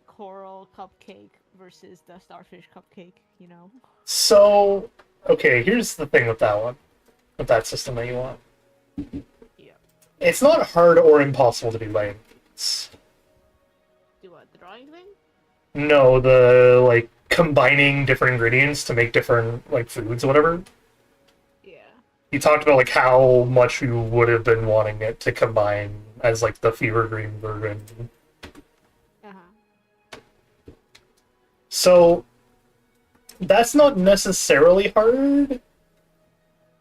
coral cupcake versus the starfish cupcake, you know? So, okay, here's the thing with that one. With that system that you want. Yeah. It's not hard or impossible to do by any means. Do what? The drawing thing? No, the like combining different ingredients to make different like foods or whatever. Yeah. You talked about like how much you would have been wanting it to combine as like the fever green version. Uh-huh. So that's not necessarily hard.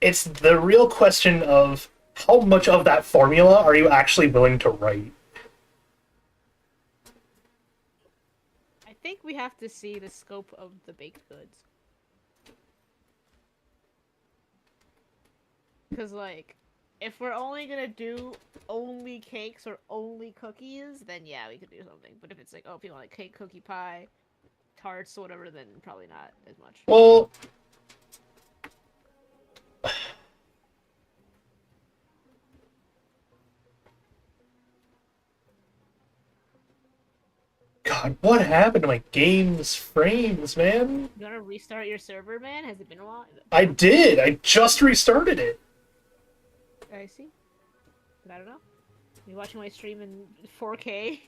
It's the real question of how much of that formula are you actually willing to write? I think we have to see the scope of the baked goods. Because, like, if we're only gonna do only cakes or only cookies, then yeah, we could do something. But if it's like, oh, people want like cake, cookie, pie, tarts, whatever, then probably not as much. Well, God, what happened to my game's frames, man? You wanna restart your server, man? Has it been a while? I did. I just restarted it. I see. But I don't know. You watching my stream in 4K?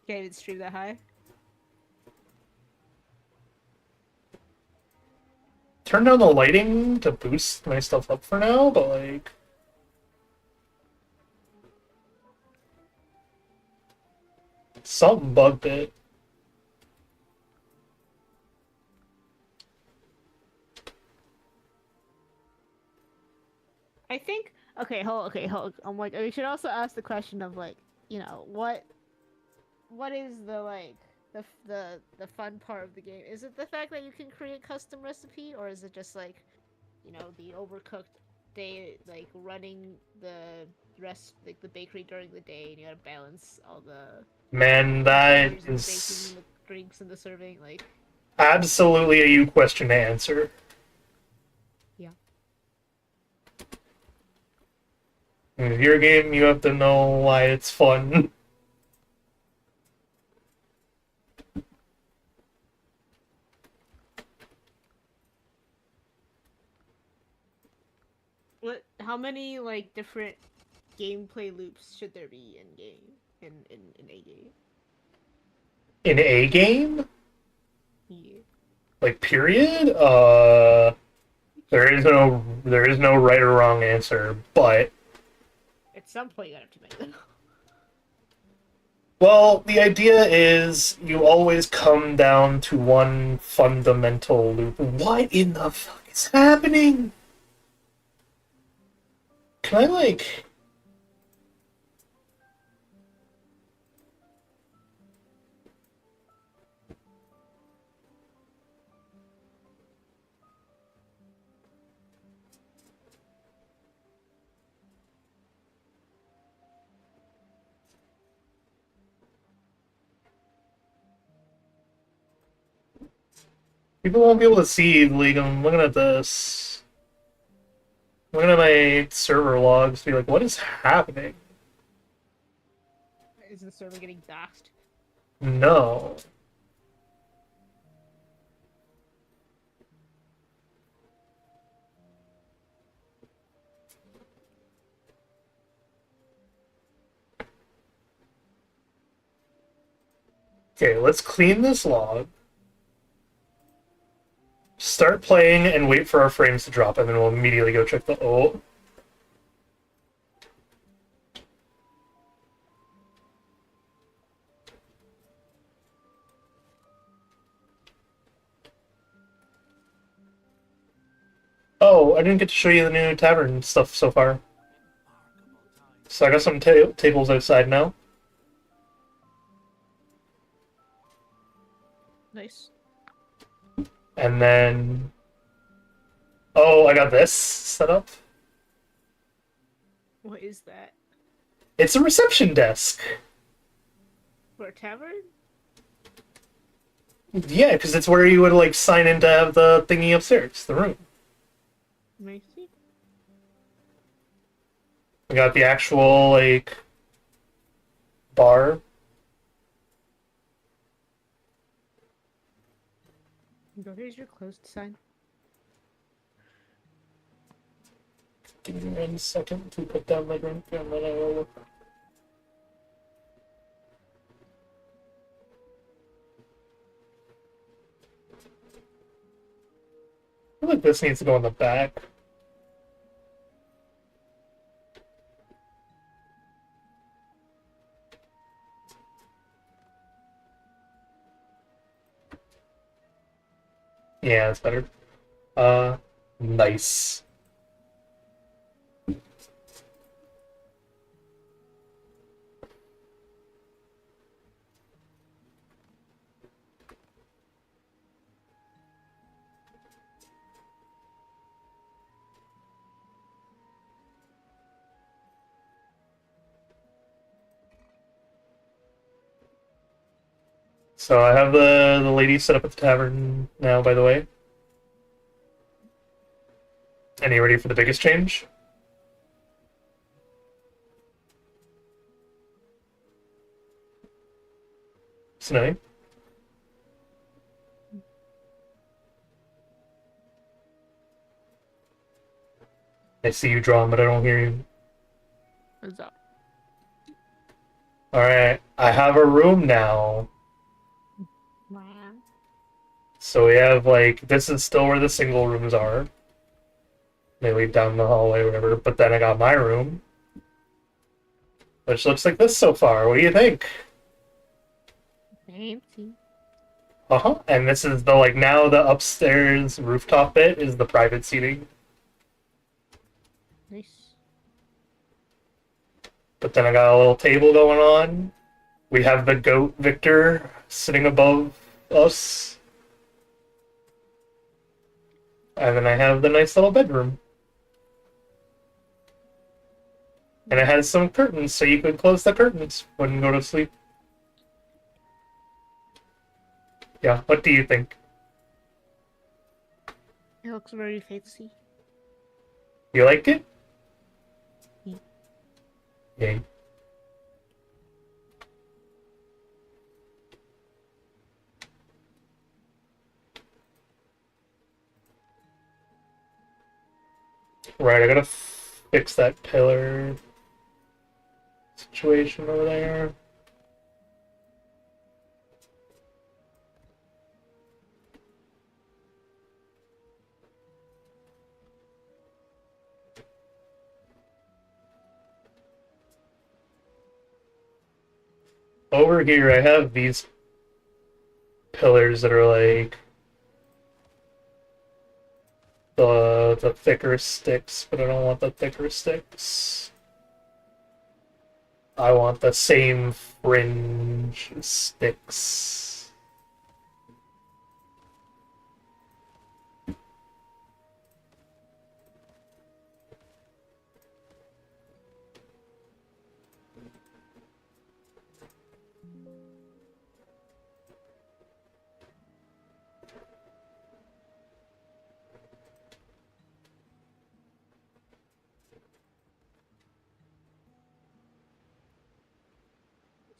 Can't even stream that high. Turn down the lighting to boost my stuff up for now, but like something bugged it. I think. Okay, hold. I'm like, we should also ask the question of like, you know, what is the like the fun part of the game? Is it the fact that you can create custom recipe, or is it just like, you know, the overcooked day, like running the rest like the bakery during the day, and you gotta balance all the Man, that flavors and the is baking, the drinks, and the serving, like. absolutely a you question to answer. Yeah. If you're a game, you have to know why it's fun. What? How many like different gameplay loops should there be in game in a game? In a game, Yeah. like period, there is no right or wrong answer, but At some point, you gotta have to make them. well, the idea is you always come down to one fundamental loop. What in the fuck is happening? Can I, like... People won't be able to see, like, I'm looking at this. Looking at my server logs, be like, what is happening? Is the server getting doxxed? No. Okay, let's clean this log. Start playing and wait for our frames to drop, and then we'll immediately go check the... Oh. Oh, I didn't get to show you the new tavern stuff so far. So I got some tables outside now. Nice. And then... Oh, I got this set up. What is that? It's a reception desk. For a tavern? Yeah, because it's where you would, like, sign in to have the thingy upstairs, the room. Nice. We got the actual, like, bar. Go, here's your closed sign. Give me 1 second to put down my drink and then I will look. I feel like this needs to go in the back. Yeah, that's better. Nice. So I have the lady set up at the tavern now, by the way. And you ready for the biggest change? Snowy? I see you drawing, but I don't hear you. What's up? Alright, I have a room now. Wow. So we have, like, this is still where the single rooms are. They lead down the hallway or whatever, but then I got my room. Which looks like this so far. What do you think? Fancy. Uh-huh. And this is the, like, now the upstairs rooftop bit is the private seating. Nice. But then I got a little table going on. We have the goat Victor sitting above us. And then I have the nice little bedroom. And it has some curtains, so you could close the curtains when you go to sleep. Yeah, what do you think? It looks very fancy. You like it? Yeah. Yay. Right, I gotta fix that pillar situation over there. Over here, I have these pillars that are like the thicker sticks, but I don't want the thicker sticks. I want the same fringe sticks.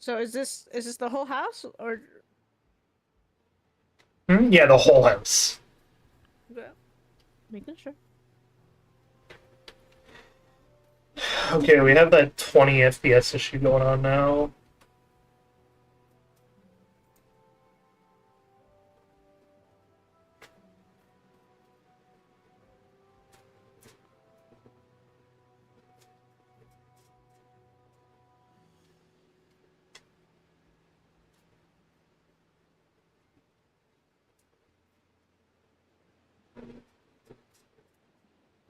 So is this the whole house or? Yeah, the whole house. Yeah. Making sure. Okay, we have that 20 FPS issue going on now.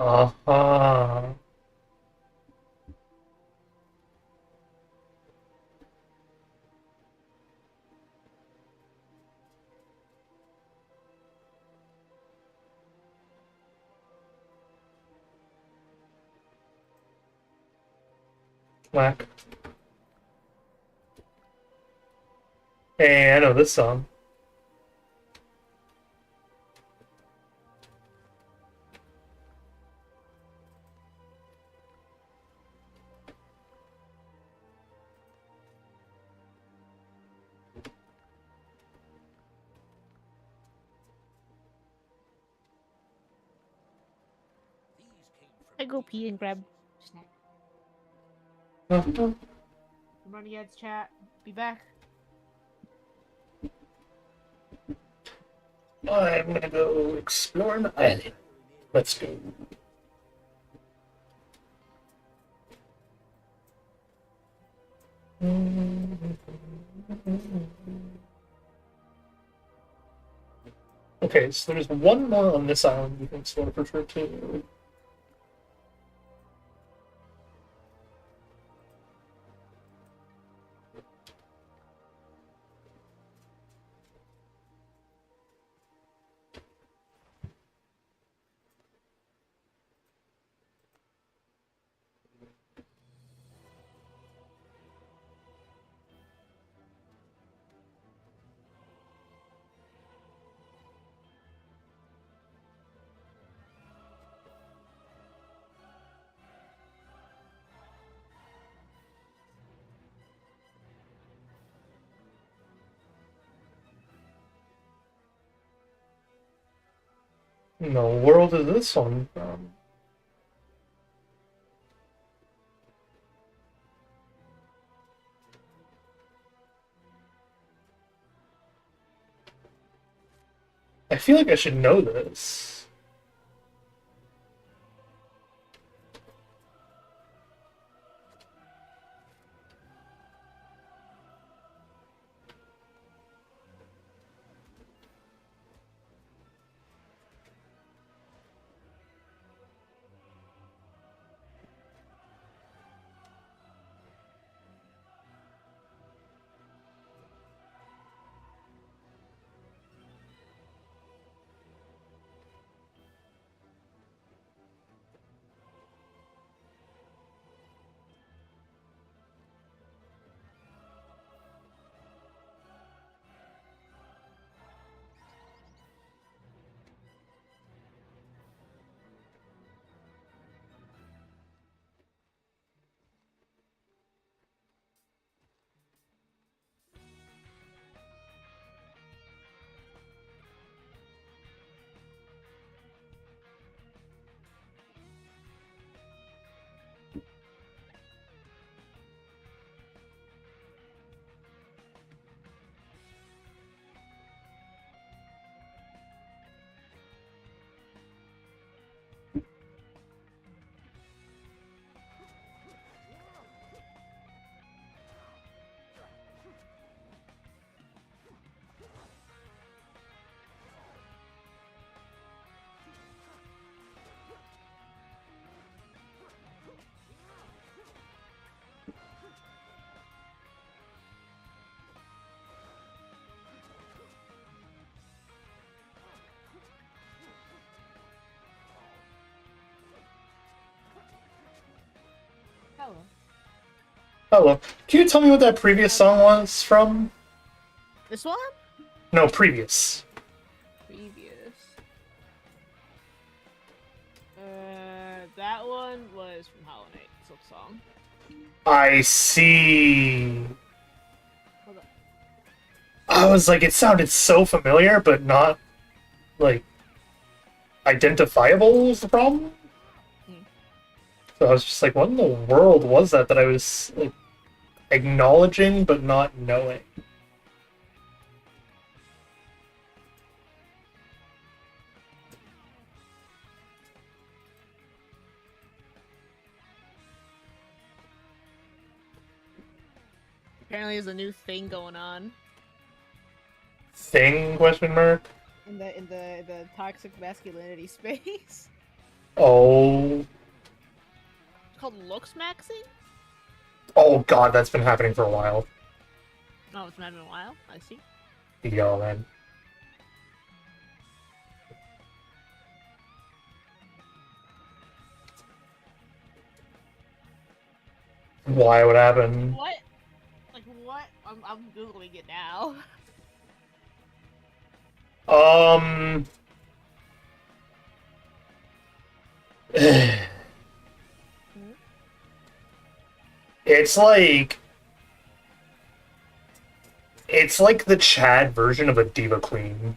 Uh-huh. Whack. Hey, I know this song. I go pee and grab Snack. Uh-huh. I'm running ads chat. Be back. I'm gonna go explore an island. Let's go. Okay, so there's one more on this island you can explore for sure too. In the world is this one from? I feel like I should know this. Hello. Hello. Can you tell me what that previous song was from? this one. No, previous. Previous. That one was from Hollow Knight Silk Song. I see. Hold up. I was like, it sounded so familiar, but not, like, identifiable was the problem. So I was just like, what in the world was that I was, like, acknowledging but not knowing? Apparently, there's a new thing going on Thing, question mark? in the toxic masculinity space. Oh. It's called looks maxing. Oh god, that's been happening for a while. Oh, it's not been a while. I see. Yeah, man. Why would happen? What? Like what? I'm googling it now. Um. It's like. It's like the Chad version of a Diva Queen.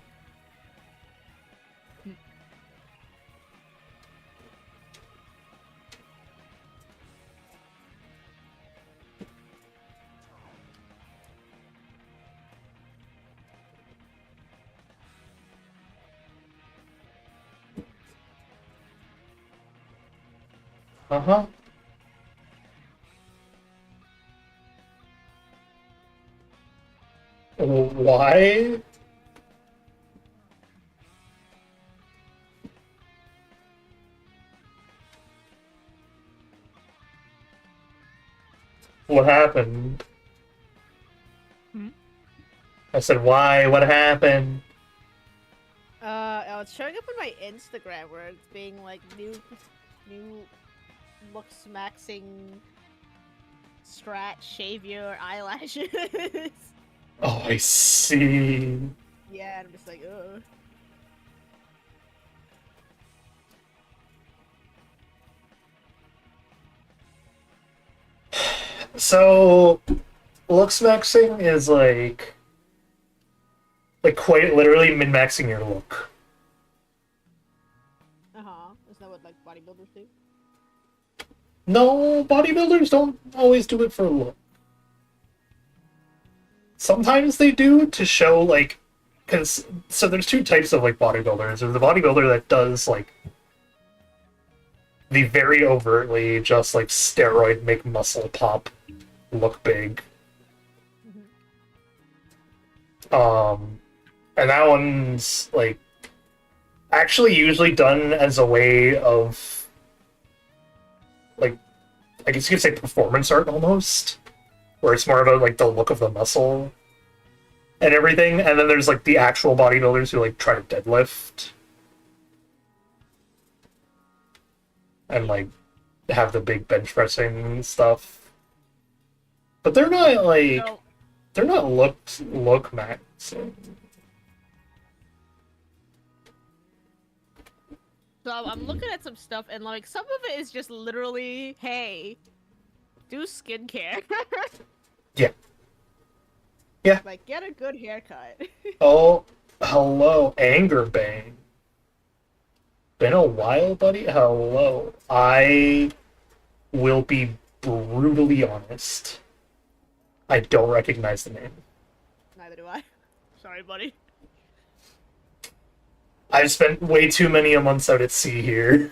Uh-huh. Why? What happened? Hmm? I said, why? What happened? It's showing up on my Instagram where it's being like new looks maxing strat shave your eyelashes. Oh, I see. Yeah, and I'm just like, ugh. So, looks maxing is like quite literally min-maxing your look. Isn't that what like bodybuilders do? No, bodybuilders don't always do it for look. Sometimes they do to show like, because so there's two types of like bodybuilders. There's the bodybuilder that does like the very overtly just like steroid make muscle pop, look big. And that one's like actually usually done as a way of like, I guess you could say performance art almost, where it's more about like the look of the muscle and everything. And then there's like the actual bodybuilders who like try to deadlift and like have the big bench pressing and stuff. But they're not like So, they're not look maxing. so I'm looking at some stuff and like some of it is just literally, hey, do skincare. Yeah. Yeah. Like get a good haircut. Oh, hello, Anger Bang. Been a while, buddy? Hello. I will be brutally honest. I don't recognize the name. Neither do I. Sorry, buddy. I've spent way too many months out at sea here.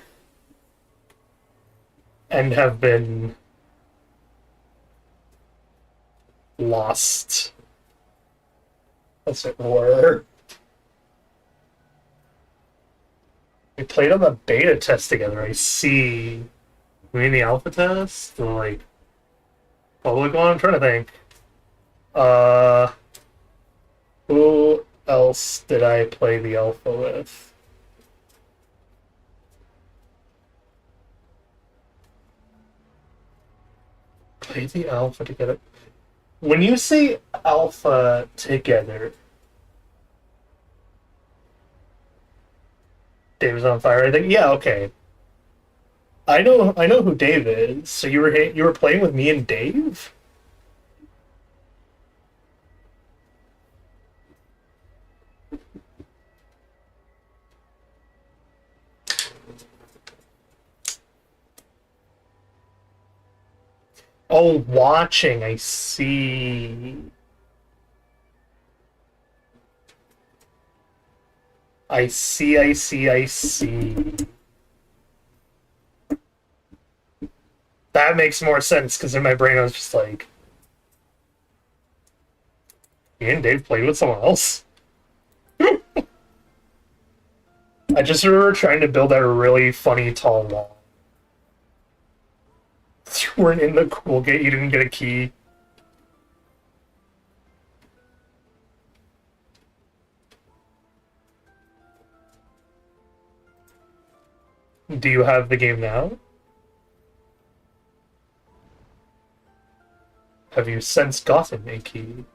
And have been lost, as it were. We played on the beta test together, I see. We mean the alpha test? The, like, public one? I'm trying to think. Who else did I play the alpha with? Play the alpha together. When you say alpha together, Dave is on fire, I think. Yeah, okay. I know who Dave is. So you were playing with me and Dave? Oh, watching, I see. I see. That makes more sense, because in my brain I was just like, me and Dave played with someone else? I just remember trying to build that really funny tall wall. You weren't in the cool gate, you didn't get a key. Do you have the game now? Have you since gotten a key?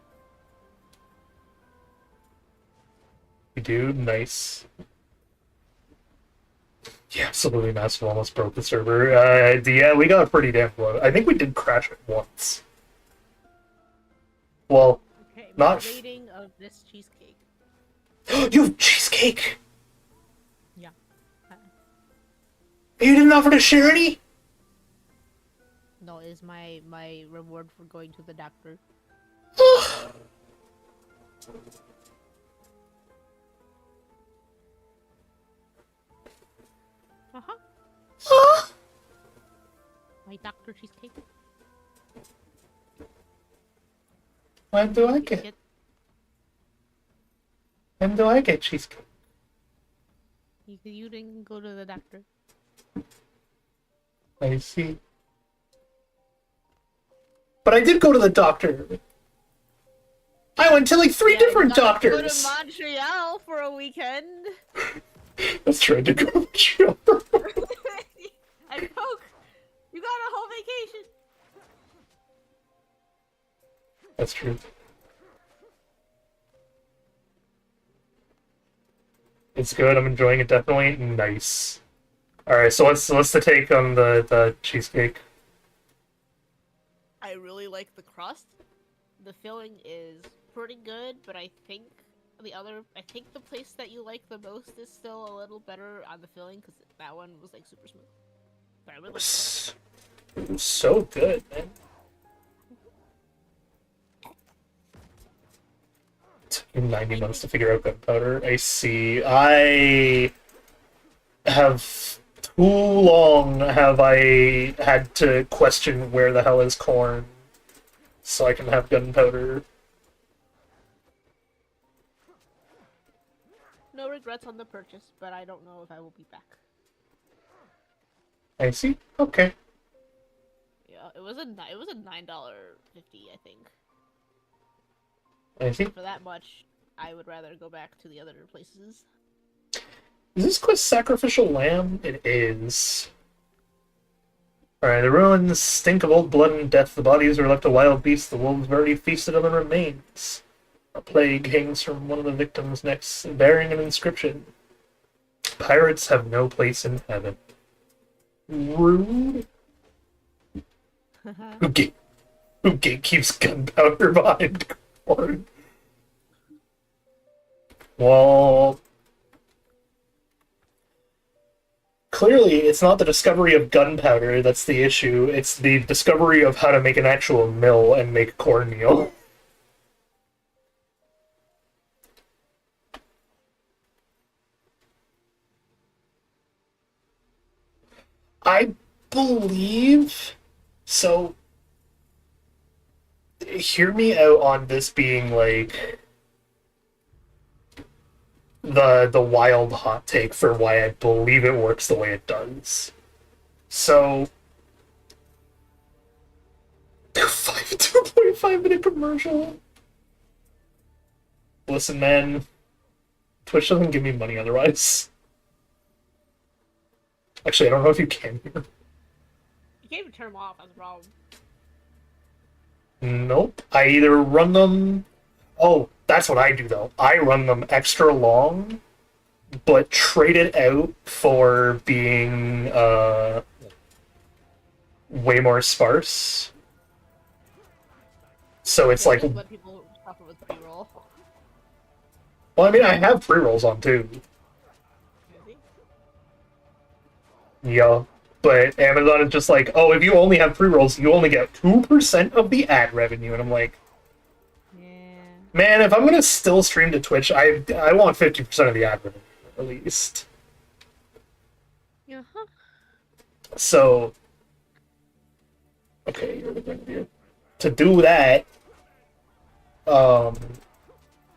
You do? Nice. Yeah, absolutely massive. Almost broke the server. Yeah, we got pretty damn close. I think we did crash it once. Well, Okay, not rating of this cheesecake. You have cheesecake! Yeah. You didn't offer to share any? No, is my reward for going to the doctor. Uh-huh. My doctor cheesecake. When do I You get? get When do I get cheesecake? you didn't go to the doctor. I see. But I did go to the doctor. I went to like three Yeah, different you gotta go doctors. to Montreal for a weekend. That's true. I did go to Montreal. And Coke, you got a whole vacation. That's true. It's good. I'm enjoying it. Definitely nice. All right. So what's the take on the cheesecake? I really like the crust. The filling is pretty good, but I think the place that you like the most is still a little better on the filling because that one was like super smooth. But I really like the crust. So good, man. Took you 90 months to figure out gunpowder. I see. I have too long have I had to question where the hell is corn so I can have gunpowder. No regrets on the purchase, but I don't know if I will be back. I see. Okay. Yeah, it was a $9.50, I think. I see. For that much, I would rather go back to the other places. Is this quest sacrificial lamb? It is. Alright, the ruins stink of old blood and death. The bodies are left to wild beasts. The wolves have already feasted on the remains. A plague hangs from one of the victims' necks, bearing an inscription. Pirates have no place in heaven. Rude. Who gatekeeps gunpowder behind corn? Well, clearly it's not the discovery of gunpowder that's the issue. It's the discovery of how to make an actual mill and make cornmeal. I believe so. Hear me out on this being like the wild hot take for why I believe it works the way it does. So 2.5 minute commercial. Listen, man, Twitch doesn't give me money otherwise. Actually, I don't know if you can here. You can't even turn them off, that's the problem. Nope. I either run them... Oh, that's what I do, though. I run them extra long, but trade it out for being way more sparse. So it's like... Just let people suffer with pre-roll. Well, I mean, I have pre-rolls on, too. Yeah. But Amazon is just like, oh, if you only have pre-rolls, you only get 2% of the ad revenue. And I'm like, Yeah. man, if I'm going to still stream to Twitch, I want 50% of the ad revenue, at least. Uh-huh. So, okay, you're the grenadier. To do that,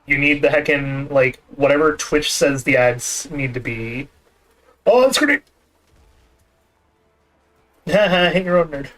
you need the heckin', like, whatever Twitch says the ads need to be. Oh, that's great! Haha, hit your own nerd.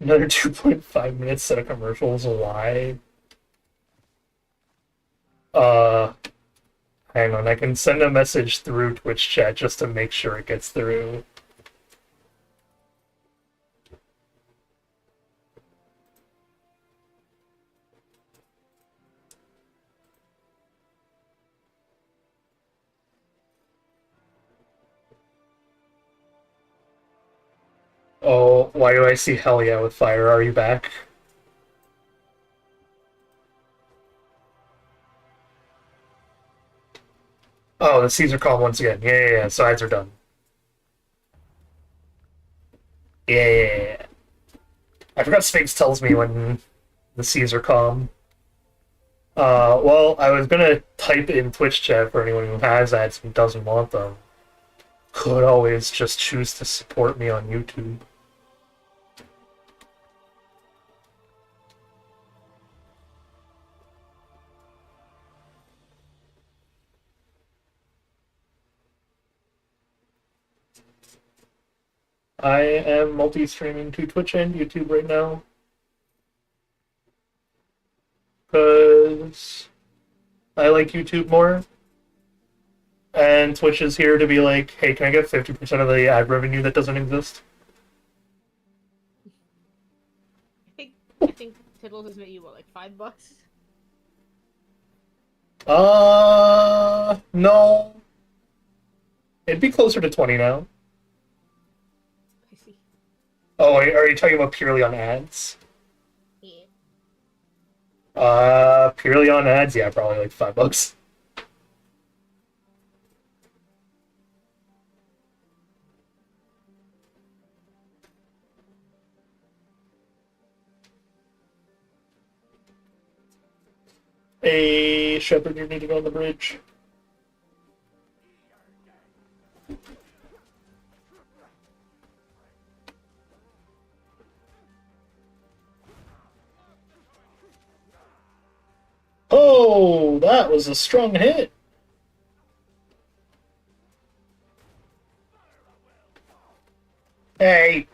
Another 2.5 minutes set of commercials. Why? Hang on. I can send a message through Twitch chat just to make sure it gets through. Oh, why do I see hell yeah with fire? Are you back? Oh, the Caesar calm once again. Yeah. Sides are done. Yeah. I forgot Sphinx tells me when the seas are calm. Well, I was gonna type in Twitch chat for anyone who has ads and doesn't want them. Could always just choose to support me on YouTube. I am multi-streaming to Twitch and YouTube right now. Because I like YouTube more. And Twitch is here to be like, hey, can I get 50% of the ad revenue that doesn't exist? I think Tiddles has made you what, like $5? No. It'd be closer to 20 now. I see. Oh, are you talking about purely on ads? Yeah. Purely on ads, yeah, probably like $5. Hey, Shepard, you need to go on the bridge. Oh, that was a strong hit. Hey,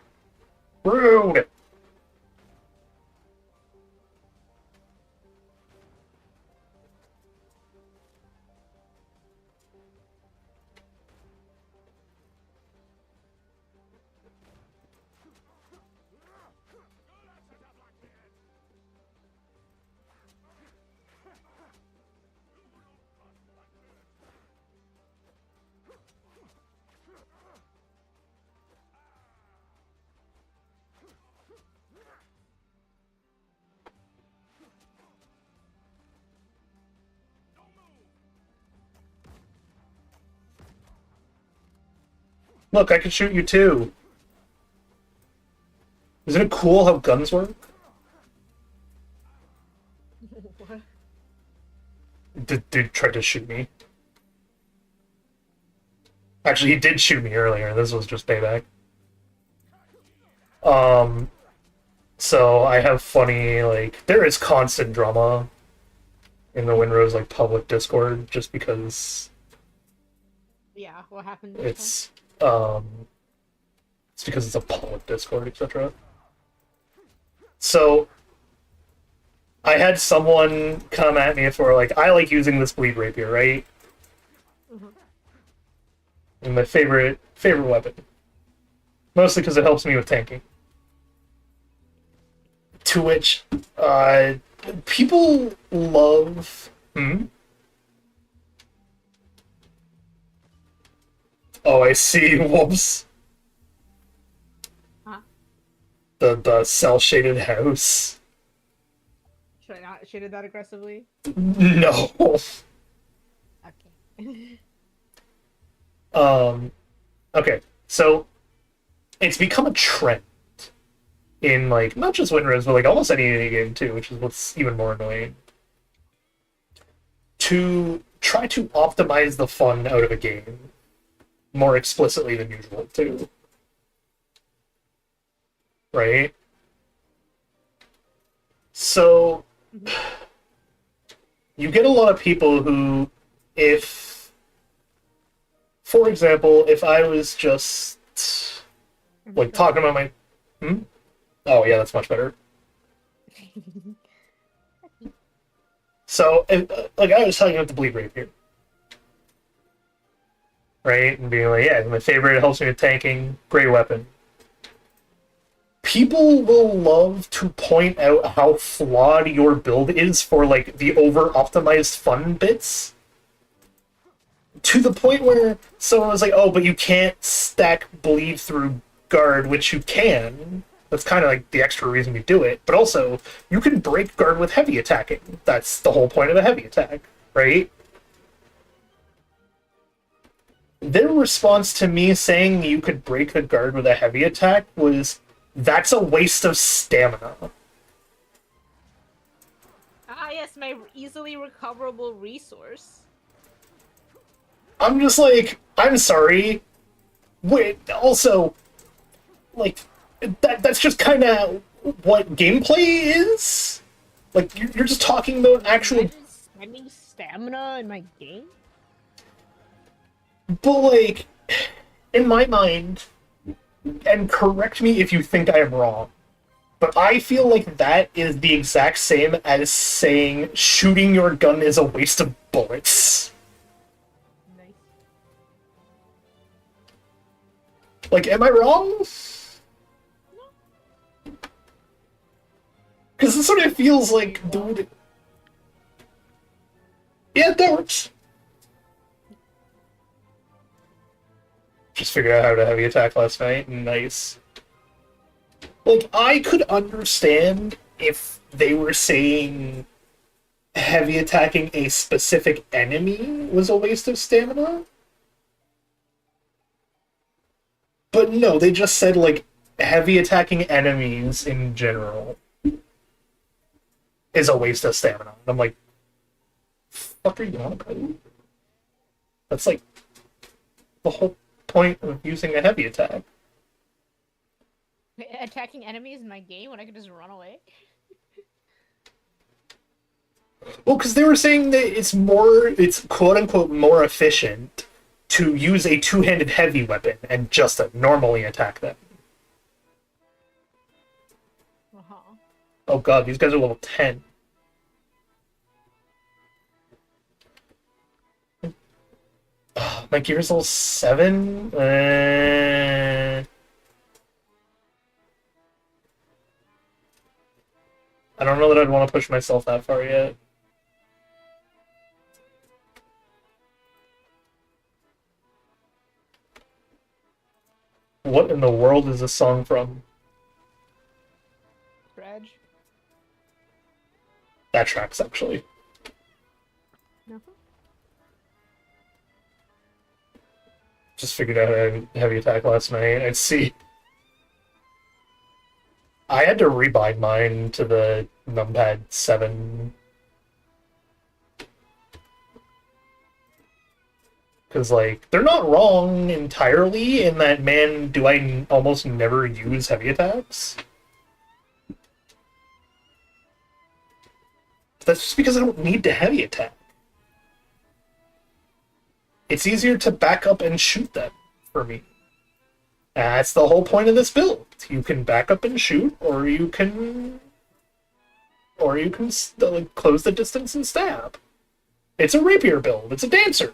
rude. Look, I can shoot you too. Isn't it cool how guns work? What? Dude tried to shoot me. Actually, he did shoot me earlier. This was just payback. So I have funny, like, there is constant drama in the Windrose, like, public Discord, just because Yeah, what happened? it's because it's a public Discord, etc. So I had someone come at me for, like, I like using this bleed rapier, right? Mm-hmm. And my favorite weapon. Mostly because it helps me with tanking. To which, people love... Oh, I see. Whoops. Huh? The cell-shaded house. Should I not shaded that aggressively? No. Okay. Okay, so it's become a trend in, like, not just Windrose, but, like, almost any game, too, which is what's even more annoying. To try to optimize the fun out of a game more explicitly than usual, too. Right? So, you get a lot of people who, if, for example, if I was just, like, talking about my... Oh, yeah, that's much better. So, like, I was talking about the bleed rapier. Right? And being like, yeah, my favorite, it helps me with tanking, great weapon. People will love to point out how flawed your build is for, like, the over-optimized fun bits. To the point where someone was like, oh, but you can't stack bleed through guard, which you can. That's kind of like the extra reason we do it. But also, you can break guard with heavy attacking. That's the whole point of a heavy attack, right? Their response to me saying you could break the guard with a heavy attack was, that's a waste of stamina. Ah, yes, my easily recoverable resource. I'm just like, I'm sorry. Wait, also, like, that's just kind of what gameplay is? Like, you're just talking about actual... Imagine spending stamina in my game? But, like, in my mind, and correct me if you think I am wrong, but I feel like that is the exact same as saying shooting your gun is a waste of bullets. Nice. Like, am I wrong? Because it sort of feels like, dude... Yeah, that works. Just figured out how to heavy attack last night. Nice. Like, I could understand if they were saying heavy attacking a specific enemy was a waste of stamina. But no, they just said, like, heavy attacking enemies in general is a waste of stamina. And I'm like, fuck are you on about? That's like the whole point of using a heavy attack. Attacking enemies in my game when I could just run away? Well, because they were saying that it's quote-unquote more efficient to use a two-handed heavy weapon and just normally attack them. Uh-huh. Oh god, these guys are level 10. Oh, my gear's level 7? I don't know that I'd want to push myself that far yet. What in the world is this song from? Dredge? That tracks, actually. No. Just figured out a heavy attack last night. I'd see. I had to rebind mine to the numpad 7. Because, like, they're not wrong entirely in that, man, do I almost never use heavy attacks? That's just because I don't need to heavy attack. It's easier to back up and shoot them, for me. That's the whole point of this build. You can back up and shoot, or you can... like, close the distance and stab. It's a rapier build. It's a dancer.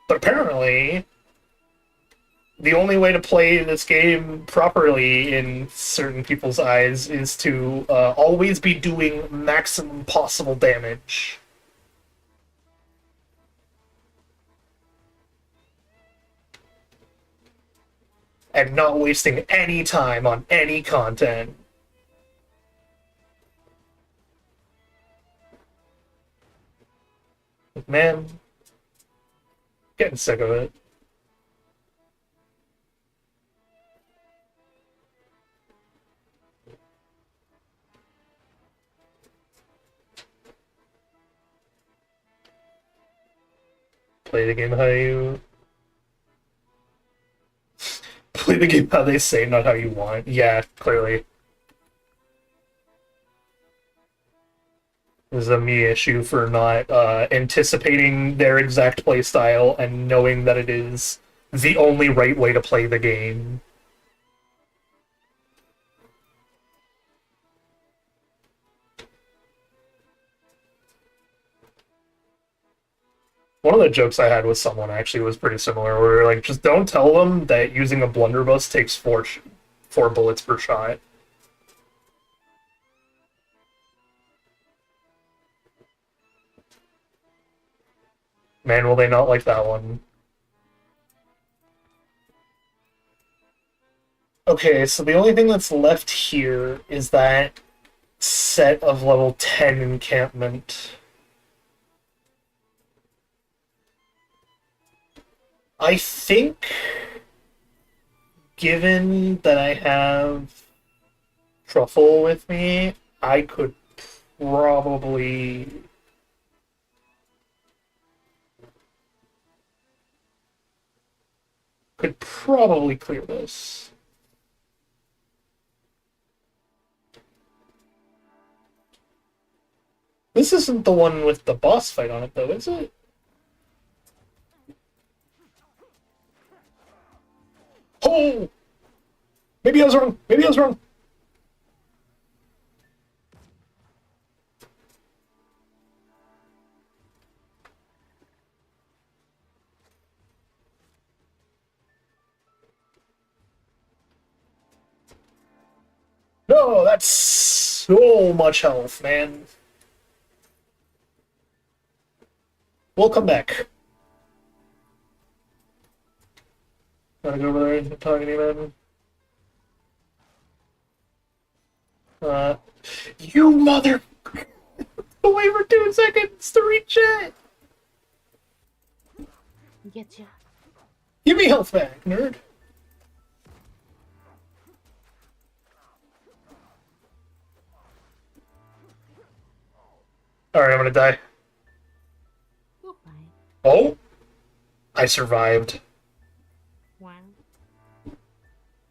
But apparently, the only way to play this game properly in certain people's eyes is to always be doing maximum possible damage. And not wasting any time on any content. Man, getting sick of it. Play the game how you... Play the game how they say, not how you want. Yeah, clearly. This is a me issue for not anticipating their exact playstyle and knowing that it is the only right way to play the game. One of the jokes I had with someone actually was pretty similar, where we were like, just don't tell them that using a blunderbuss takes four bullets per shot. Man, will they not like that one. Okay, so the only thing that's left here is that set of level 10 encampment. I think, given that I have Truffle with me, I could probably... clear this. This isn't the one with the boss fight on it, though, is it? Oh! Maybe I was wrong. Maybe I was wrong. No, that's so much health, man. We'll come back. Gotta go over there and talk to you, man. You mother... Wait for 2 seconds to reach it! Getcha. Give me health back, nerd. Alright, I'm gonna die. Oh, bye. Oh! I survived. Wow.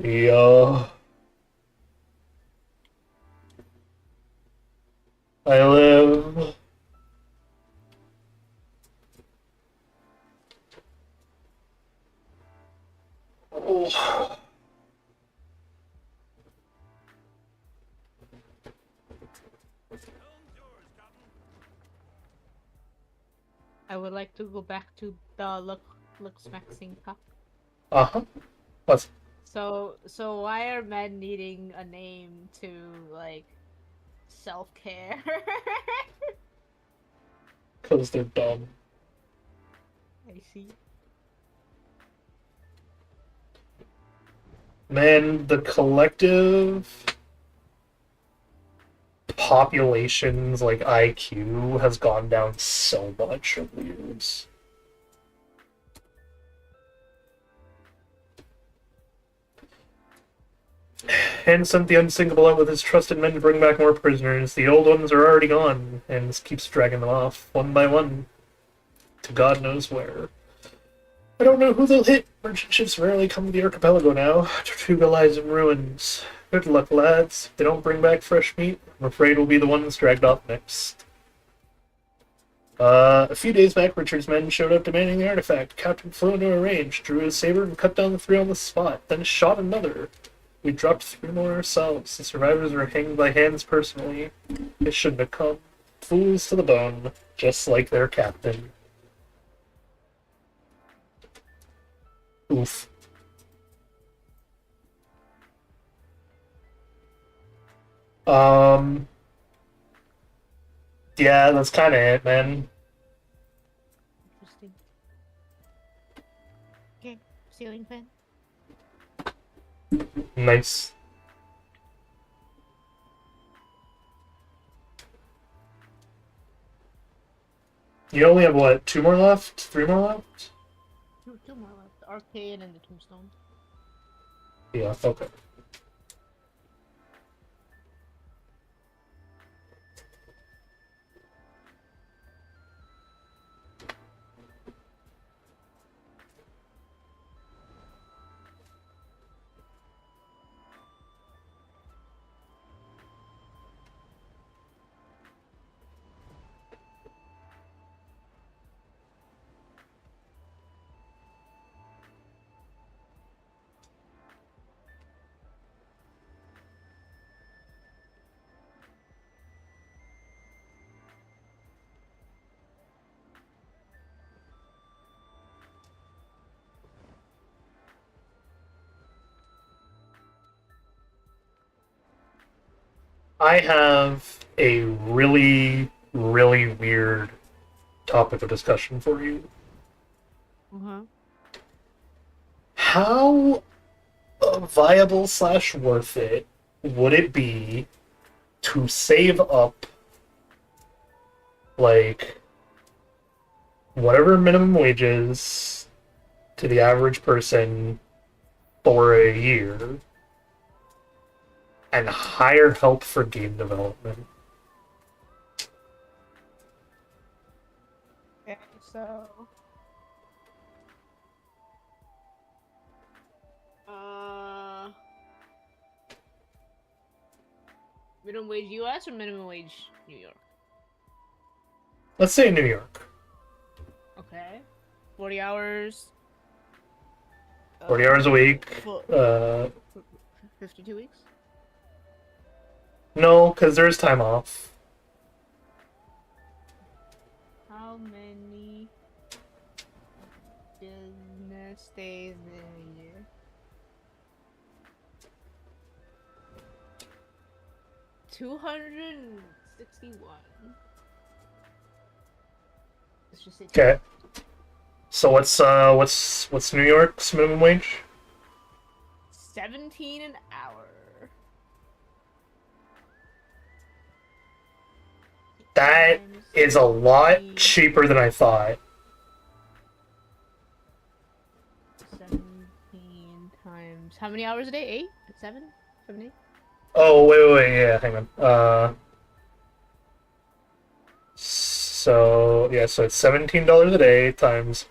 Yeah. I live. Oh. I would like to go back to the looks maxing cup. Uh-huh. What's... So why are men needing a name to like self-care? Because they're dumb. I see. Man, the collective population's like IQ has gone down so much over the years. And sent the unsinkable out with his trusted men to bring back more prisoners. The old ones are already gone, and keeps dragging them off, one by one, to God knows where. I don't know who they'll hit. Merchant ships rarely come to the archipelago now. Tortuga lies in ruins. Good luck, lads. If they don't bring back fresh meat, I'm afraid we'll be the ones dragged off next. A few days back, Richard's men showed up demanding the artifact. Captain flew into a range, drew his saber, and cut down the 3 on the spot, then shot another. We dropped 3 more ourselves. The survivors were hanged by hands personally. They shouldn't have come. Fools to the bone, just like their captain. Oof. Yeah, that's kind of it, man. Interesting. Okay, ceiling fan. Nice. You only have, what, 2 more left? 3 more left? Two more left. The arcade and the tombstone. Yeah, okay. I have a really, really weird topic of discussion for you. Uh-huh. How viable slash worth it would it be to save up like whatever minimum wage is to the average person for a year and hire help for game development? Okay, so minimum wage US or minimum wage New York? Let's say New York. Okay. 40 hours. 40 hours a week. Full- 52 weeks? No, because there's time off. How many business days in a year? 261. Let's just say Okay. So what's New York's minimum wage? 17 an hour. That Times is a lot 17 cheaper than I thought. 17 times how many hours a day? 8? 7? 7, 8? Oh, wait, yeah, hang on. So it's $17 a day times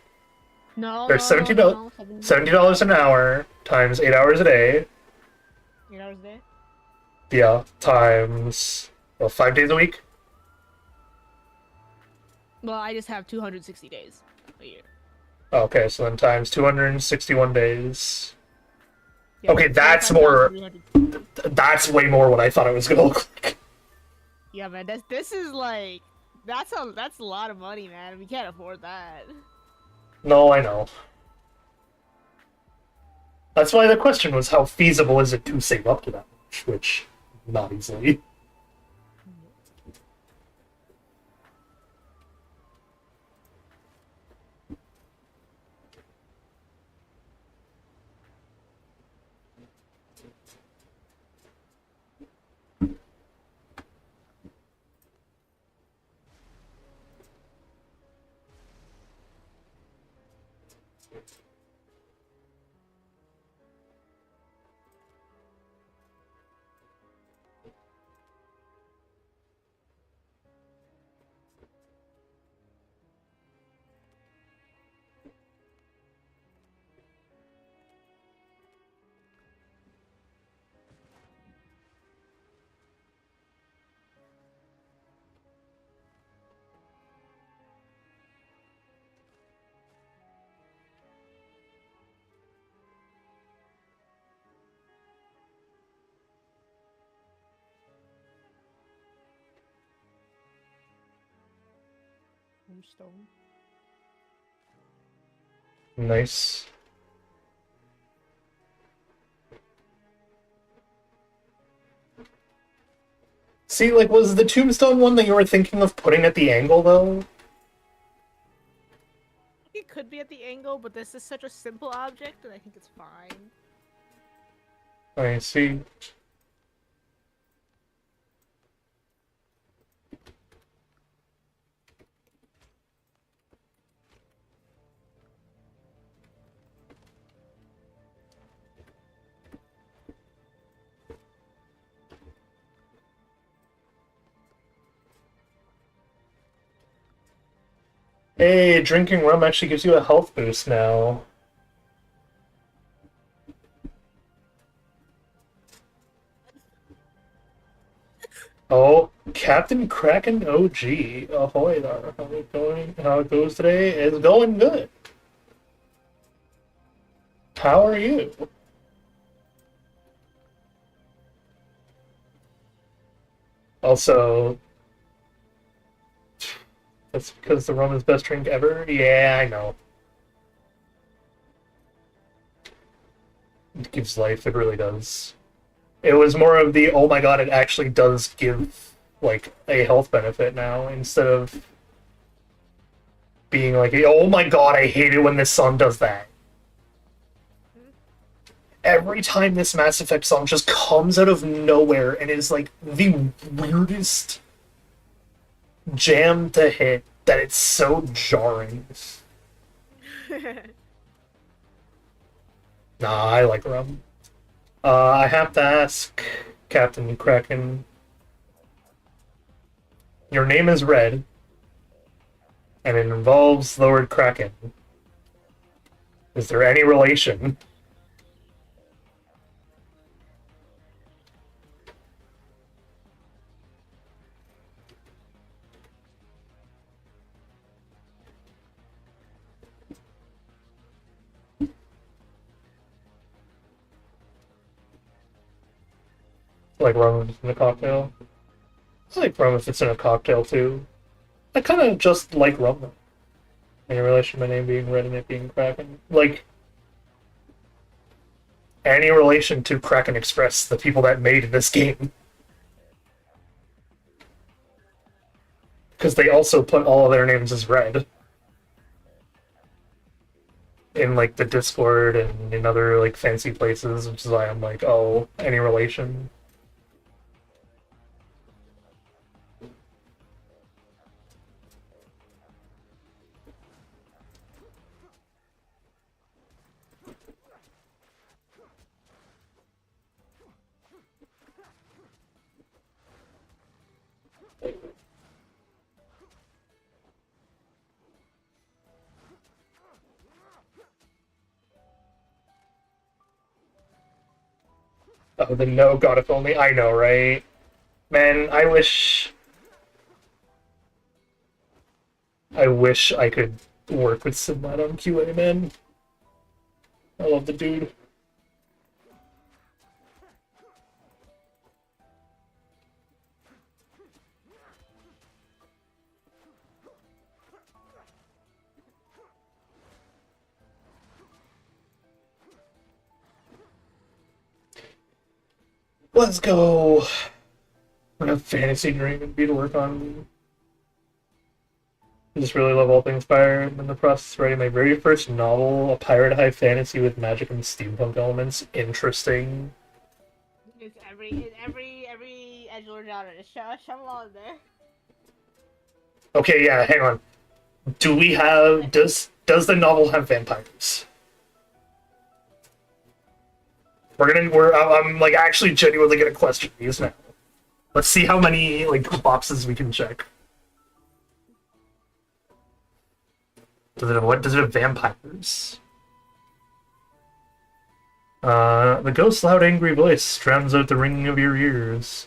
No, There's no, $17 no, $70 an hour times 8 hours a day. 8 hours a day? Yeah, times 5 days a week. Well, I just have 260 days a year. Okay, so then times 261 days. Yeah, Okay, that's 45,300. That's way more what I thought it was gonna look like. Yeah, man, this is like that's a lot of money, man. We can't afford that. No, I know. That's why the question was how feasible is it to save up to that much, which not easily. Stone. Nice. See, like, was the tombstone one that you were thinking of putting at the angle, though? It could be at the angle, but this is such a simple object that I think it's fine. I see. Hey, drinking rum actually gives you a health boost now. Oh, Captain Kraken OG. Ahoy there. How it going? How it goes today? It's going good. How are you? Also, that's because the rum is best drink ever? Yeah, I know. It gives life, it really does. It was more of the, oh my god, it actually does give, like, a health benefit now, instead of being like, oh my god, I hate it when this song does that. every time this Mass Effect song just comes out of nowhere and is like the weirdest jam to hit that it's so jarring. Nah, I like rum. I have to ask, Captain Kraken. Your name is Red, and it involves the word Kraken. Is there any relation? Like rum in a cocktail? I like rum if it's in a cocktail too. I kind of just like rum though. In relation to my name being Red and it being Kraken. Like, any relation to Kraken Express, the people that made this game. Because they also put all of their names as Red. In, like, the Discord and in other, like, fancy places, which is why I'm like, oh, any relation? Oh, the no, God, if only. I know, right? Man, I wish I could work with Simlat on QA, man. I love the dude. Let's go. What a fantasy dream it'd be to work on. I just really love all things pirate. I'm in the process of writing my very first novel, a pirate high fantasy with magic and steampunk elements. Interesting. It's every edgelord genre. Just shove them all in there. Okay, yeah, hang on. Do we have does the novel have vampires? I'm like actually genuinely gonna question these now. Let's see how many like boxes we can check. Does it have vampires? The ghost's loud angry voice drowns out the ringing of your ears.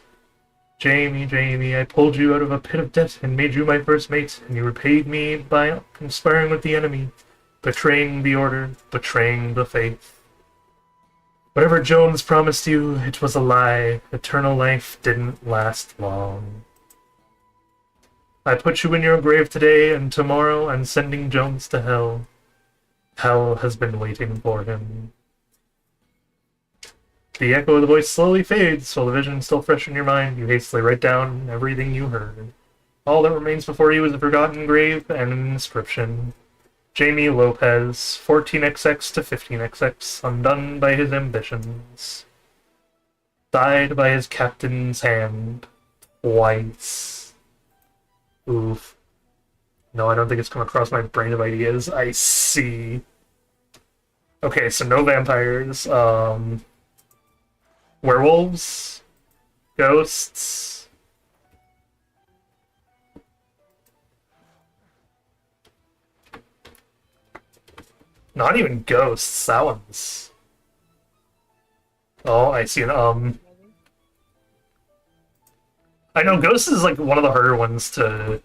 Jamie, Jamie, I pulled you out of a pit of debt and made you my first mate, and you repaid me by conspiring with the enemy, betraying the order, betraying the faith. Whatever Jones promised you, it was a lie. Eternal life didn't last long. I put you in your grave today, and tomorrow I'm sending Jones to hell. Hell has been waiting for him. The echo of the voice slowly fades, while the vision is still fresh in your mind. You hastily write down everything you heard. All that remains before you is a forgotten grave and an inscription. Jamie Lopez, 14XX to 15XX, undone by his ambitions. Died by his captain's hand. Twice. Oof. No, I don't think it's come across my brain of ideas. I see. Okay, so no vampires. Werewolves? Ghosts? Not even ghosts, that one's... Oh, I see an, I know ghosts is like one of the harder ones to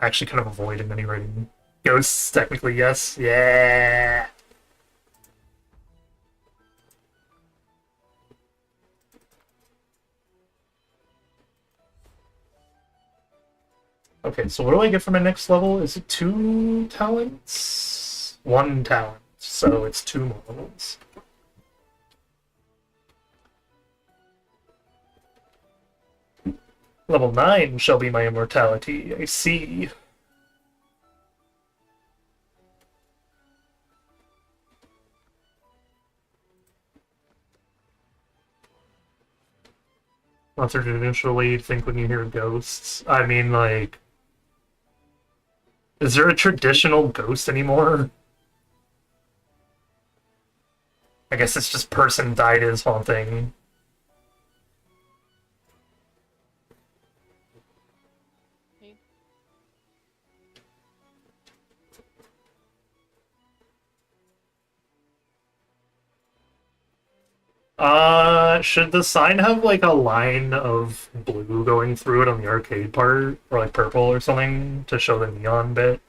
actually kind of avoid in any writing. Ghosts, technically, yes. Yeah! Okay, so what do I get for my next level? Is it 2 talents? 1 talent, so it's 2 more levels. Level 9 shall be my immortality, I see. What's traditionally think when you hear ghosts? I mean, like, is there a traditional ghost anymore? I guess it's just person died is haunting. Okay. Should the sign have like a line of blue going through it on the arcade part, or like purple or something to show the neon bit?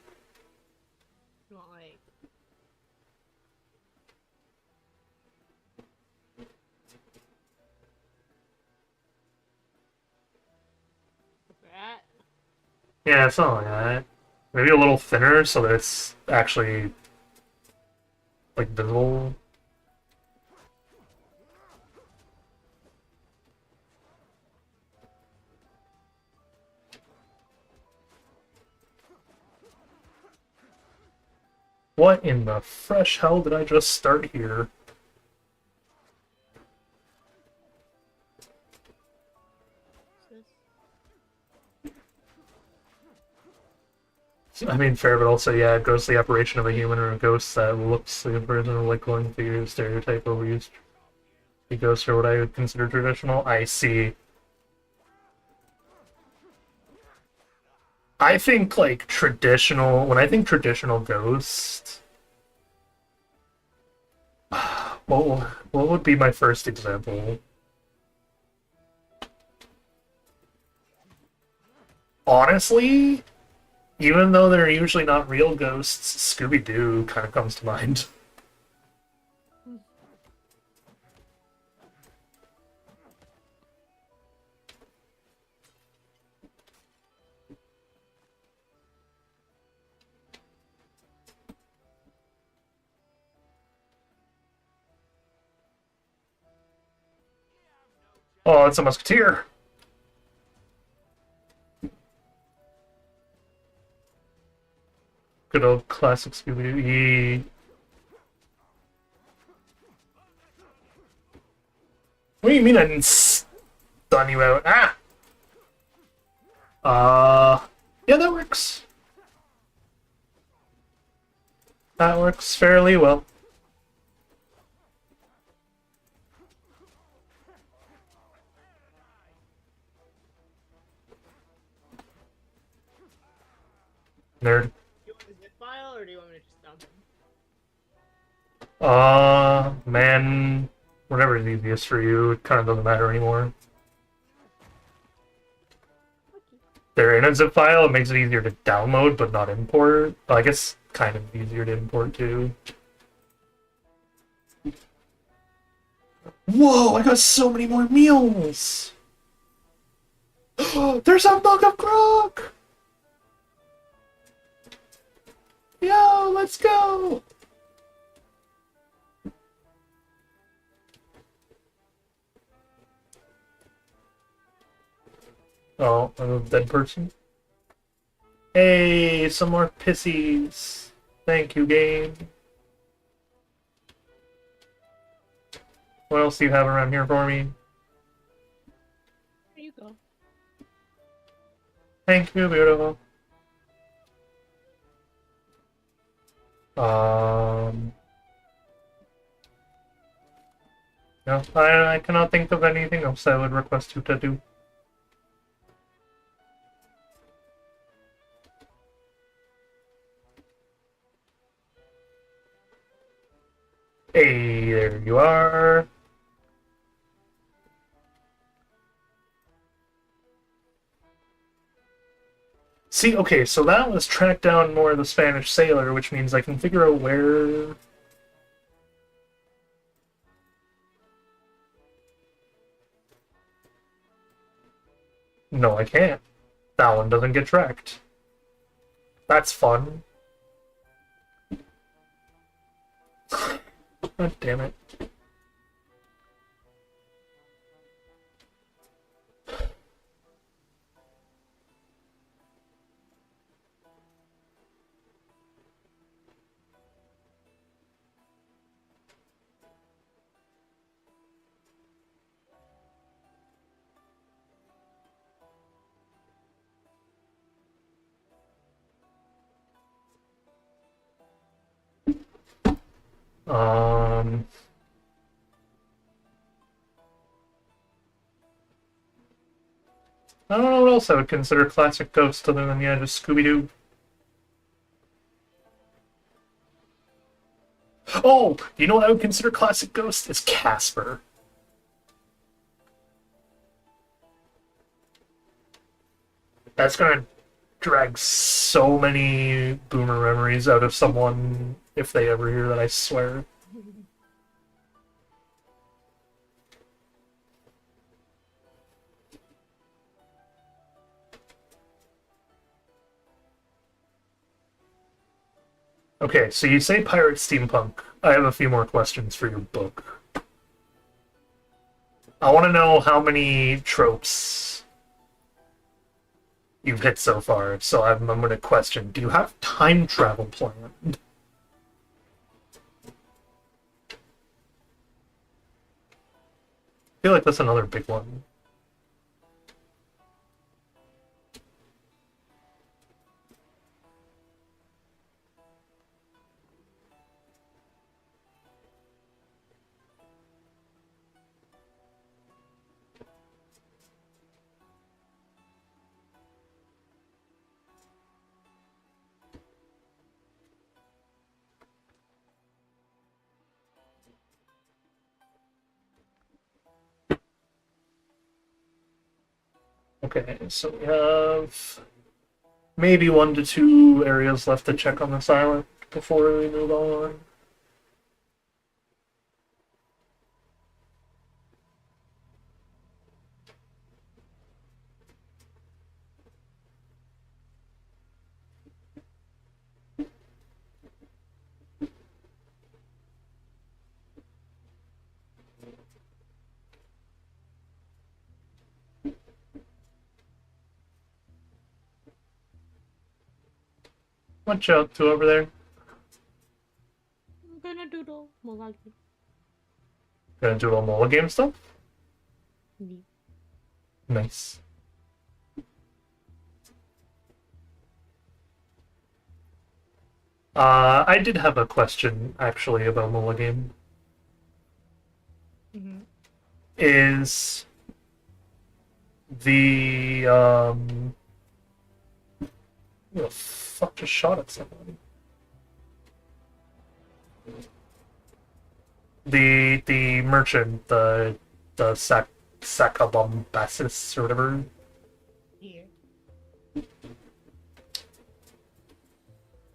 You want like that? Yeah, something like that. Maybe a little thinner so that it's actually like visible. What in the fresh hell did I just start here? What's this? I mean, fair, but also, yeah, ghostly apparition of a human or a ghost that looks like a person of like glowing figure, stereotype overused. The ghosts are what I would consider traditional. I see. I think like traditional. When I think traditional ghost, what would be my first example? Honestly, even though they're usually not real ghosts, Scooby-Doo kind of comes to mind. Oh, it's a musketeer. Good old classic Scooby-Doo. What do you mean I didn't stun you out? Ah! Yeah, that works. That works fairly well. Nerd. Do you want a zip file or do you want me to just dump him? Man, whatever is easiest for you, it kind of doesn't matter anymore. They're in a zip file, it makes it easier to download but not import. Well, I guess kind of easier to import too. Whoa, I got so many more meals! There's a mug of grog! Yo, let's go! Oh, I'm a dead person. Hey, some more pissies. Thank you, game. What else do you have around here for me? Here you go. Thank you, beautiful. No, I cannot think of anything else I would request you to do. Hey, there you are. See, okay, so that was track down more of the Spanish sailor, which means I can figure out where... No, I can't. That one doesn't get tracked. That's fun. God damn it. Um, I don't know what else I would consider classic Ghost other than, yeah, just Scooby-Doo. Oh, you know what I would consider classic Ghost? Is Casper. That's gonna drag so many boomer memories out of someone if they ever hear that, I swear. Okay, so you say pirate steampunk. I have a few more questions for your book. I want to know how many tropes you've hit so far. So I'm going to question: do you have time travel planned? I feel like that's another big one. Okay, so we have maybe 1 to 2 areas left to check on this island before we move on. Watch out to over there. I'm gonna doodle Molagi. Gonna do a MOLA game stuff? Nice. I did have a question, actually, about MOLA game. Is the, who the fuck just shot at somebody? The merchant, the Sacabombasis or whatever. Here.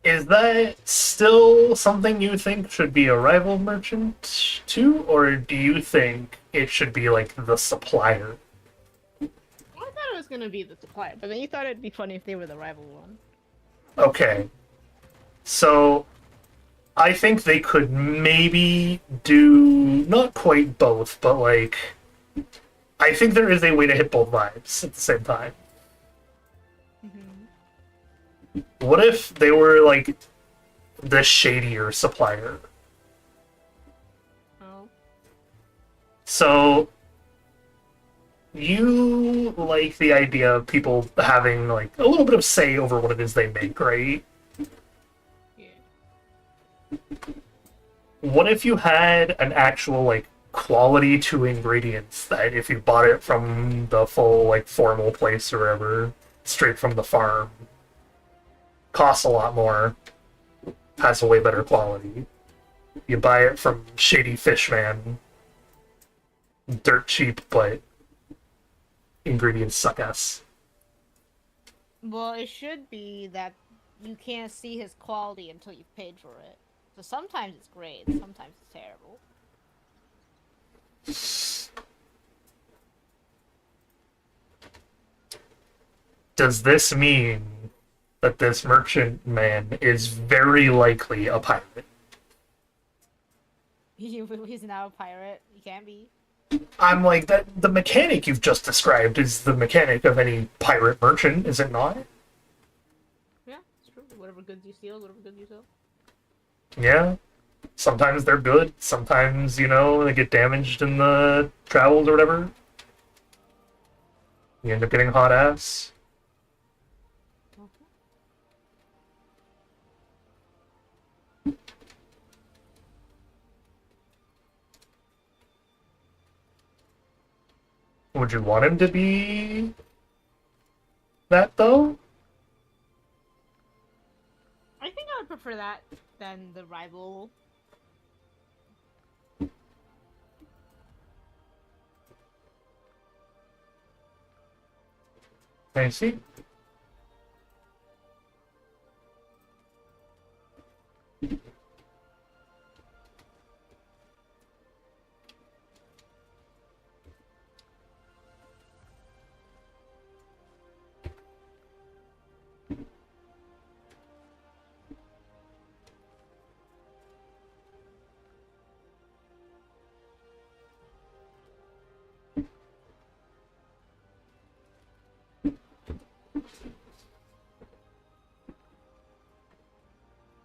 Is that still something you think should be a rival merchant too, or do you think it should be like the supplier? I thought it was gonna be the supplier, but then you thought it'd be funny if they were the rival one. Okay. So I think they could maybe do not quite both, but like I think there is a way to hit both vibes at the same time. What if they were like the shadier supplier? Oh. So you like the idea of people having like a little bit of say over what it is they make, right? Yeah. What if you had an actual like quality to ingredients that if you bought it from the full like formal place or whatever, straight from the farm, costs a lot more, has a way better quality. You buy it from Shady Fishman, dirt cheap, but ingredients suck ass. Well, it should be that you can't see his quality until you've paid for it. So sometimes it's great, sometimes it's terrible. Does this mean that this merchant man is very likely a pirate? He's now a pirate. He can be. I'm like, that the mechanic you've just described is the mechanic of any pirate merchant, is it not? Yeah, it's true. Whatever goods you steal, whatever goods you sell. Yeah. Sometimes they're good, sometimes, you know, they get damaged in the travels or whatever. You end up getting hot ass. Would you want him to be that, though? I think I would prefer that than the rival. I see.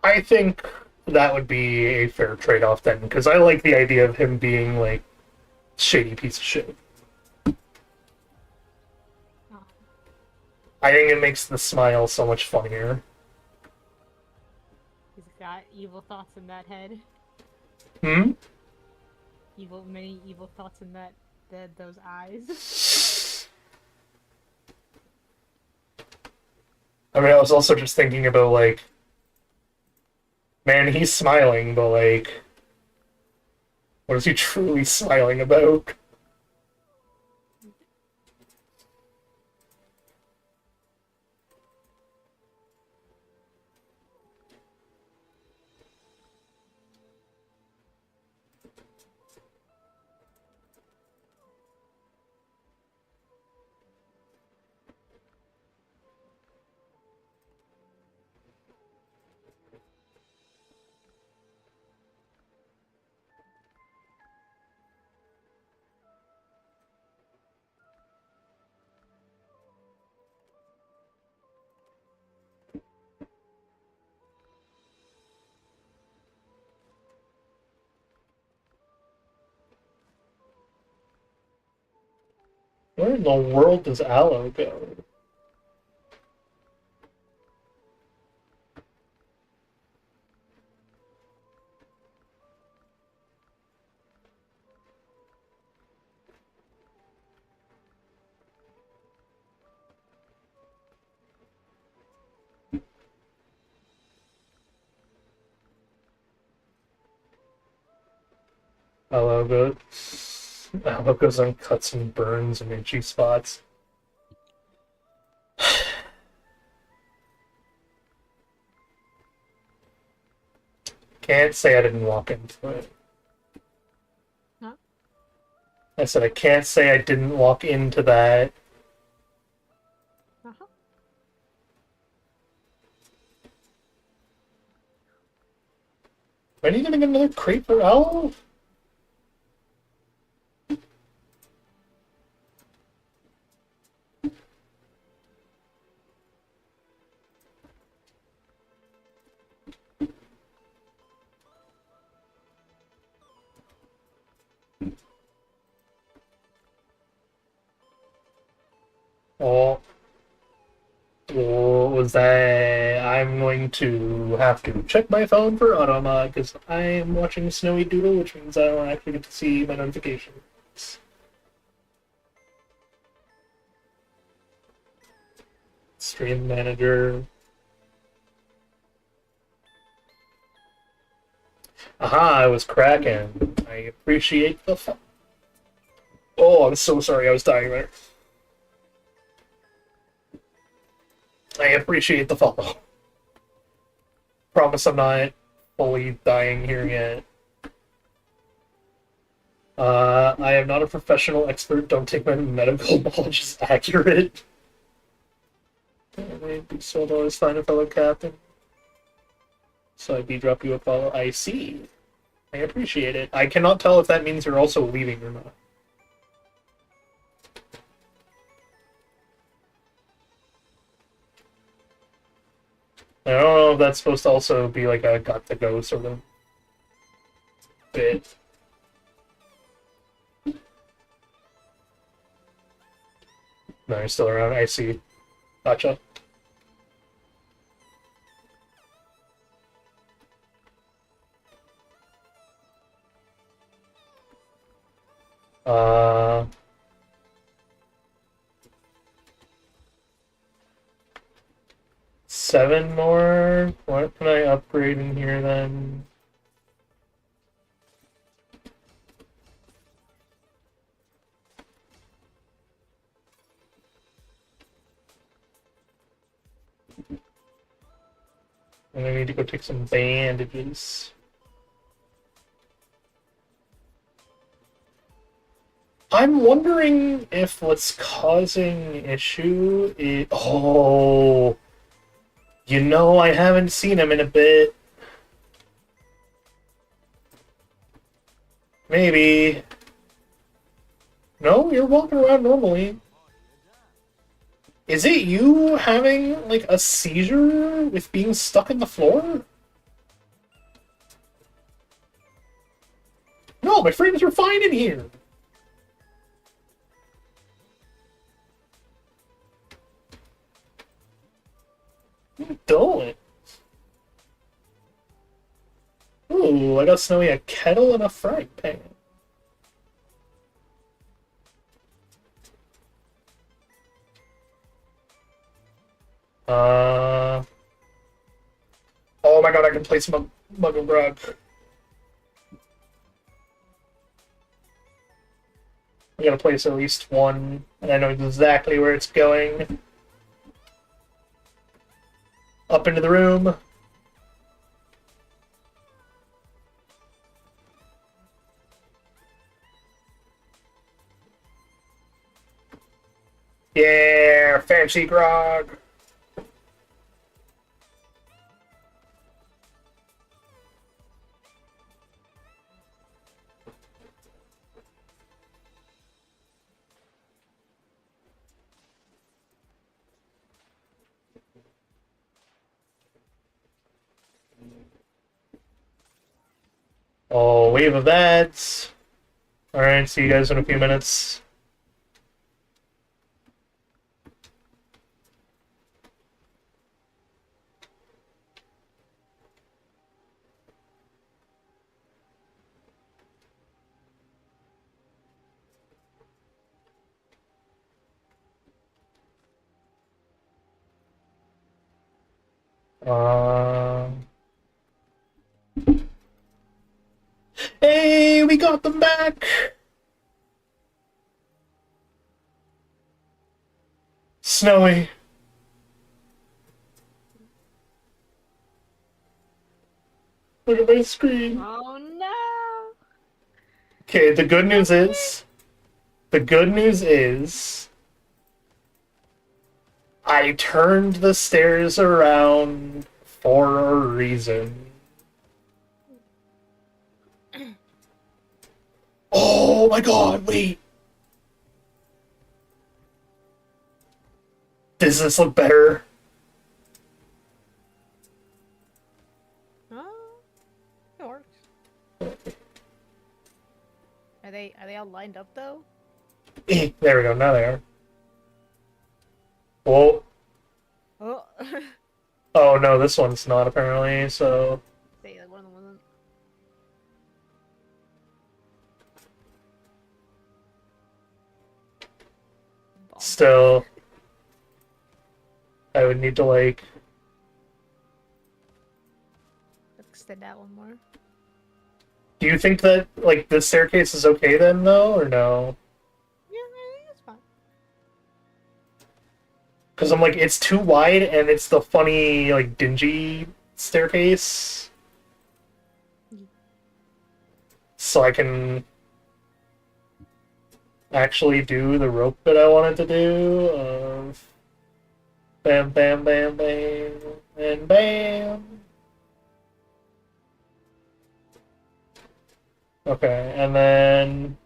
I think that would be a fair trade-off then, because I like the idea of him being, like, shady piece of shit. I think it makes the smile so much funnier. He's got evil thoughts in that head. Hmm? Many evil thoughts in those eyes. I mean, I was also just thinking about, like, man, he's smiling, but, like, what is he truly smiling about? Where in the world does Aloe go? Aloe goes on cuts and burns and itchy spots. Can't say I didn't walk into it. Huh? I said I can't say I didn't walk into that. Uh-huh. Are you gonna get another crate for Aloe? Oh, what was that? I'm going to have to check my phone for Automa because I am watching Snowy Doodle, which means I don't actually get to see my notifications. Stream manager. Aha, I was cracking. I appreciate the fun. Oh, I'm so sorry I was dying there. I appreciate the follow. Promise I'm not fully dying here yet. I am not a professional expert. Don't take my medical knowledge as accurate. Maybe Solo is fine, a fellow captain. So I drop you a follow. I see. I appreciate it. I cannot tell if that means you're also leaving or not. I don't know if that's supposed to also be like a got to go sort of bit. No, you're still around. I see. Gotcha. Uh, 7 more. What can I upgrade in here then? And I need to go take some bandages. I'm wondering if what's causing issue is... Oh... You know, I haven't seen him in a bit. Maybe. No, you're walking around normally. Is it you having, like, a seizure with being stuck in the floor? No, my friends are fine in here. What are you doing? Ooh, I got Snowy a kettle and a frying pan. Oh my god, I can place Mug of Grog. I gotta place at least one, and I know exactly where it's going. Up into the room. Yeah, fancy grog. Oh, wave of ads. Alright, see you guys in a few minutes. Hey, we got them back! Snowy. Look at my screen. Oh no! Okay, the good news is... I turned the stairs around for a reason. Oh my god, wait! Does this look better? Oh, it works. Are they all lined up though? There we go, now they are. Whoa. Oh. Oh no, this one's not apparently, so... See, like one of them wasn't. Bomb. Still... I would need to, like... Extend that one more. Do you think that, like, the staircase is okay then, though, or no? Yeah, I think it's fine. Because I'm like, it's too wide, and it's the funny, like, dingy staircase. So I can actually do the rope that I wanted to do of bam, bam, bam, bam, and bam. Okay, and then...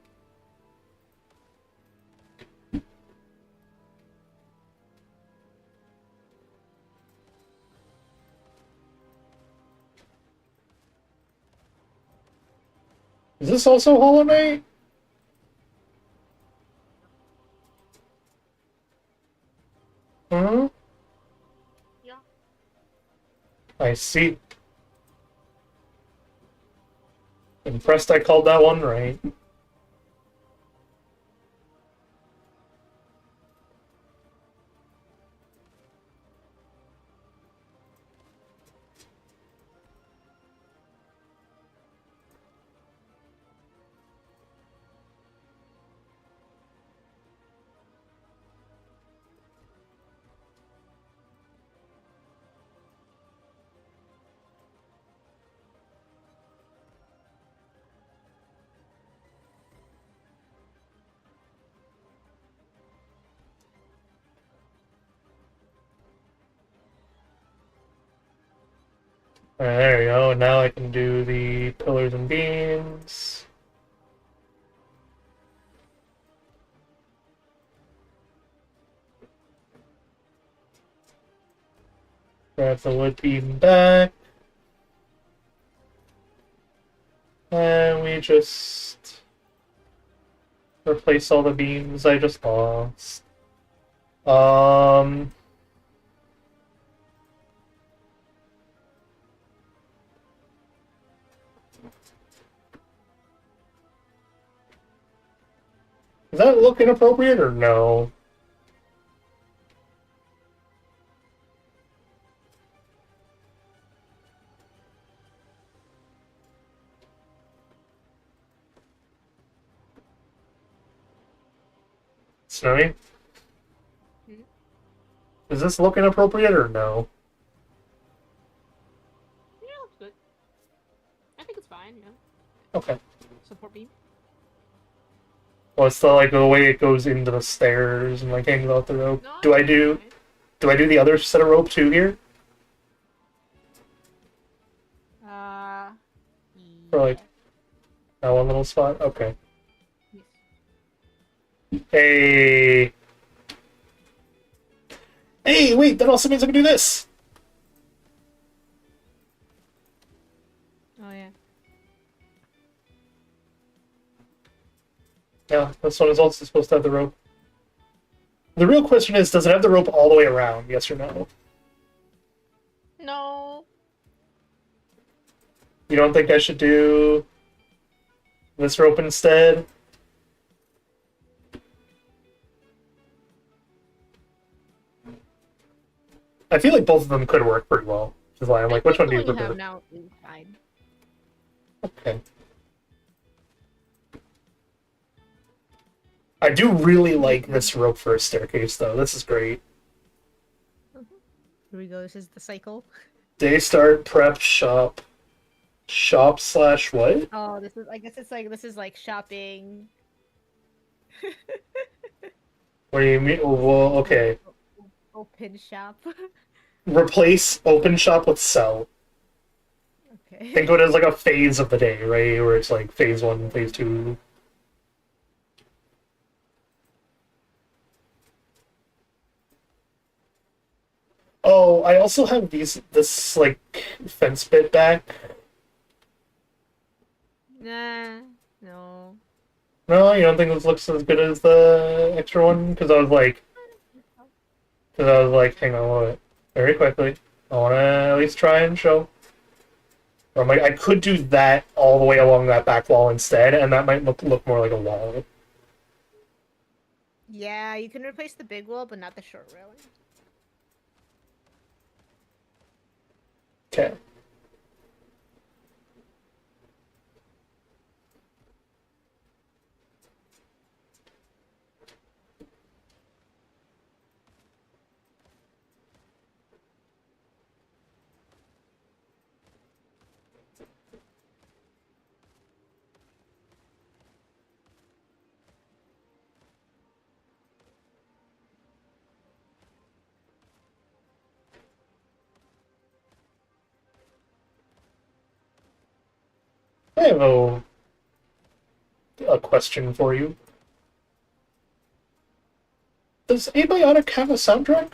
Is this also Hollow Knight? Hmm? Yeah. I see. Impressed I called that one right. Alright, there we go. Now I can do the pillars and beams. Grab the wood beam back. And we just replace all the beams I just lost. Does that look inappropriate or no? Snowy? Hmm? Does this look inappropriate or no? Yeah, looks good. I think it's fine, yeah. Okay. Support beam. Well, it's the way it goes into the stairs and like hangs out the rope. No, Do I it's do fine. the other set of rope too here? For, like, Yeah. that one little spot? Okay. Yes. Hey! Hey, wait, that also means I can do this! Oh yeah. Yeah, this one is also supposed to have the rope. The real question is, does it have the rope all the way around? Yes or no? No. You don't think I should do this rope instead? I feel like both of them could work pretty well. Which is why I'm like, which one do you The one prefer? have now is fine. Okay. I do really like this rope for a staircase, though. This is great. Here we go. This is the cycle. Day start, prep, shop. Shop slash what? Oh, this is. I guess it's like this is like shopping. What do you mean? Well, okay. Open shop. Replace open shop with sell. Okay. Think of it as like a phase of the day, right? Where it's like phase 1, phase 2. Oh, I also have this like fence bit back. Nah. No. No, you don't think this looks as good as the extra one? Because I was like, hang on, wait, very quickly. I want to at least try and show. Or I'm like, I could do that all the way along that back wall instead, and that might look more like a wall. Yeah, you can replace the big wall, but not the short railing. Okay. I have a question for you. Does Abiotic have a soundtrack?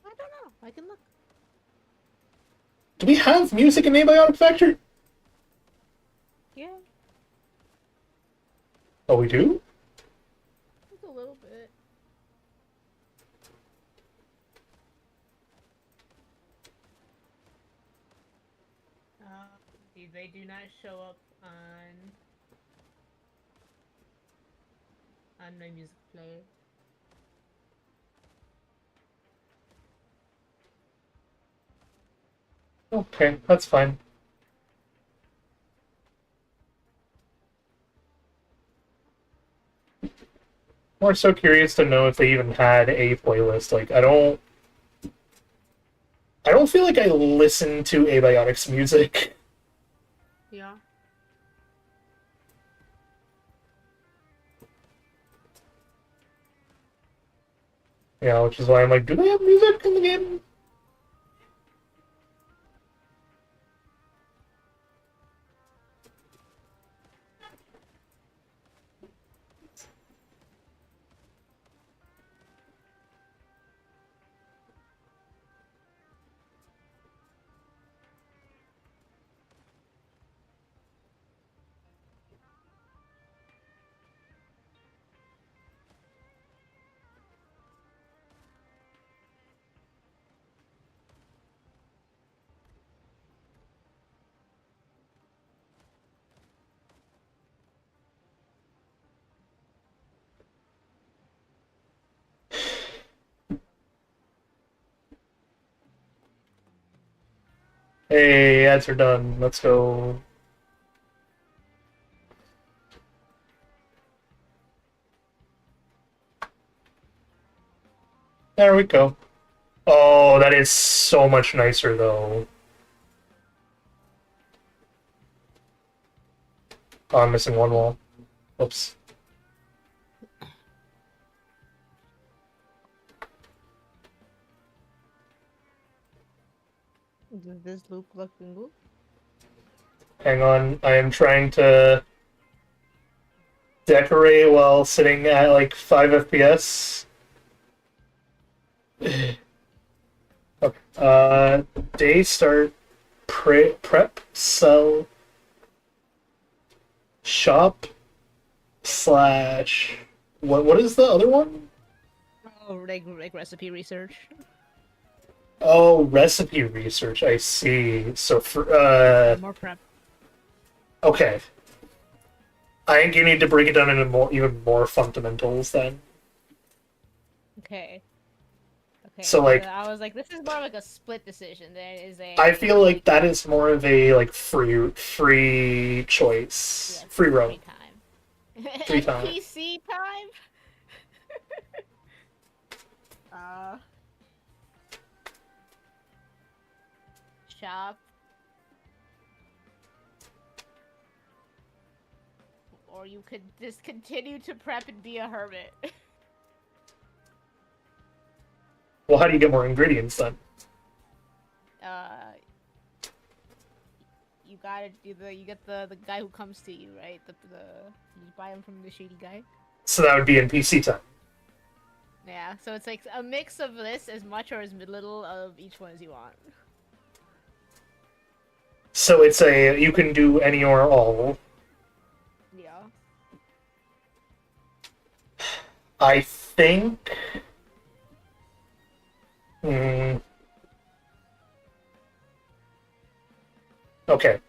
I don't know. I can look. Do we have music in Abiotic Factor? Yeah, Oh, we do? just a little bit. They do not show up on my music player. Okay, that's fine. More so curious to know if they even had a playlist. Like, I don't feel like I listen to Abiotic's music. Yeah. Yeah, which is why I'm like, do they have music in the game? Hey, ads are done. Let's go. There we go. Oh, that is so much nicer, though. Oh, I'm missing one wall. Oops. Does this loop look good? Hang on. I am trying to decorate while sitting at like 5 FPS. Okay. Day start, prep, sell, shop, slash. What is the other one? Oh, like recipe research. Oh, recipe research. I see. So for More prep. okay. I think you need to break it down into even more fundamentals then. Okay. Okay. So, like- I was like, this is more like a split decision. There is a. I feel like that is more of a like free choice, Yeah, free roam. time. Free time. NPC time. Shop. Or you could just continue to prep and be a hermit. Well, how do you get more ingredients then? You gotta do you get the guy who comes to you, right? You buy him from the shady guy. So that would be NPC time. Yeah, so it's like a mix of this, as much or as little of each one as you want. So it's a you can do any or all. Yeah. I think. Okay.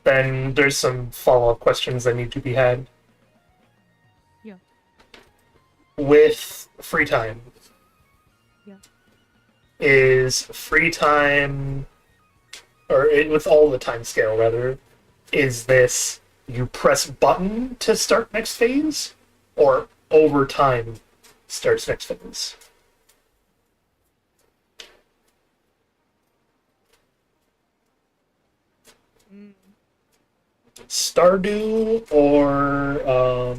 Then there's some follow-up questions that need to be had. Yeah. With free time. Yeah. Is free time, with all the time scale rather, is this you press button to start next phase, or over time starts next phase? Stardew or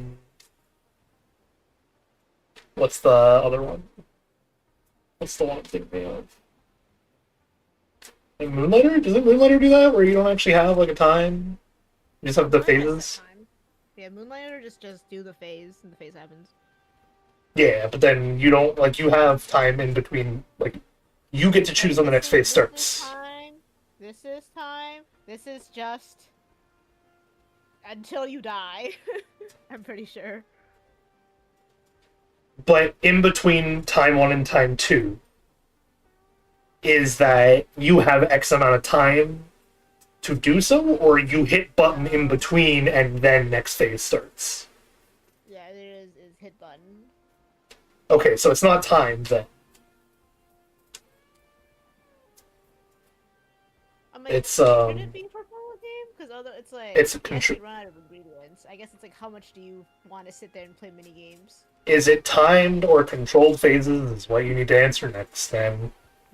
what's the other one? What's the one I'm thinking of? Like Moonlighter? Doesn't Moonlighter do that, where you don't actually have like a time? You just have the Moonlighter has phases? set time. Yeah, Moonlighter just do the phase, and the phase happens. Yeah, but then you don't, like, you have time in between, like, you get to choose when the next phase starts. This is time. This is just until you die. I'm pretty sure. But in between time 1 and time 2, is that you have X amount of time to do so, or you hit button in between and then next phase starts? Yeah, there is hit button. Okay, so it's not timed then. I mean, It's, should it be for full game? Because it's like it's a you actually run out of ingredients. I guess it's like how much do you want to sit there and play mini games? Is it timed or controlled phases is what you need to answer next, then.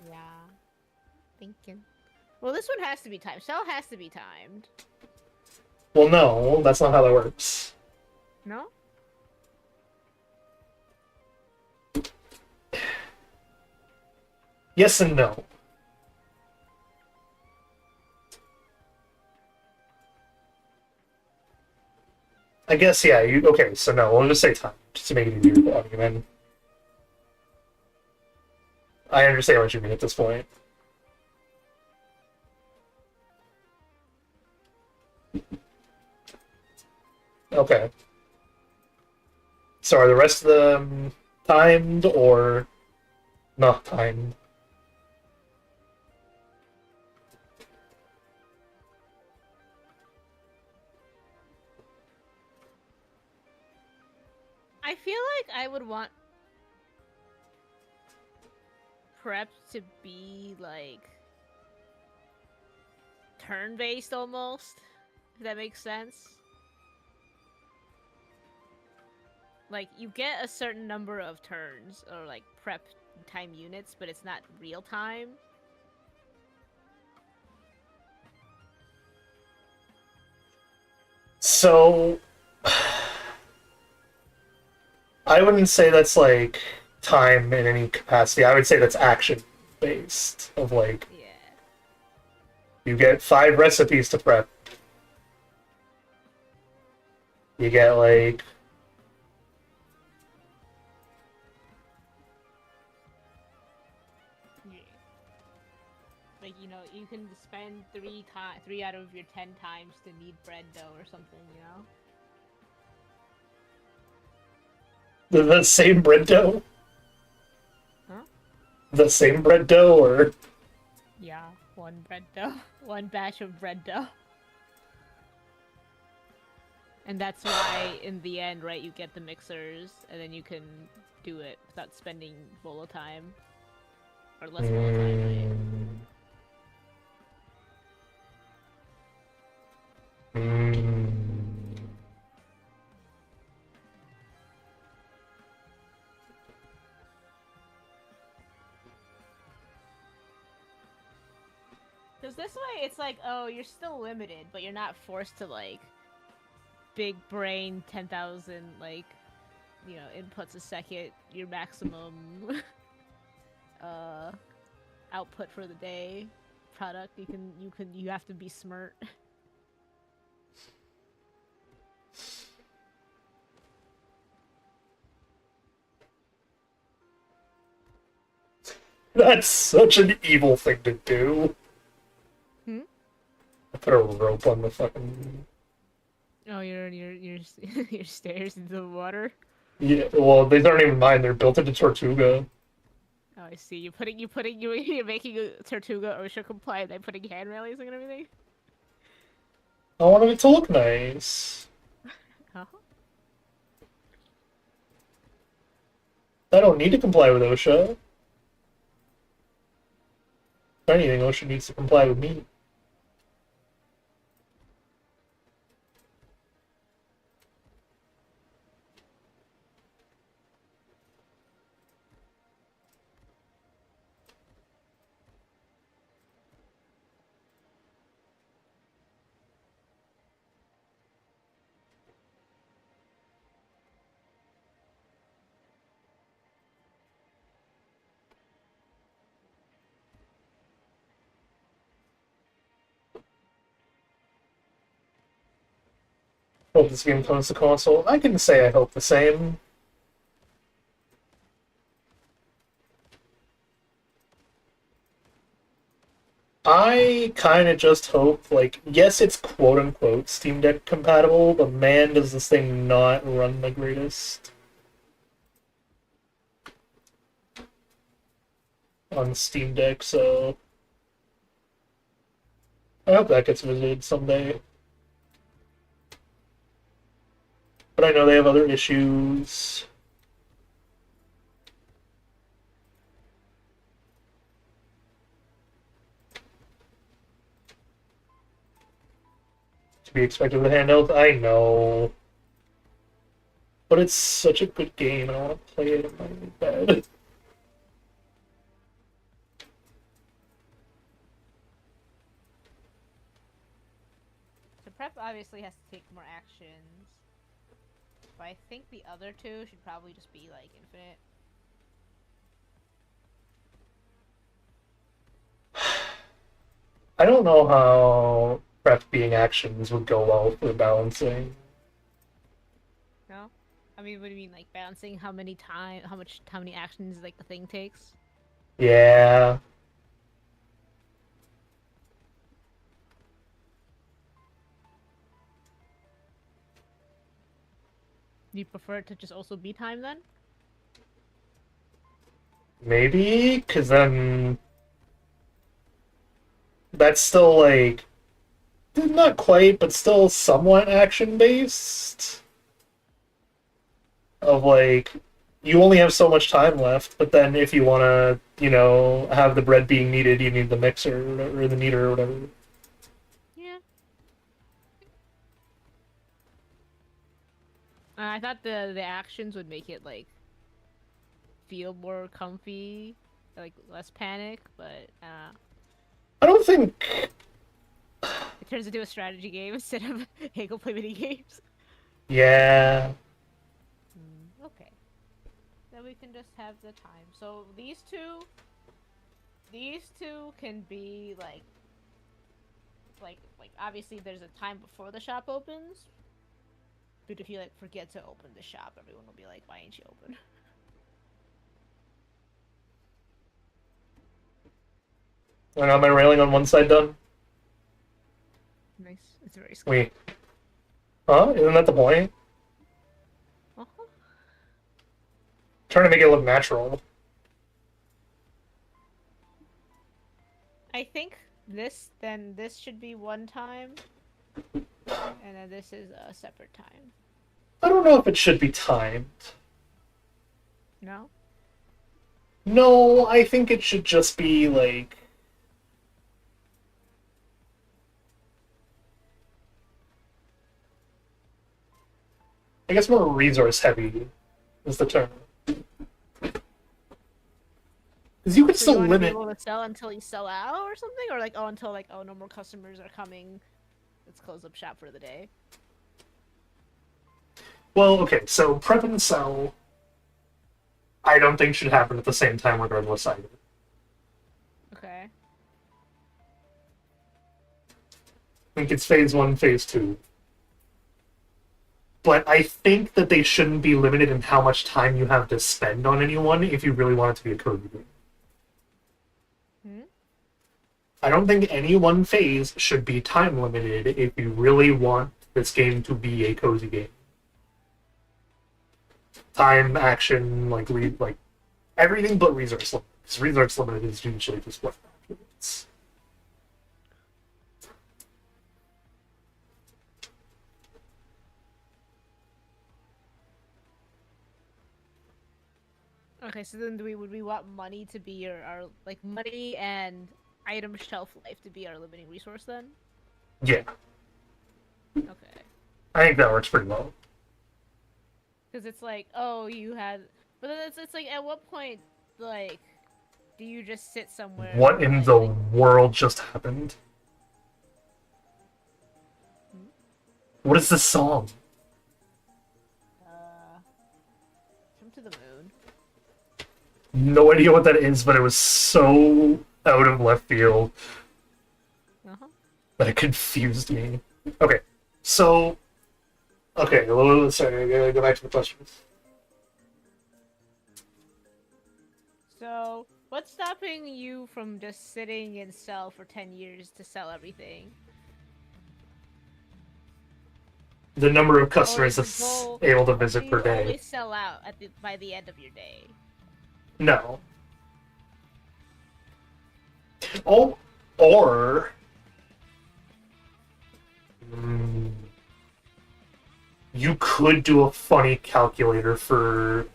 Yeah. Thinking. Well, this one has to be timed. Shell has to be timed. Well, no, that's not how that works. No? Yes and no. I guess, yeah, you okay, so no, we'll just say time, just to make it easier for argument. I understand what you mean at this point. Okay. So are the rest of them timed or not timed? I feel like I would want prep to be like turn-based almost, if that makes sense. Like, you get a certain number of turns, or like prep time units, but it's not real time. So I wouldn't say that's like time in any capacity. I would say that's action based. Of like, Yeah. you get 5 recipes to prep. You get like Like, you know, you can spend 3 out of your 10 times to knead bread dough or something, you know? the same bread dough. Huh? The same bread dough, or Yeah, one bread dough. One batch of bread dough. And that's why, in the end, right, you get the mixers, and then you can do it without spending bolo time. Or less bolo time, right? Because this way, it's like, oh, you're still limited, but you're not forced to, like, big brain 10,000, like, you know, inputs a second, your maximum output for the day product. You have to be smart. that's such an evil thing to do. Hmm? I put a rope on the fucking. Oh, your your stairs into the water. Yeah, well, these aren't even mine. They're built into Tortuga. Oh, I see. You're making a Tortuga OSHA compliant by putting hand railings and everything. I want it to look nice. Huh? I don't need to comply with OSHA. If anything, OSHA needs to comply with me. Hope this game comes to console. I can say I hope the same. I kind of just hope, like, yes, it's quote-unquote Steam Deck compatible, but man, does this thing not run the greatest on Steam Deck, so I hope that gets visited someday. But I know they have other issues. To be expected with handheld, I know. But it's such a good game, and I want to play it in my bed. So prep obviously has to take more actions, but I think the other two should probably just be like infinite. I don't know how prep being actions would go well for balancing. No? I mean, what do you mean, like balancing how many actions like the thing takes? Yeah. Do you prefer it to just also be time then? Maybe, because then that's still like not quite, but still somewhat action based. Of like, you only have so much time left, but then if you want to, have the bread being kneaded, you need the mixer or whatever, or the kneader or whatever. Yeah. I thought the actions would make it like feel more comfy, like less panic, but I don't think. it turns into a strategy game instead of hey, go play mini games. Yeah. Okay. Then we can just have the time. So these two can be like obviously there's a time before the shop opens. But if you like forget to open the shop, everyone will be like, why ain't you open? I got my railing on one side done. Nice. It's very scary. Wait. Huh? Isn't that the point? Uh-huh. Trying to make it look natural. I think this should be one time. And then this is a separate time. I don't know if it should be timed. No? No, I think it should just be like. I guess more resource heavy is the term. Because you could So still you wanna limit. be able to sell until you sell out or something? Or like, until like, no more customers are coming. Let's close up shop for the day. Well, okay, so prep and sell, I don't think should happen at the same time regardless either. Okay. I think it's phase 1, phase 2. But I think that they shouldn't be limited in how much time you have to spend on anyone if you really want it to be a cozy game. I don't think any one phase should be time limited if you really want this game to be a cozy game. Time, action, like everything but resource limit. Because resource limit is usually just what happens. Okay, so then would we want money to be our like money and item shelf life to be our limiting resource then? Yeah, Okay. I think that works pretty well. Because it's like, oh, you had, but then it's like, at what point, like, do you just sit somewhere? What in and, the like, world just happened? What is this song? Jump to the moon. No idea what that is, but it was so out of left field Uh-huh. that it confused me. Okay, so... Okay, sorry, I gotta go back to the questions. So, what's stopping you from just sitting and sell for 10 years to sell everything? The number of customers Or that's goal- able to Do visit you per day. always sell out by the end of your day? No. Oh, or... You could do a funny calculator for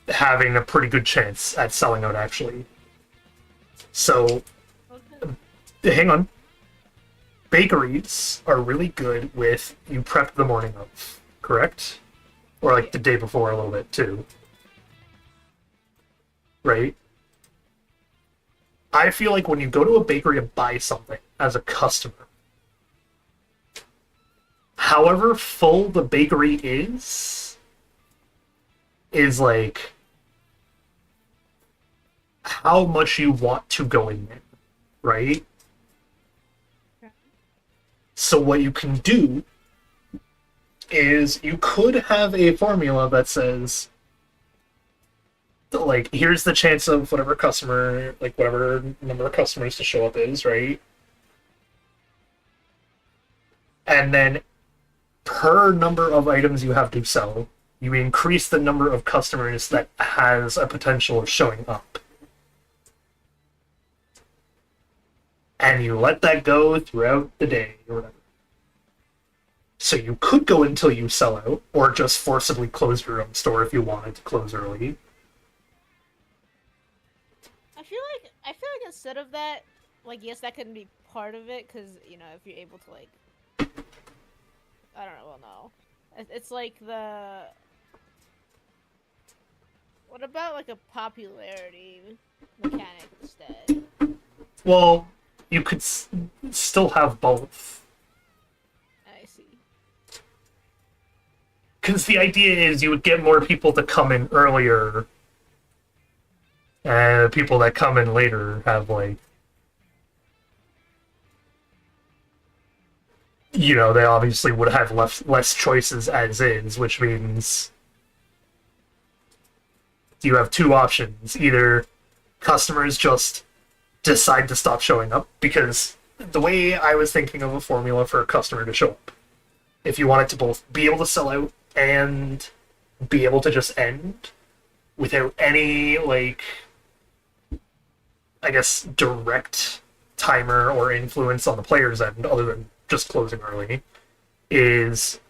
having a pretty good chance at selling out, actually. So, Okay. hang on. Bakeries are really good with you prep the morning of, correct? Or like the day before a little bit, too. Right? I feel like when you go to a bakery to buy something as a customer, however full the bakery is like how much you want to go in there, right? So what you can do is you could have a formula that says, like, here's the chance of whatever customer, like, whatever number of customers to show up is, right? And then per number of items you have to sell, you increase the number of customers that has a potential of showing up. And you let that go throughout the day, or whatever. So you could go until you sell out, or just forcibly close your own store if you wanted to close early. I feel like instead of that, like, yes, that can be part of it, because, you know, if you're able to, like, I don't know, well, no. It's like the... What about, like, a popularity mechanic instead? Well, you could still have both. I see. Because the idea is you would get more people to come in earlier, and people that come in later have, like, you know, they obviously would have less choices as is, which means you have two options. Either customers just decide to stop showing up, because the way I was thinking of a formula for a customer to show up, if you wanted to both be able to sell out and be able to just end without any, like, I guess, direct timer or influence on the player's end, other than just closing early, is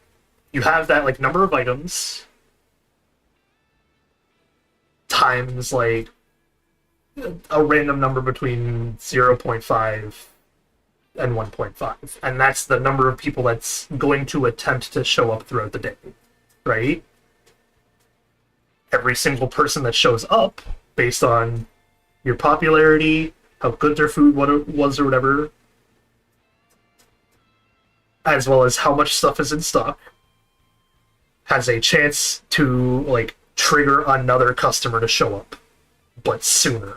you have that, like, number of items times, like, a random number between 0.5 and 1.5. And that's the number of people that's going to attempt to show up throughout the day, right? Every single person that shows up, based on your popularity, how good their food was or whatever, as well as how much stuff is in stock, has a chance to, like, trigger another customer to show up, but sooner.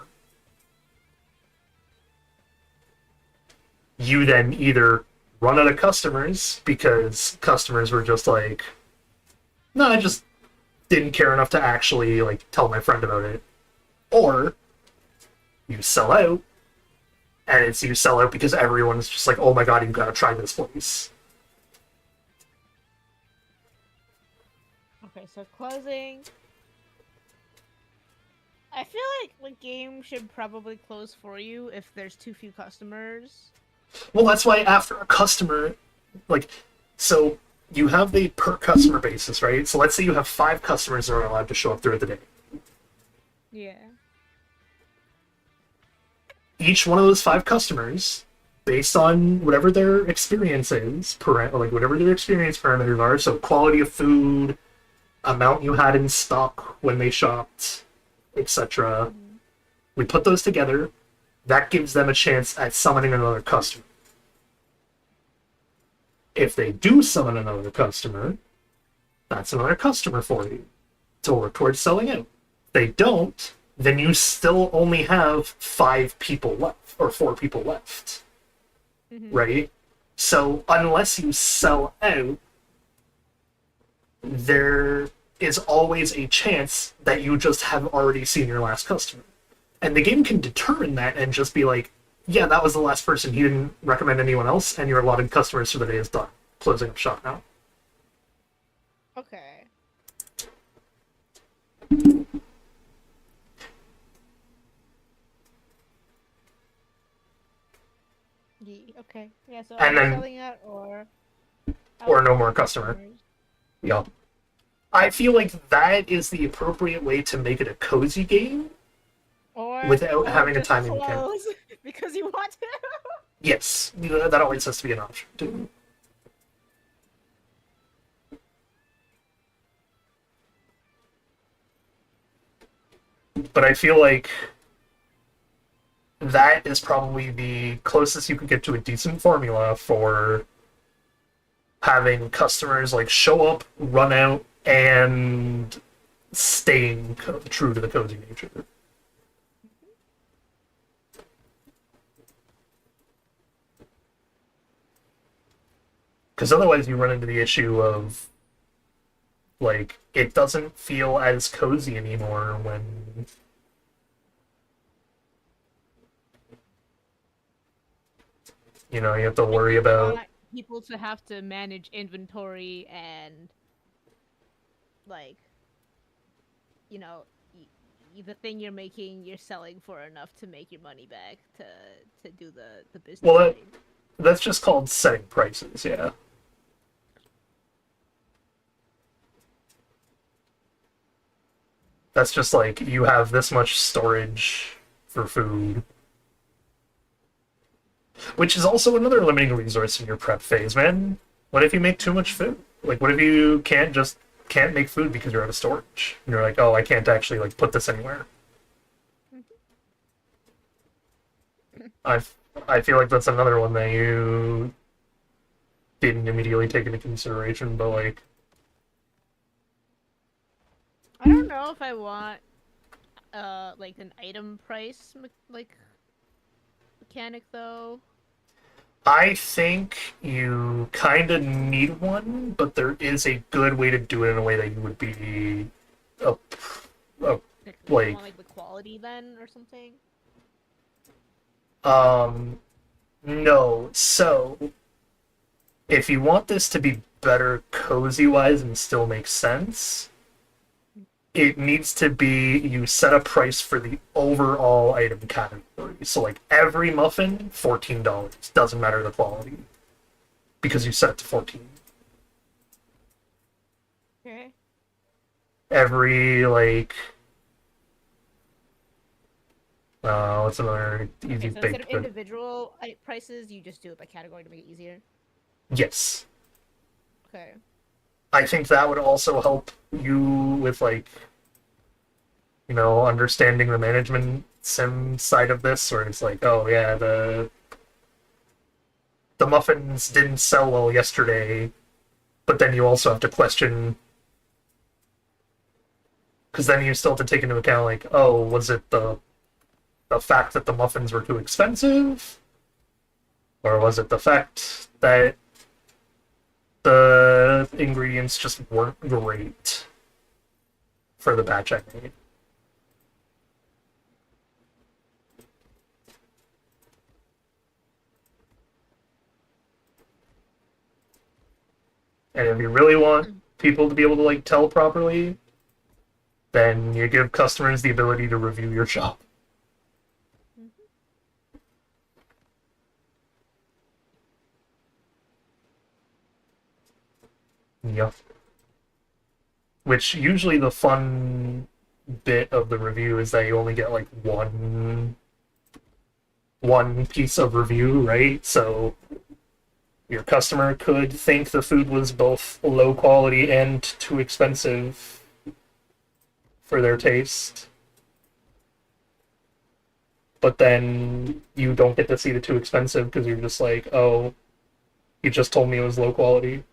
You then either run out of customers because customers were just like, no, I just didn't care enough to actually, like, tell my friend about it, or you sell out, and it's you sell out because everyone's just like, oh my god, you've got to try this place. Okay, so closing. I feel like the game should probably close for you if there's too few customers. Well, that's why after a customer, like, so you have the per customer basis, right? So let's say you have 5 customers that are allowed to show up throughout the day. Yeah. Each one of those 5 customers, based on whatever their experience is, like whatever their experience parameters are, so quality of food, amount you had in stock when they shopped, etc. We put those together. That gives them a chance at summoning another customer. If they do summon another customer, that's another customer for you to work towards selling out. If they don't, then you still only have 5 people left, or 4 people left. Right? So unless you sell out, there is always a chance that you just have already seen your last customer. And the game can determine that and just be like, yeah, that was the last person, he didn't recommend anyone else, and your allotted customers for the day is done. Closing up shop now. Okay. Okay. Yeah, so And either then- selling out or no more customer. Yup. I feel like that is the appropriate way to make it a cozy game Or without having a just timing mechanic. close because you want to. Yes, that always has to be an option too. But I feel like that is probably the closest you could get to a decent formula for having customers, like, show up, run out, and staying true to the cozy nature. Because otherwise you run into the issue of, like, it doesn't feel as cozy anymore when... You know, you have to worry about... people to have to manage inventory and, like, you know, the thing you're making, you're selling for enough to make your money back to do the business. Well, that's just called setting prices, yeah. That's just like, you have this much storage for food. Which is also another limiting resource in your prep phase, man. What if you make too much food? Like, what if you can't make food because you're out of storage? And you're like, oh, I can't actually, like, put this anywhere. I feel like that's another one that you didn't immediately take into consideration, but, like... I don't know if I want, like, an item price, mechanic, though. I think you kind of need one, but there is a good way to do it in a way that you would be like the quality then or something. No. So if you want this to be better cozy wise and still make sense, it needs to be, you set a price for the overall item category. So, like, every muffin, $14. Doesn't matter the quality. Because you set it to 14. Okay. Every, like... what's another easy so bake? instead of individual prices, you just do it by category to make it easier? Yes. Okay. I think that would also help you with, like, you know, understanding the management sim side of this, where it's like, oh yeah, the muffins didn't sell well yesterday, but then you also have to question, because then you still have to take into account, like, oh, was it the fact that the muffins were too expensive? Or was it the fact that the ingredients just weren't great for the batch I made? And if you really want people to be able to, like, tell properly, then you give customers the ability to review your shop. Yep. Which usually the fun bit of the review is that you only get, like, one piece of review, right? So your customer could think the food was both low quality and too expensive for their taste. But then you don't get to see the too expensive because you're just like, oh, you just told me it was low quality.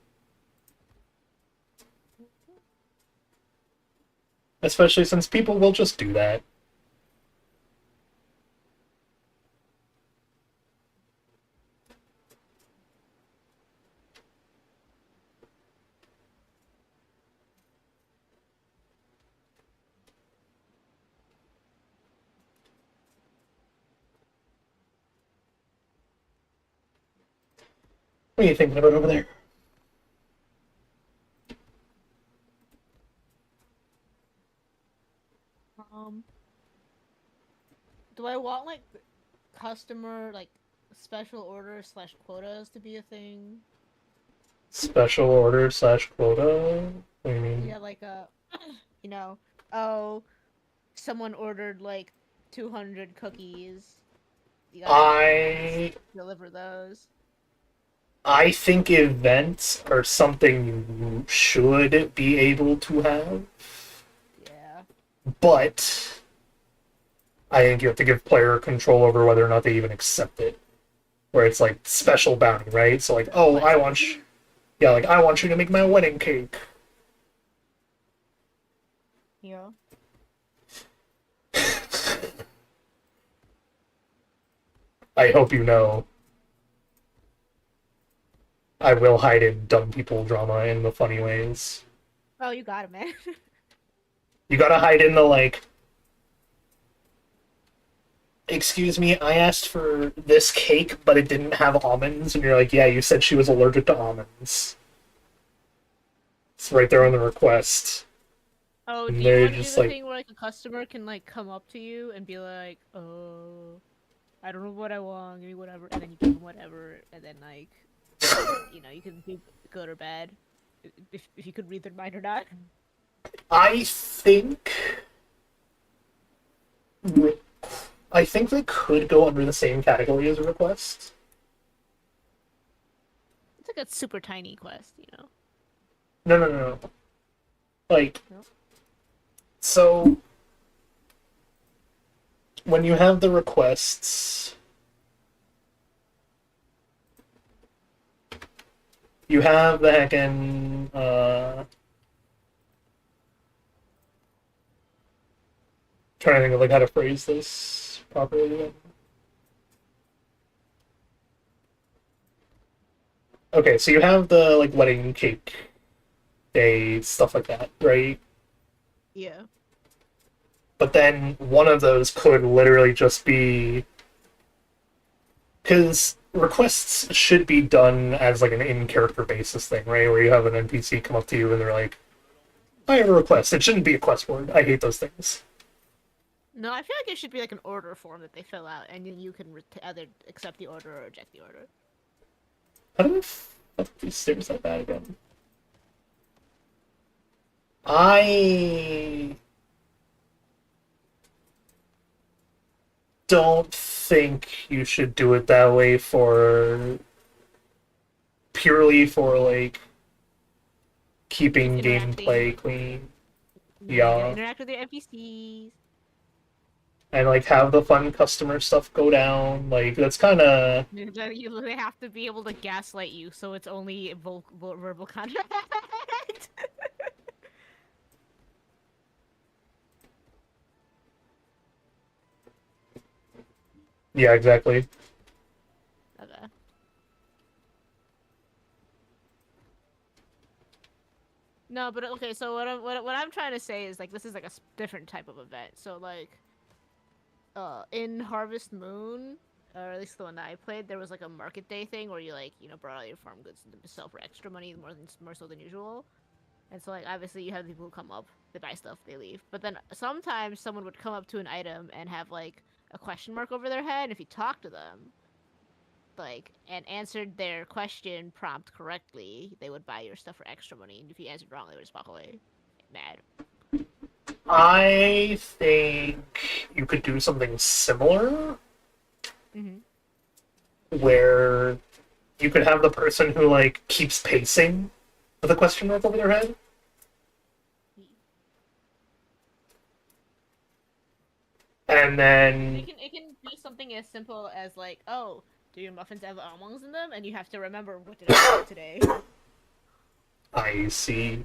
Especially since people will just do that. What are you thinking about over there? Do I want, like, customer, like, special order / quotas to be a thing? Special order / quota? What do you mean? Yeah, like, you know, oh, someone ordered, like, 200 cookies. You gotta deliver those. I think events are something you should be able to have. Yeah. But I think you have to give player control over whether or not they even accept it. Where it's like special bounty, right? So like, oh, I want you to make my wedding cake. Yeah. I hope you know. I will hide in dumb people drama in the funny ways. Oh, you got it, man. You gotta hide in the, like, excuse me, I asked for this cake, but it didn't have almonds, and you're like, yeah, you said she was allergic to almonds. It's right there on the request. Oh, And do you they're want to do just the like- thing where like a customer can like come up to you and be like, "Oh, I don't know what I want, give me whatever," and then you give them whatever, and then like, you know, you can do good or bad, if you could read their mind or not. I think they could go under the same category as a request. It's like a super tiny quest, you know. No. Like, No? so when you have the requests, you have the heckin' trying to think of like how to phrase this properly. Okay, so you have the like wedding cake day, stuff like that, right? Yeah. But then one of those could literally just be, because requests should be done as like an in-character basis thing, right? Where you have an NPC come up to you and they're like, I have a request. It shouldn't be a quest word. I hate those things. No, I feel like it should be like an order form that they fill out, and then you can either accept the order or reject the order. How do I fuck these stairs that bad again? I don't think you should do it that way purely for like keeping Interacting. gameplay clean. You Yeah. gotta interact with your NPCs. And like have the fun customer stuff go down. Like that's kind of They have to be able to gaslight you, so it's only verbal contract. yeah, exactly. Okay. No, but okay. So what I'm trying to say is like this is like a different type of event. So like, in Harvest Moon, or at least the one that I played, there was like a market day thing where you like brought all your farm goods to sell for extra money, more so than usual. And so like obviously you have people who come up, they buy stuff, they leave. But then sometimes someone would come up to an item and have like a question mark over their head. And if you talk to them, like, and answered their question prompt correctly, they would buy your stuff for extra money. And if you answered wrong, they would just walk away mad. I think you could do something similar where you could have the person who like keeps pacing with a question mark over their head. And then It can be something as simple as like, oh, do your muffins have almonds in them? And you have to remember, what did I do today? I see.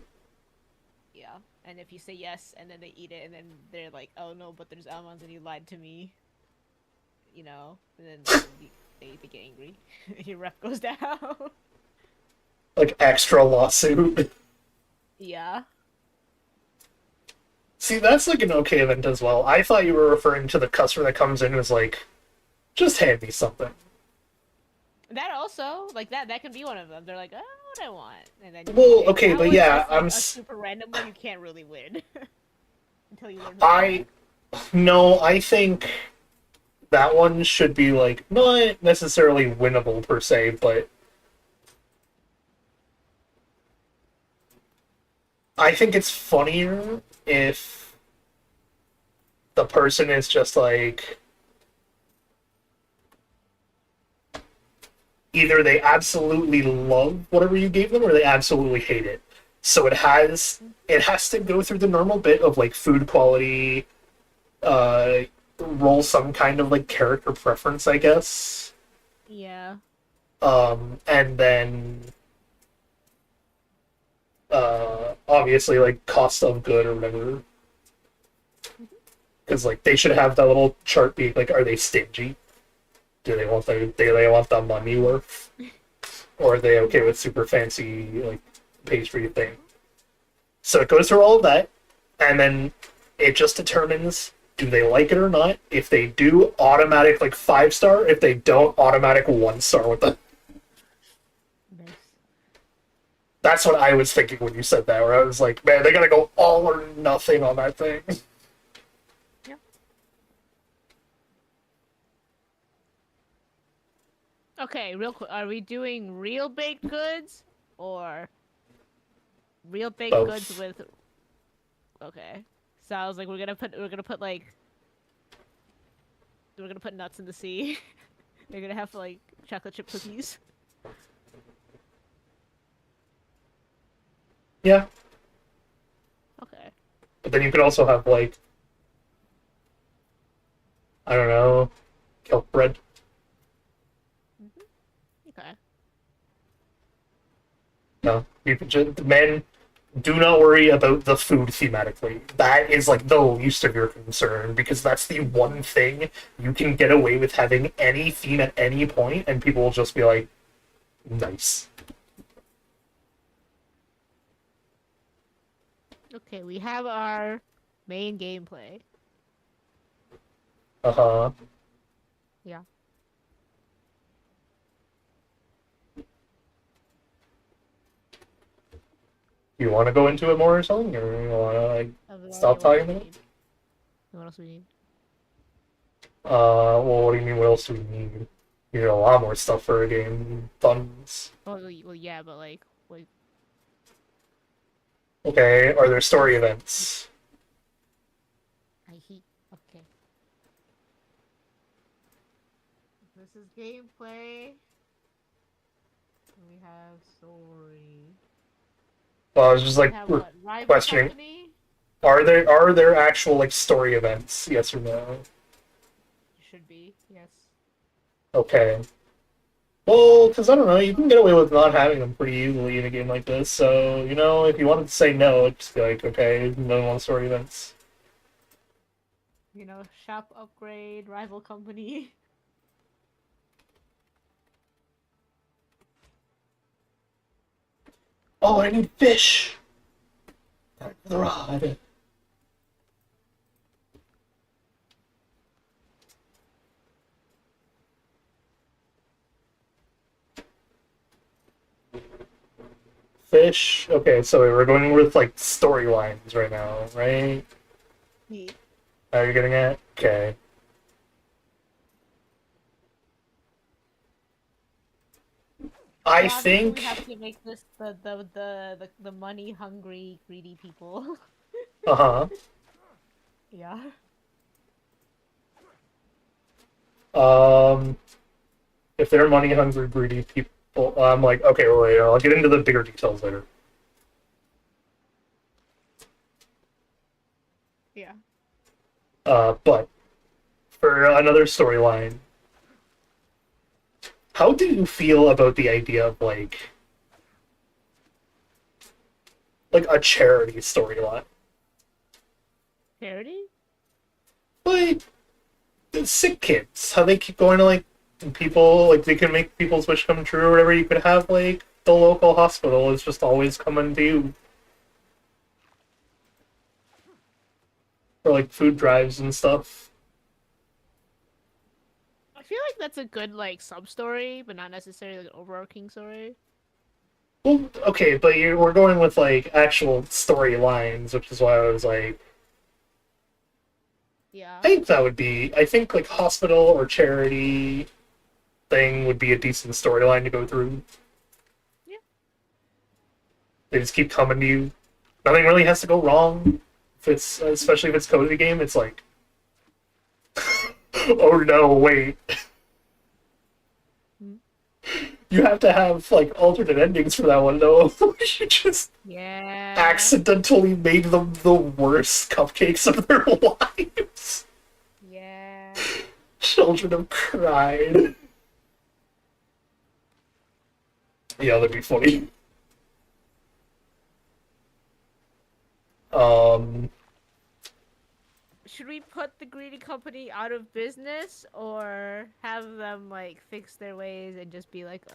Yeah. And if you say yes, and then they eat it, and then they're like, oh no, but there's almonds and you lied to me. You know? And then they get angry. Your rep goes down. Like extra lawsuit. Yeah. See, that's like an okay event as well. I thought you were referring to the customer that comes in and is like, just hand me something. That also, like that can be one of them. They're like, oh, what I want. And then Well, and okay, that but one's yeah, just, like, I'm a super random one you can't really win. Until you learn I think that one should be like not necessarily winnable per se, but I think it's funnier if the person is just like either they absolutely love whatever you gave them or they absolutely hate it. So it has to go through the normal bit of like food quality, roll some kind of like character preference, I guess. Yeah. And then obviously like cost of good or whatever. Because like they should have that little chart being like, are they stingy? Do they want the money worth? or are they okay with super fancy like pastry thing? So it goes through all of that, and then it just determines do they like it or not. If they do, automatic like 5-star. If they don't, automatic 1-star with them. Nice. That's what I was thinking when you said that, where I was like, man, they gotta go all or nothing on that thing. Yep. Okay, real quick, are we doing real baked goods or real baked Both. goods with? Okay, so I was like, we're gonna put nuts in the sea. They're gonna have like chocolate chip cookies. Yeah, Okay. but then you could also have like, I don't know, kelp bread. Okay. No, you could just, man, do not worry about the food thematically. That is like the least of your concern because that's the one thing you can get away with having any theme at any point, and people will just be like, nice. Okay, we have our main gameplay. Uh huh. Yeah. You want to go into it more or something, or you want to like stop What else talking we about it? need? What else we need? Well, what do you mean? What else do we need? You need a lot more stuff for a game. Tons. Well, yeah, but like, Okay, are there story events? okay. This is gameplay. We have story. Well, I was just We like have what? Rival questioning. company? Are there actual like story events? Yes or no? Should be, yes. Okay. Well, because I don't know, you can get away with not having them pretty easily in a game like this. So you know, if you wanted to say no, just be like, okay, no one wants story events. You know, shop upgrade, rival company. Oh, I need fish. The rod. Fish. Okay, so we're going with like storylines right now, right? Yeah. Are you getting at? Okay. I Obviously, think. we have to make this the money hungry greedy people. Uh huh. Yeah. If they're money hungry, greedy people, I'm like, okay, well, wait, I'll get into the bigger details later. Yeah. But for another storyline, how do you feel about the idea of like a charity storyline? Charity? Like the sick kids, how they keep going to like people, like they can make people's wish come true or whatever. You could have like the local hospital is just always coming to you. For like food drives and stuff. I feel like that's a good like sub story, but not necessarily like an overarching story. Well, okay, but we're going with like actual storylines, which is why I was like, Yeah. I think that would be. I think like hospital or charity thing would be a decent storyline to go through. Yeah. They just keep coming to you. Nothing really has to go wrong. If it's especially if it's cozy game, it's like, oh no, wait. You have to have like alternate endings for that one though. You just Yeah. accidentally made them the worst cupcakes of their lives. Yeah. Children have cried. Yeah, that'd be funny. Should we put the greedy company out of business or have them like fix their ways and just be like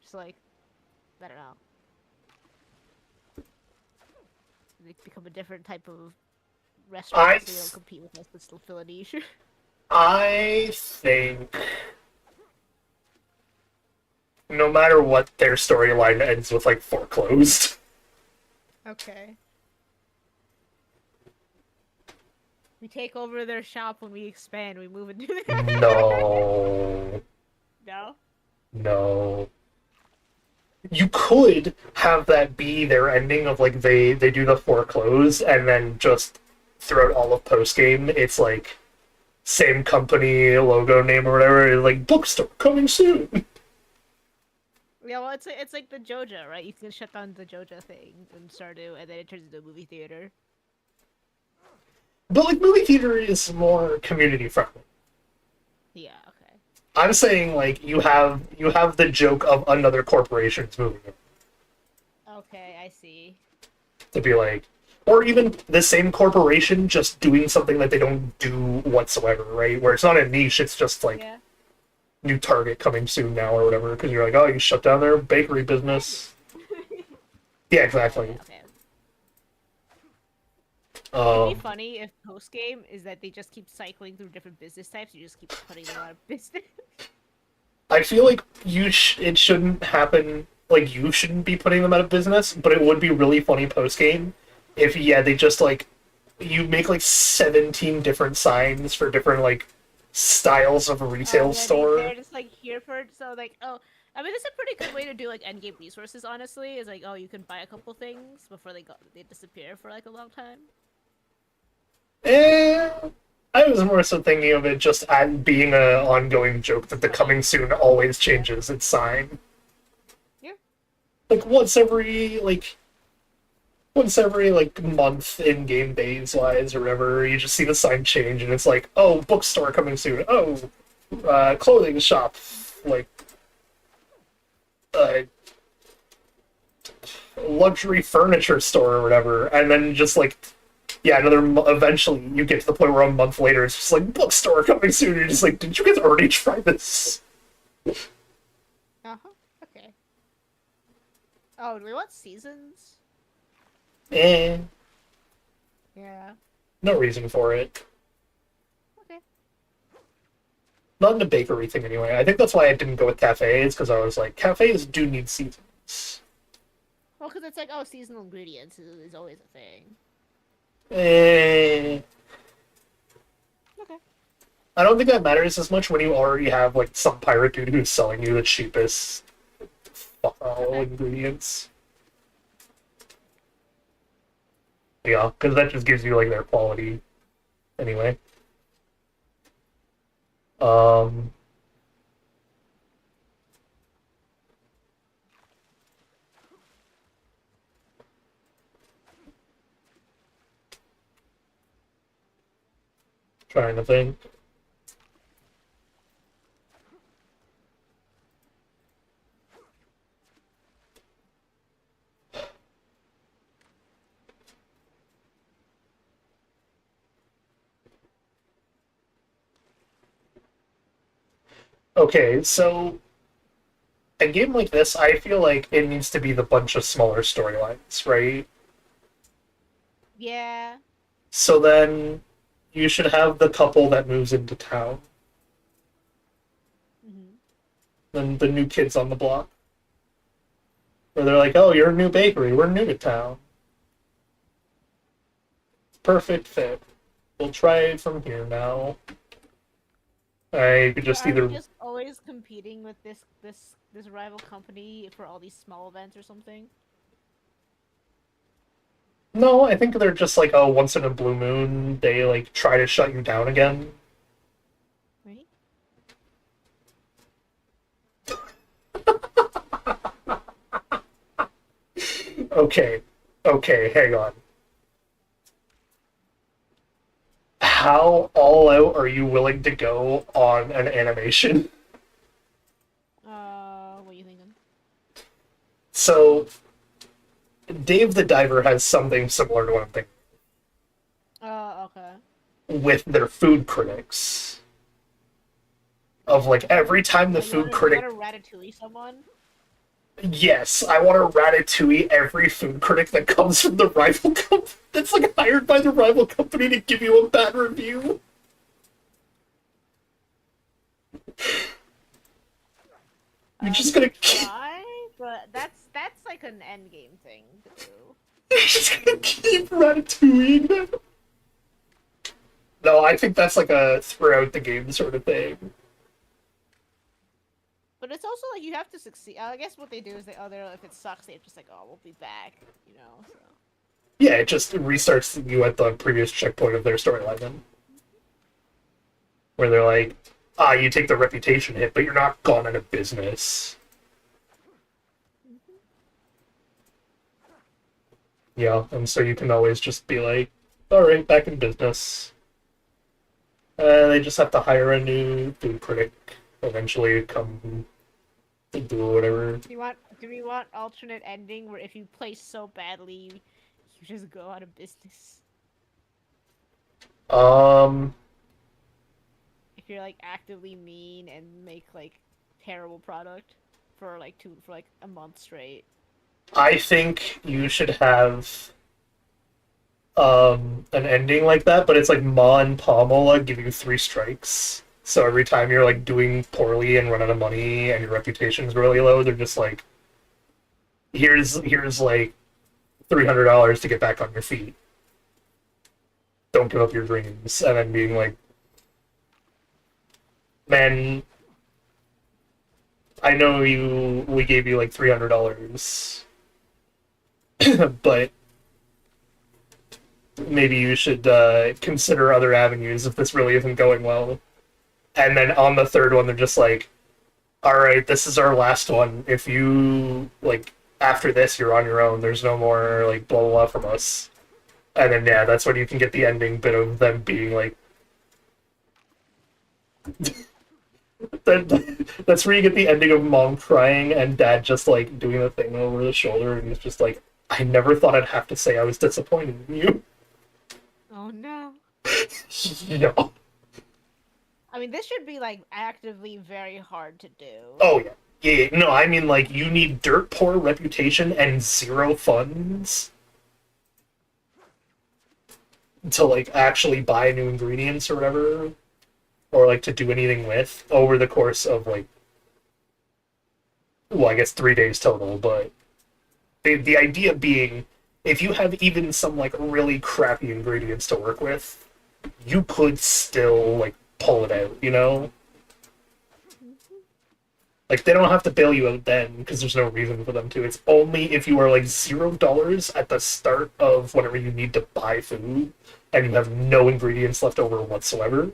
Just like, I don't know. They become a different type of restaurant, so they don't compete with us, but still fill a niche. I think no matter what, their storyline ends with like foreclosed. Okay. We take over their shop when we expand. We move into their... No. No? No. You could have that be their ending of like they do the foreclose and then just throughout all of post game it's like same company logo name or whatever, like bookstore coming soon. Yeah, well, it's like the Joja, right? You can shut down the Joja thing in Stardew, and then it turns into a movie theater. But like movie theater is more community friendly. Yeah, okay. I'm saying like you have the joke of another corporation's movie Okay, I see. to be like, or even the same corporation just doing something that they don't do whatsoever, right? Where it's not a niche, it's just like Yeah. new Target coming soon now or whatever, because you're like, oh, you shut down their bakery business. Yeah, exactly. Okay. It'd be Um, funny if post game is that they just keep cycling through different business types. You just keep putting them out of business. I feel like it shouldn't happen. Like you shouldn't be putting them out of business, but it would be really funny post game if they just like you make like 17 different signs for different like styles of a retail store. They're just like here for so like I mean, it's a pretty good way to do like end game resources. Honestly, is like you can buy a couple things before they disappear for like a long time. Eh, I was more so thinking of it just as being a ongoing joke that the coming soon always changes its sign. Yeah. Like once every month in game days wise or whatever, you just see the sign change and it's like, oh, bookstore coming soon. Oh, clothing shop, like uh, luxury furniture store or whatever, and then just like. Yeah, eventually you get to the point where a month later it's just like, bookstore coming soon. You're just like, did you guys already try this? Uh-huh. Okay. Oh, do we want seasons? Eh, Yeah. no reason for it. Okay. Not in the bakery thing anyway. I think that's why I didn't go with cafes, because I was like, cafes do need seasons. Well, because it's like, seasonal ingredients is always a thing. Eh, Okay. I don't think that matters as much when you already have like some pirate dude who's selling you the cheapest ingredients. Yeah, because that just gives you like their quality anyway. Trying to think. Okay, so a game like this, I feel like it needs to be the bunch of smaller storylines, right? Yeah. So then you should have the couple that moves into town. Mm-hmm. Then the new kids on the block. Where they're like, oh, you're a new bakery, we're new to town. Perfect fit. We'll try it from here now. I could just Are either... we just always competing with this rival company for all these small events or something? No, I think they're just like, oh, once in a blue moon, they like try to shut you down again. Right? Okay, hang on. How all out are you willing to go on an animation? What are you thinking? So, Dave the Diver has something similar to what I'm thinking Okay. with their food critics. Of like every time the You food wanna critic, Ratatouille someone? Yes, I want to ratatouille every food critic that comes from the rival company. That's like hired by the rival company to give you a bad review. You're just We gonna try, but that's like an end game thing to do. you're just gonna keep ratatouilling them. No, I think that's like a throughout the game sort of thing. But it's also like you have to succeed. I guess what they do is if it sucks, they're just like, oh, we'll be back, you know. So. Yeah, it just restarts you at the previous checkpoint of their storyline then. Where they're like, you take the reputation hit, but you're not gone out of business. Yeah, and so you can always just be like, alright, back in business. They just have to hire a new food critic eventually come do whatever. Do we want alternate ending where if you play so badly, you just go out of business? If you're like actively mean and make like terrible product for like a month straight. I think you should have an ending like that, but it's like Ma and Pamola give you 3 strikes. So every time you're like doing poorly and run out of money and your reputation's really low, they're just like, here's like $300 to get back on your feet. Don't give up your dreams. And then being like, man, I know we gave you like $300, but maybe you should consider other avenues if this really isn't going well. And then on the 3rd one, they're just like, all right, this is our last one. If you, like, after this, you're on your own. There's no more, like, blah, blah, blah from us. And then, yeah, that's when you can get the ending bit of them being like... That's where you get the ending of Mom crying and Dad just, like, doing the thing over the shoulder, and it's just like, I never thought I'd have to say I was disappointed in you. Oh no. Yeah. I mean, this should be like actively very hard to do. Oh, yeah. Yeah, no, I mean, like, you need dirt poor reputation and 0 funds to, like, actually buy new ingredients or whatever, or, like, to do anything with over the course of, like, well, I guess 3 days total, but the idea being, if you have even some, like, really crappy ingredients to work with, you could still, like, pull it out, you know? Like, they don't have to bail you out then, because there's no reason for them to. It's only if you are, like, $0 at the start of whenever you need to buy food, and you have no ingredients left over whatsoever,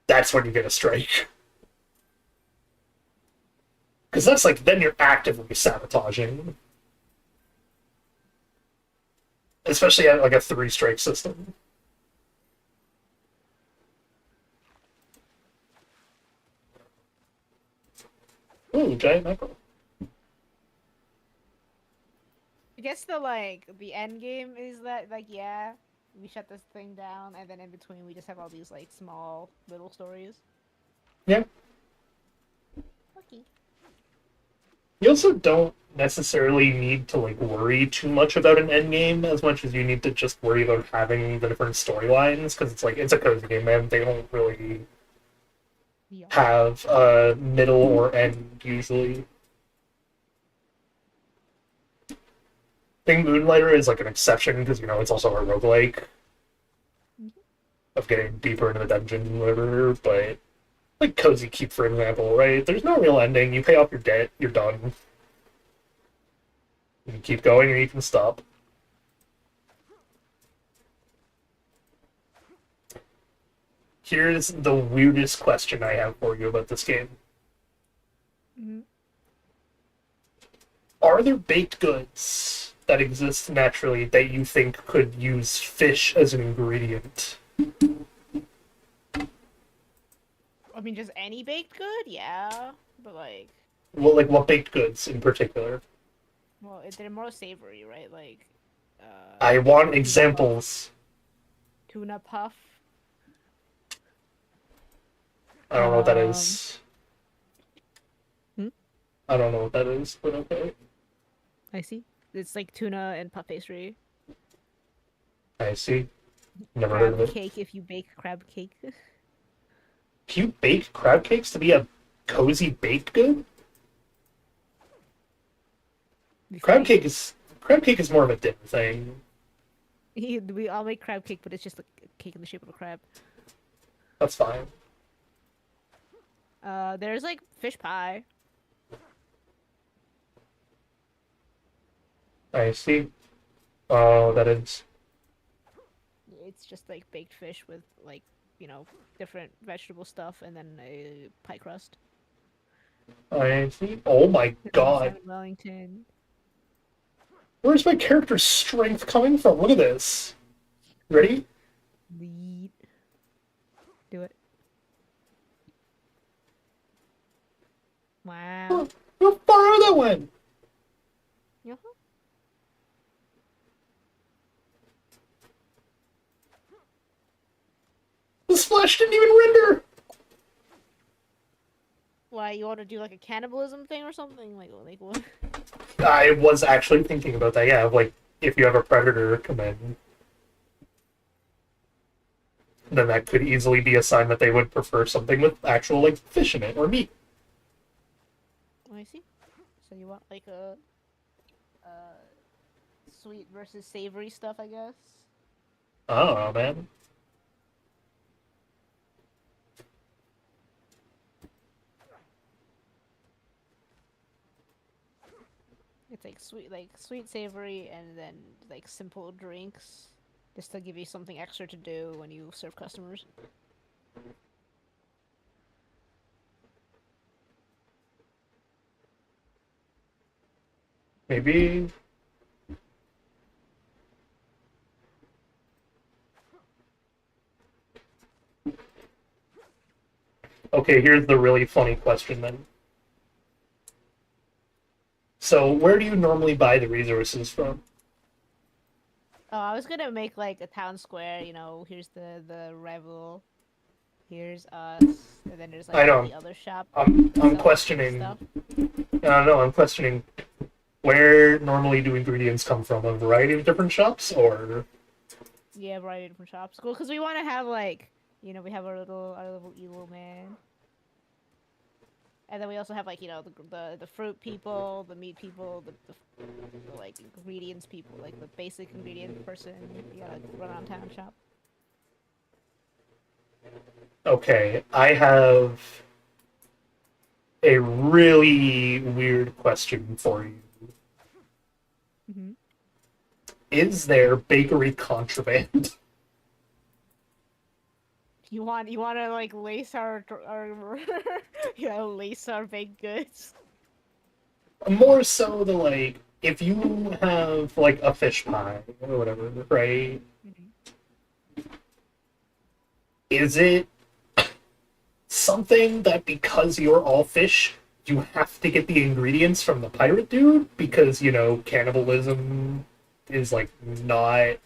that's when you get a strike. Because that's, like, then you're actively sabotaging. Especially at, like, a 3-strike system. Ooh, giant mackerel. I guess the end game is that like yeah, we shut this thing down and then in between we just have all these like small little stories. Yeah. Okay. You also don't necessarily need to like worry too much about an end game as much as you need to just worry about having the different storylines, because it's like it's a cozy game, man. They don't really have a middle or end usually. I think Moonlighter is like an exception because, you know, it's also a roguelike of getting deeper into the dungeon and whatever, but like Cozy Keep, for example, right? There's no real ending. You pay off your debt, you're done. You can keep going or you can stop. Here's the weirdest question I have for you about this game. Mm-hmm. Are there baked goods that exist naturally that you think could use fish as an ingredient? I mean, just any baked good, yeah, but like. Well, like what baked goods in particular? Well, they're more savory, right? Like. I want examples. Tuna puff. I don't know what that is. Hmm? I don't know what that is, but okay. I see. It's like tuna and puff pastry. I see. Never heard of Crab it. cake if you bake crab cake. Can you bake crab cakes to be a cozy baked good? Crab cake is more of a dinner thing. We all make crab cake, but it's just a cake in the shape of a crab. That's fine. There's like fish pie. I see. Oh, that is. It's just like baked fish with like, you know, different vegetable stuff and then a pie crust. I see. Oh my god. Salmon Wellington. Where's my character's strength coming from? Look at this. Ready? Lead. Do it. Wow. How far out that went? Yeah. The splash didn't even render! Why, you want to do like a cannibalism thing or something? Like what? I was actually thinking about that, yeah. Like, if you have a predator come in, then that could easily be a sign that they would prefer something with actual, like, fish in it or meat. I see. So you want like a sweet versus savory stuff, I guess. I don't know, man. It's like sweet savory and then like simple drinks, just to give you something extra to do when you serve customers. Maybe. Okay, here's the really funny question then. So, where do you normally buy the resources from? Oh, I was gonna make like a town square. You know, here's the rival. Here's us, and then there's I like all know. the other shop. I'm sell questioning. stuff. I don't know. I'm questioning where normally do ingredients come from? A variety of different shops, or Yeah, variety of different shops. Cool, because we want to have like, you know, we have our little evil man. And then we also have like, you know, the fruit people, the meat people, the like ingredients people, like the basic ingredient person. You gotta run on town shop. okay, I have a really weird question for you. Mm-hmm. Is there bakery contraband? You want to like lace our you know, lace our baked goods. More so the like, if you have like a fish pie or whatever, right? Mm-hmm. Is it something that because you're all fish, you have to get the ingredients from the pirate dude? Because, you know, cannibalism is like not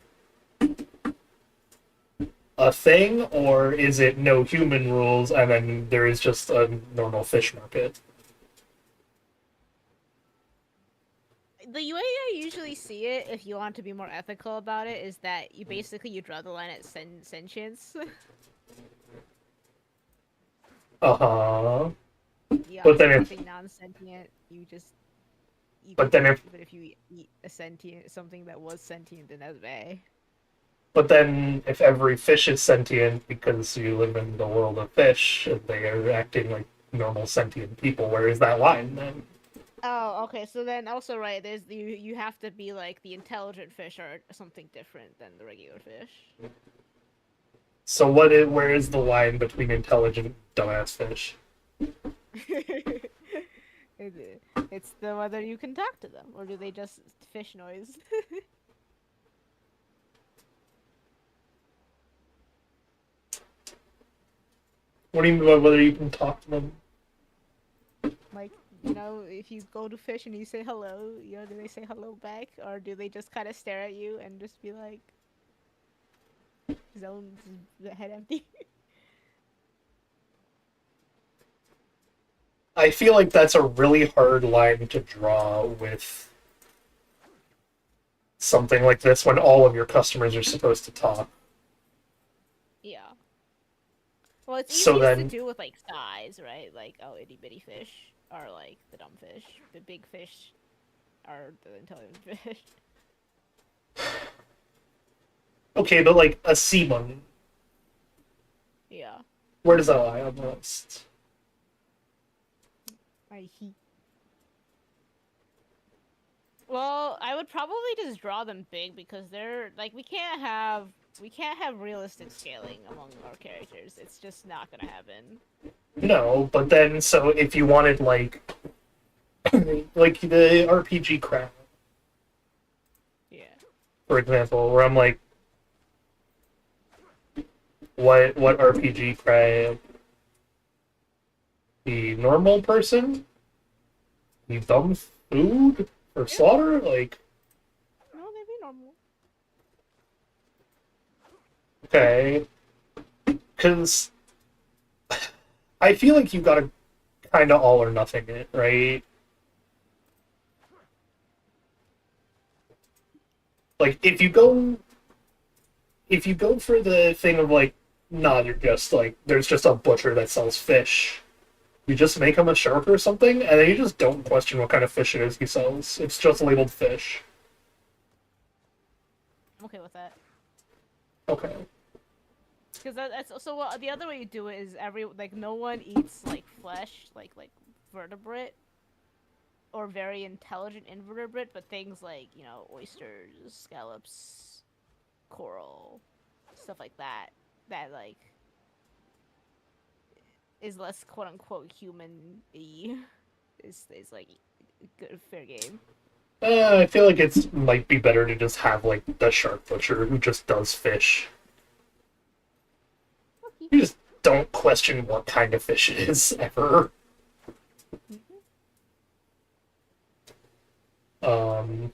a thing? Or is it no human rules and then there is just a normal fish market? The way I usually see it, if you want to be more ethical about it, is that you basically you draw the line at sentience. Uh-huh. Yeah, But then if something non-sentient, you just eat. But then if but if you eat a sentient something that was sentient, then that's bad. But then, if every fish is sentient because you live in the world of fish and they are acting like normal sentient people, where is that line then? Oh, okay. So then also right, there's you have to be like the intelligent fish or something different than the regular fish. So where is the line between intelligent dumbass fish? It's the whether you can talk to them or do they just fish noise. What do you mean by whether you can talk to them? Like, you know, if you go to fish and you say hello, you know, do they say hello back or do they just kind of stare at you and just be like, zone the head empty? I feel like that's a really hard line to draw with something like this when all of your customers are supposed to talk. Yeah. Well, it's So easiest to then, do with like size, right? Like, oh, itty bitty fish are like the dumb fish. The big fish are the intelligent fish. okay, but like a sea money, Yeah. where does that lie on the list? I he. Well, I would probably just draw them big because they're like we can't have realistic scaling among our characters. It's just not gonna happen. No, but then so if you wanted like like the RPG crap, Yeah. for example, where I'm like, what RPG crap? The normal person? The dumb food or slaughter? Like, No, they'd be normal. okay, because I feel like you gotta kind of all or nothing it, right? Like if you go for the thing of like, nah, you're just like there's just a butcher that sells fish. You just make him a shark or something, and then you just don't question what kind of fish it is he sells. It's just labeled fish. I'm okay with that. Okay. Because that's so. The other way you do it is no one eats like flesh, like vertebrate, or very intelligent invertebrate, but things like oysters, scallops, coral, stuff like that. That like is less quote unquote human-y. Is like good fair game. I feel like it might be better to just have like the shark butcher who just does fish. You just don't question what kind of fish it is ever. Um.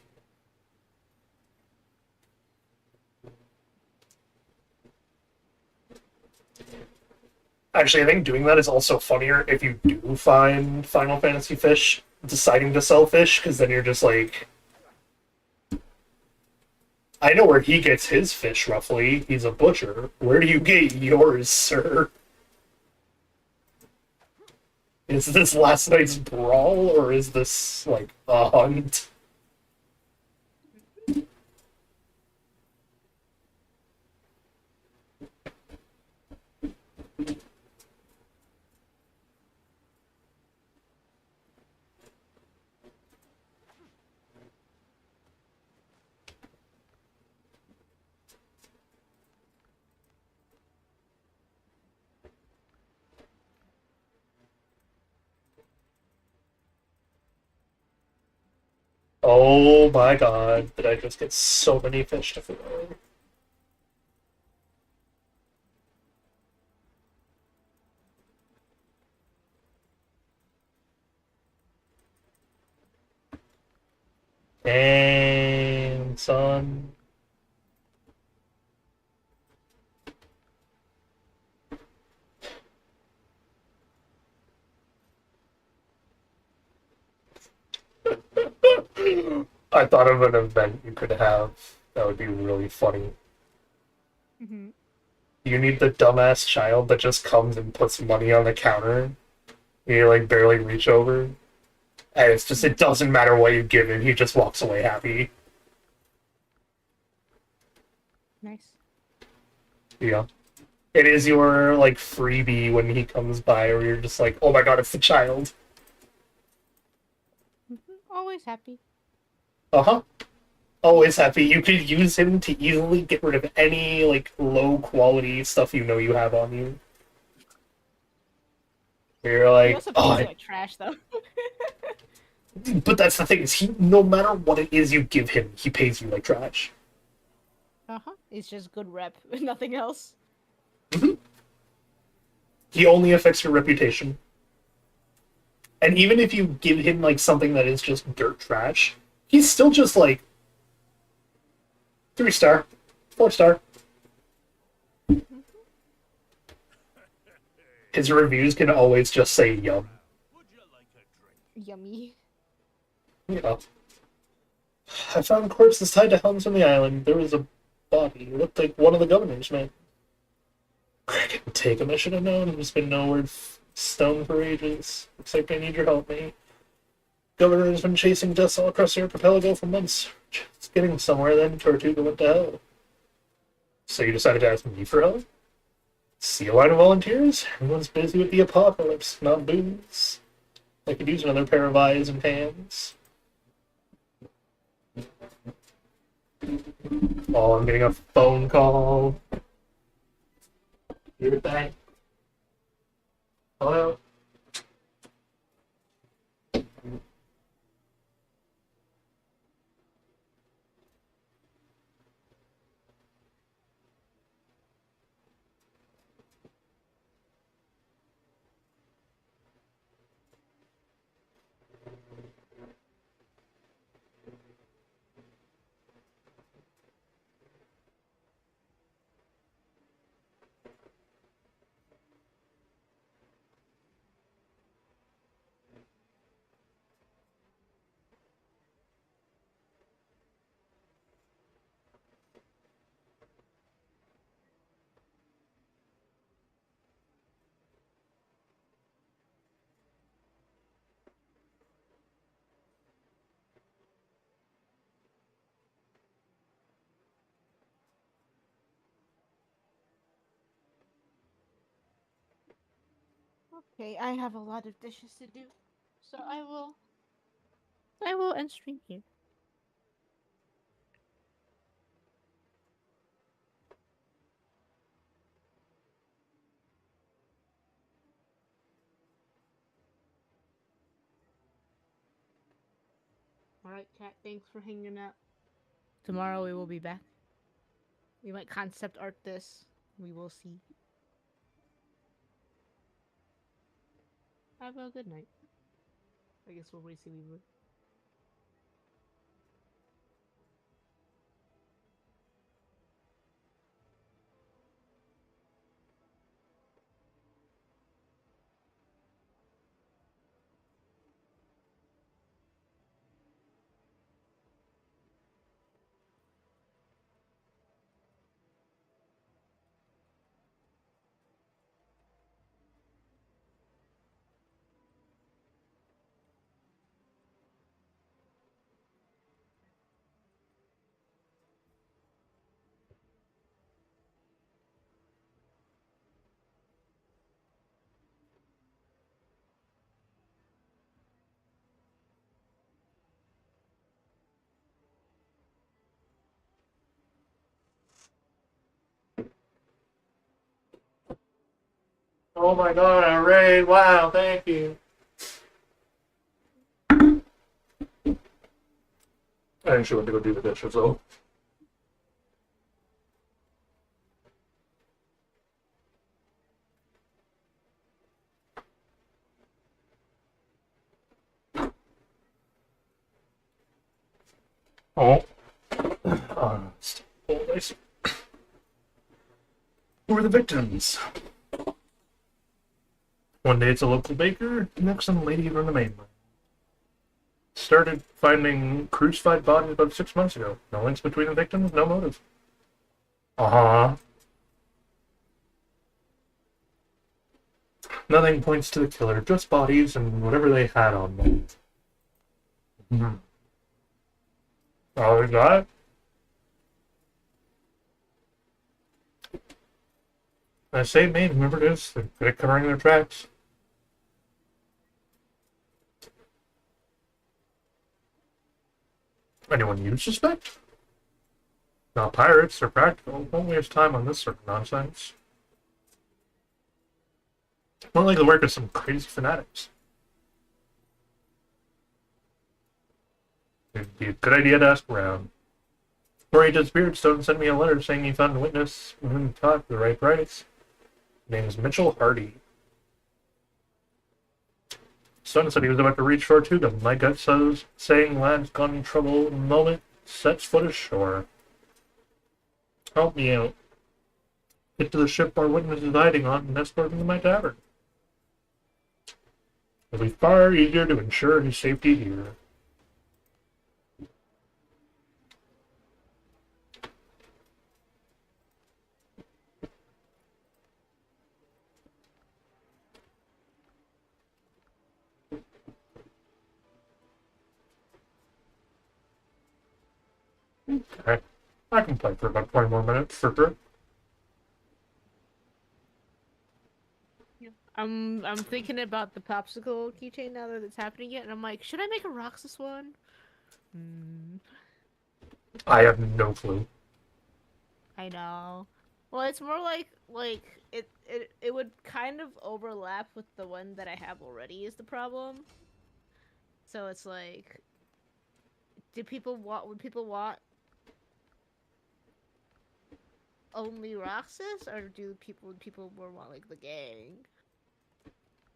Actually, I think doing that is also funnier if you do find Final Fantasy fish deciding to sell fish, because then you're just like, I know where he gets his fish, roughly. He's a butcher. Where do you get yours, sir? Is this last night's brawl, or is this, like, a hunt? Oh my god, did I just get so many fish to fill? Dang, son. I thought of an event you could have that would be really funny. Mm-hmm. You need the dumbass child that just comes and puts money on the counter. You like barely reach over. And it's just, it doesn't matter what you give him, he just walks away happy. Nice. Yeah. It is your, like, freebie when he comes by, where you're just like, oh my god, it's the child. Always happy. Uh-huh. Always happy. You could use him to easily get rid of any, like, low-quality stuff you know you have on you. You're He like, also oh, pays you like trash though. but that's the thing, is he, no matter what it is you give him, he pays you like trash. Uh-huh. It's just good rep, nothing else. He only affects your reputation. And even if you give him, like, something that is just dirt trash, he's still just, like, 3-star, 4-star. His reviews can always just say yum. Would you Yummy. Yeah. I found corpses tied to helms on the island. There was a body. It looked like one of the governor's men. I can take him, I should have known. There's been no word stone for ages. Looks like I need your help, mate. Governor has been chasing dust all across the archipelago for months. It's getting somewhere then, Tortuga went to hell. So you decided to ask me for help? See a line of volunteers? Everyone's busy with the apocalypse, not booze. I could use another pair of eyes and hands. Oh, I'm getting a phone call. Your thing. Hello? Okay, I have a lot of dishes to do, so I will end stream here. Alright, chat, thanks for hanging out. Tomorrow we will be back. We might concept art this. We will see. Have a good night. I guess we'll see Seaweaver. Oh my god, a raid! Wow, thank you. I actually went to go do the dishes though. Oh. Nice. Who are the victims? One day it's a local baker, next some lady from the mainland. Started finding crucified bodies about 6 months ago. No links between the victims, no motive. Uh-huh. Nothing points to the killer, just bodies and whatever they had on them. Hmm. Oh, there's that? I say, mate, whoever it is, they're good at covering their tracks. Anyone you suspect? Not pirates, they're practical. Won't waste time on this sort of nonsense. More like the work of some crazy fanatics. It'd be a good idea to ask around. Before he disappeared, Stone sent me a letter saying he found a witness with whom to talk for the right price. His name is Mitchell Hardy. Stone said he was about to reach Tortuga. My gut says saying lad's gone in trouble the moment sets foot ashore. Help me out. Get to the ship our witness is hiding on and escort him to my tavern. It'll be far easier to ensure his safety here. Okay. I can play for about 20 more minutes for sure. I'm thinking about the popsicle keychain now that it's happening yet, and I'm like, should I make a Roxas one? I have no clue. I know. Well, it's more like it would kind of overlap with the one that I have already is the problem. So it's like, would people want only Roxas, or would people more want like the gang?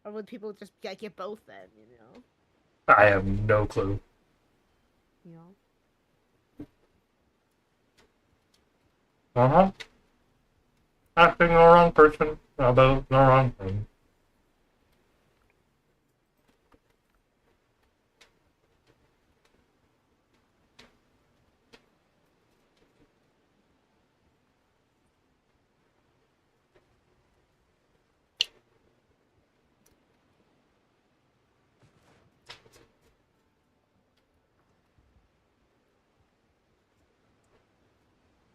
Or would people just get both then, you know? I have no clue. You know? Uh-huh. Asking the wrong person about the wrong thing.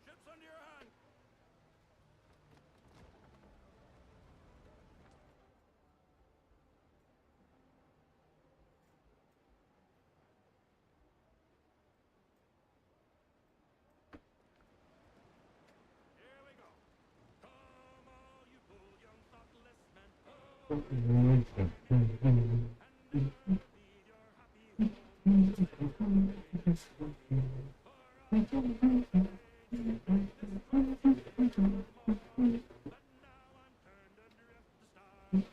Ships under your hand. Here we go. Come all you fool, young thoughtless men. And never leave your happy home. For I this but now I'm turned adrift to start upon my raging storm,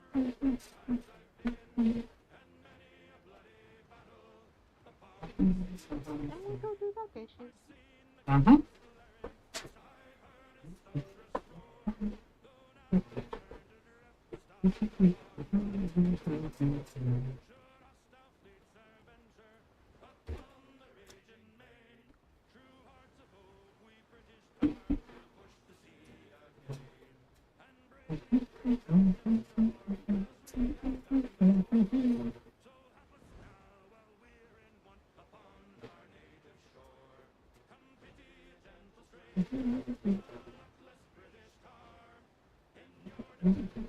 shivering inside I've been, and many a bloody battle upon the sea. Can we go do that, bitches? Seen the Mm-hmm. I've heard its thunderous roar, though now I'm turned adrift to start should hostile fleets e'er venture upon the raging main, true hearts of oak we British tar will push the sea again, and brave so hapless now while we're in want upon our native shore. Come pity a gentle stranger, a luckless British tar, in your thunderbolts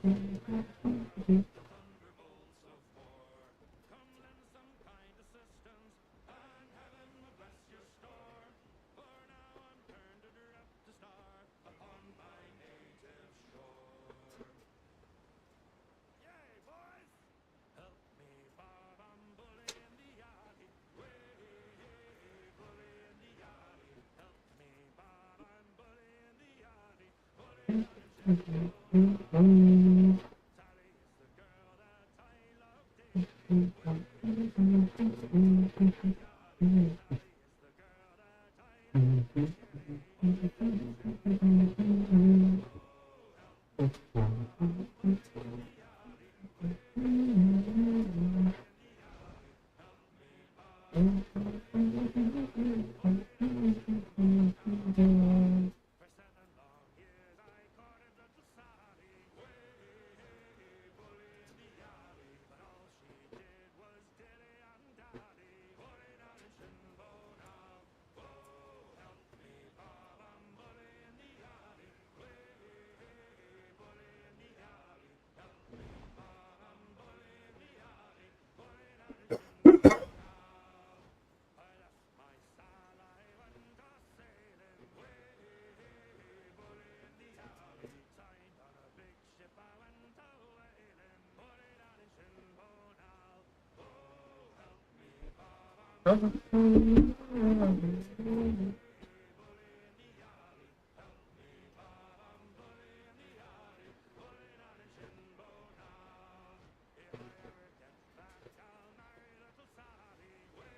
of war. Come lend some kind assistance, and heaven will bless your store. For now I'm turned adrift to star upon my native shore. Yay, boys! Help me, Bob, I'm bullying the yardie. Way, bullying the yardie. Help me, Bob, I'm bullying the yardie. Bullying on the Sally is the girl that I love dearly. Sally is the girl that I love For 7 long years I courted little Sally, way bullying the alley, but all she did was dilly and dally, bullying out in Shinbone now. Oh, help me, Bob, I'm bullying the alley, way bullying the alley. Help me, Bob, I'm bullying the alley, bullying out in Shinbone now. I left my stall, I went a sailing, way bullying the alley. Signed on a big ship, I went a whaling, bullying out in Shinbone now. Oh, help me, Bob, I'm bullying the alley. Help me, Bob, I'm bullying the alley, bullying out in Shinbone now. If I ever get back, I'll marry little Sally, way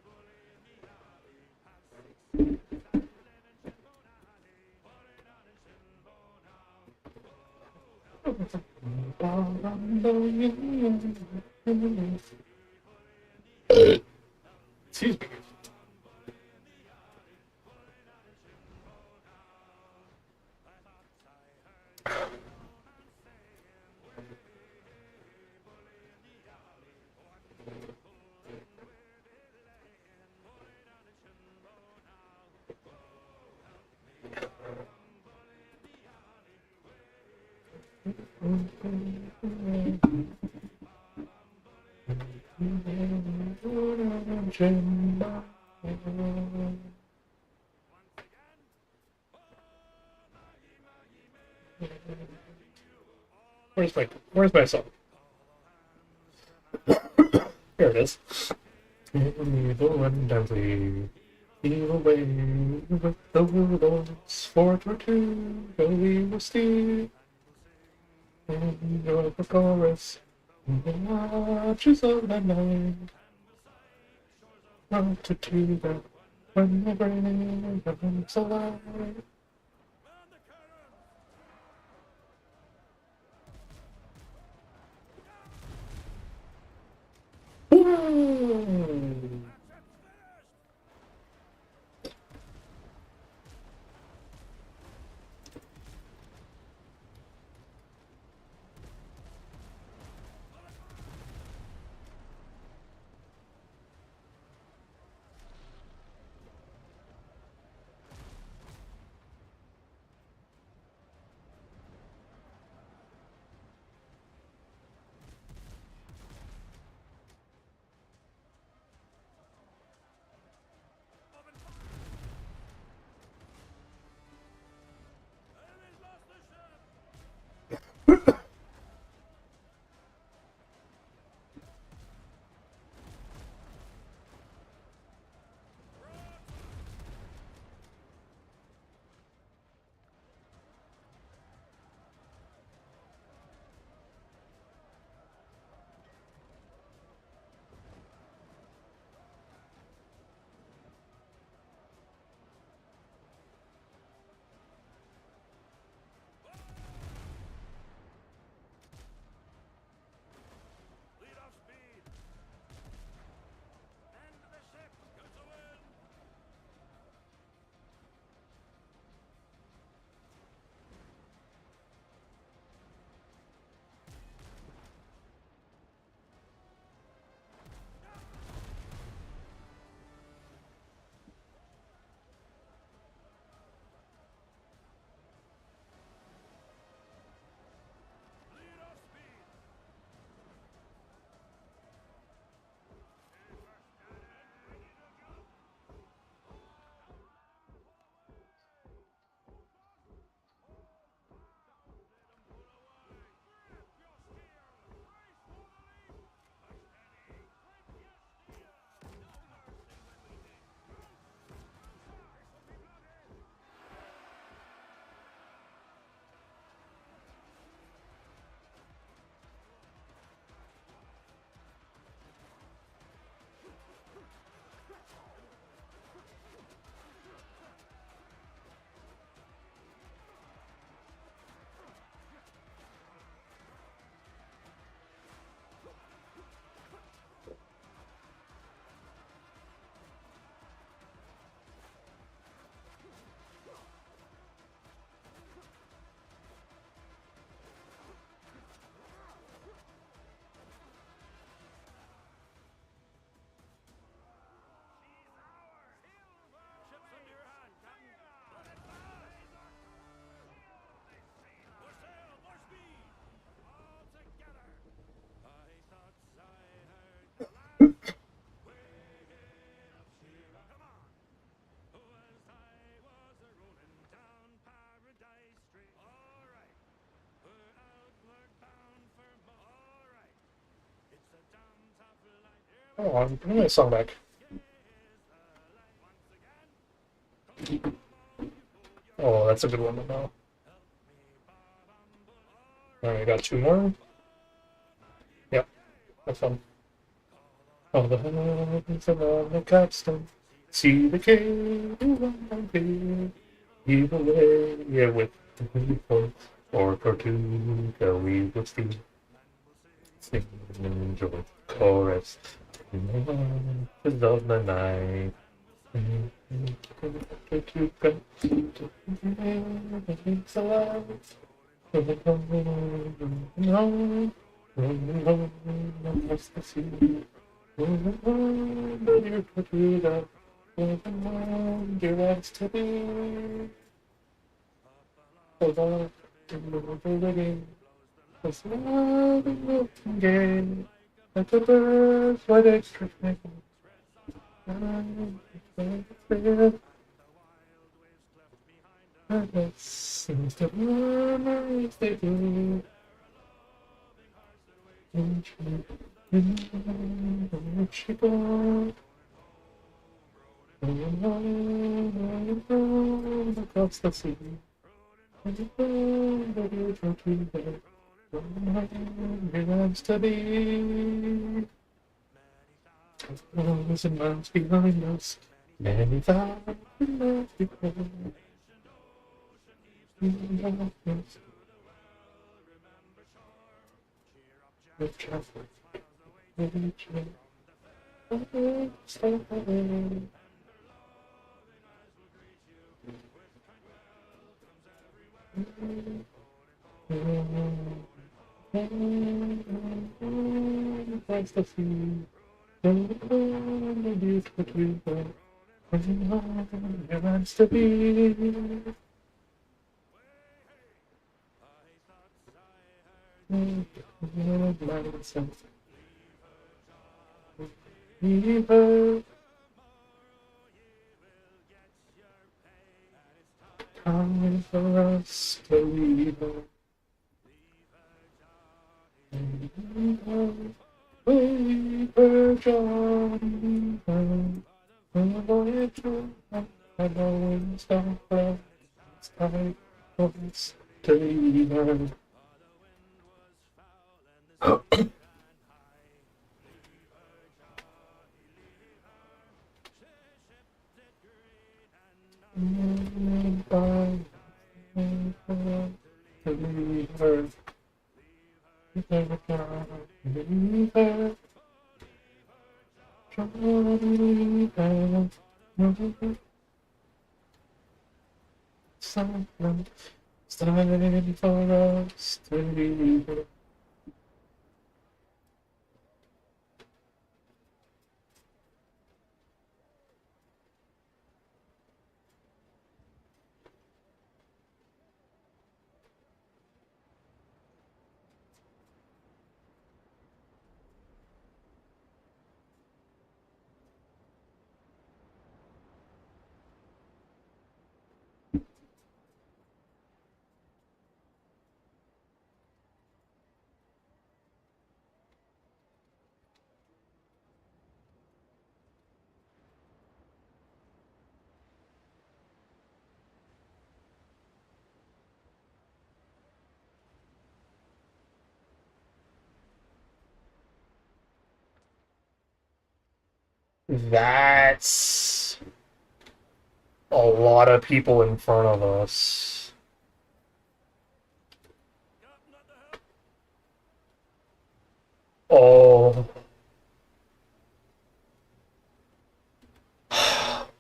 bullying the alley. Have 6 kids and live in Shinbone Alley, bullying out in Shinbone. Excuse me. Where's my song? Here it is. Evil and deadly, evil away with the willows, fort or two, go we will steal. And your chorus, in the watches of the night, not to do that when the brain comes alive. Woo! Come on, bring my song back. Oh, that's a good one now. Alright, I got two more. Yep, that's fun. All the heavens along the capstone, see the cave on the evil way, yeah, with the people, or cartoon, go we will steal. Sing, enjoy, chorus. Is of the night. Like a bird, what extra thing? Seems to memories they do. Across the sea. Belongs to be. Miles and miles behind us. Many thousand miles behind. With traffic. Across the sea. The beautiful river. There wants to be. Leave time for us to leave her. Leave her, Johnny. On the voyage to I know it's not far. It's time for us to leave her. Bye. To leave her. Leave her, leave her. Johnny, leave her. Silent, it's time for us to leave her. That's a lot of people in front of us. Oh.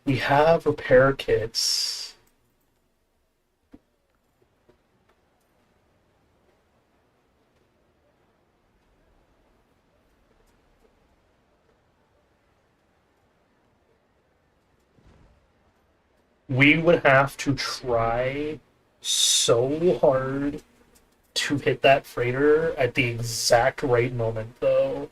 We have repair kits. We would have to try so hard to hit that freighter at the exact right moment, though.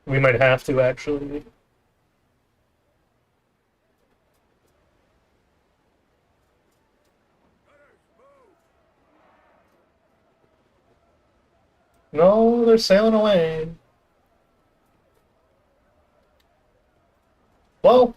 We might have to, actually. No, they're sailing away. Well,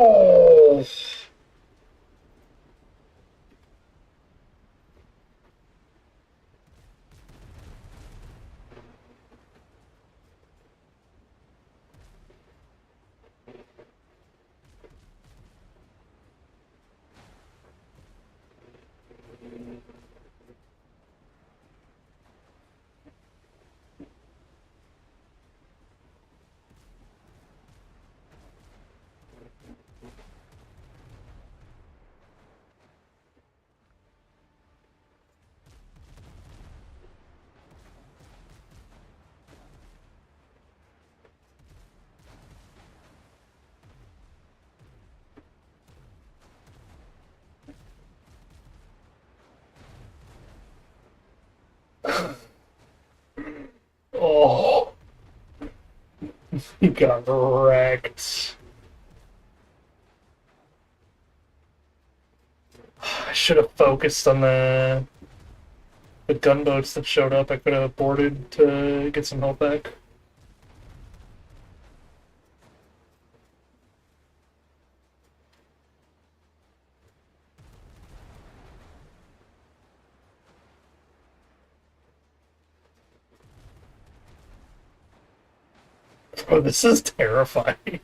Oh. Oh. He got wrecked. I should have focused on the gunboats that showed up. I could have boarded to get some help back. Oh, this is terrifying.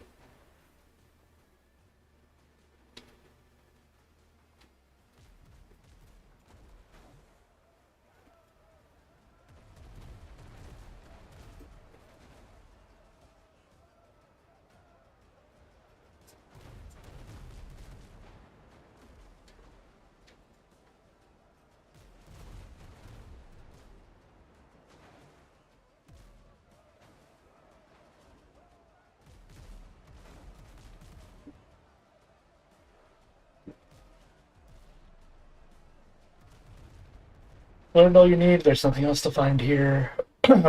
Learned all you need. There's nothing else to find here.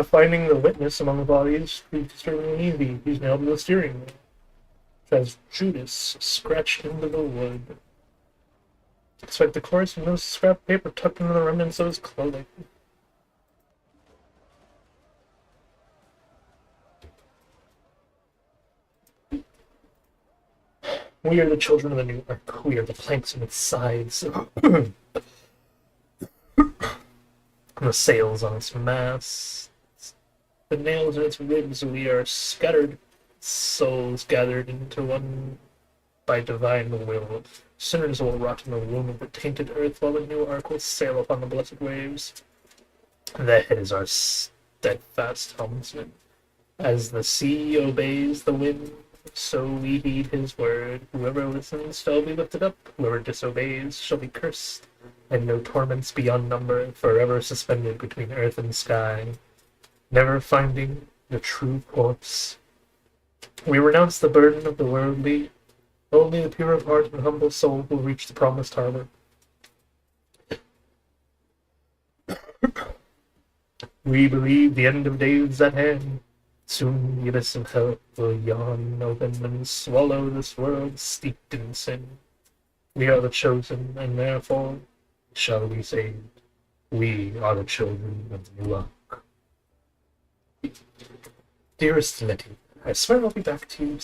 Finding the witness among the bodies proved disturbingly easy. He's nailed to the steering wheel. Says Judas scratched into the wood. Despite the chorus, he noticed scrap paper tucked into the remnants of his clothing. We are the children of the new ark. We are the planks on its sides. The sails on its masts. The nails in its ribs. We are scattered souls gathered into one by divine will. Sinners will rot in the womb of the tainted earth, while the new ark will sail upon the blessed waves. The head is our steadfast helmsman. As the sea obeys the wind, so we heed his word. Whoever listens shall be lifted up, whoever disobeys shall be cursed, and no torments beyond number, forever suspended between earth and sky, never finding the true course. We renounce the burden of the worldly. Only the pure of heart and humble soul will reach the promised harbor. We believe the end of days is at hand. Soon the abyss of hell will yawn open and swallow this world steeped in sin. We are the chosen, and therefore shall be saved. We are the children of the new ark. Dearest Letty, I swear I'll be back to you.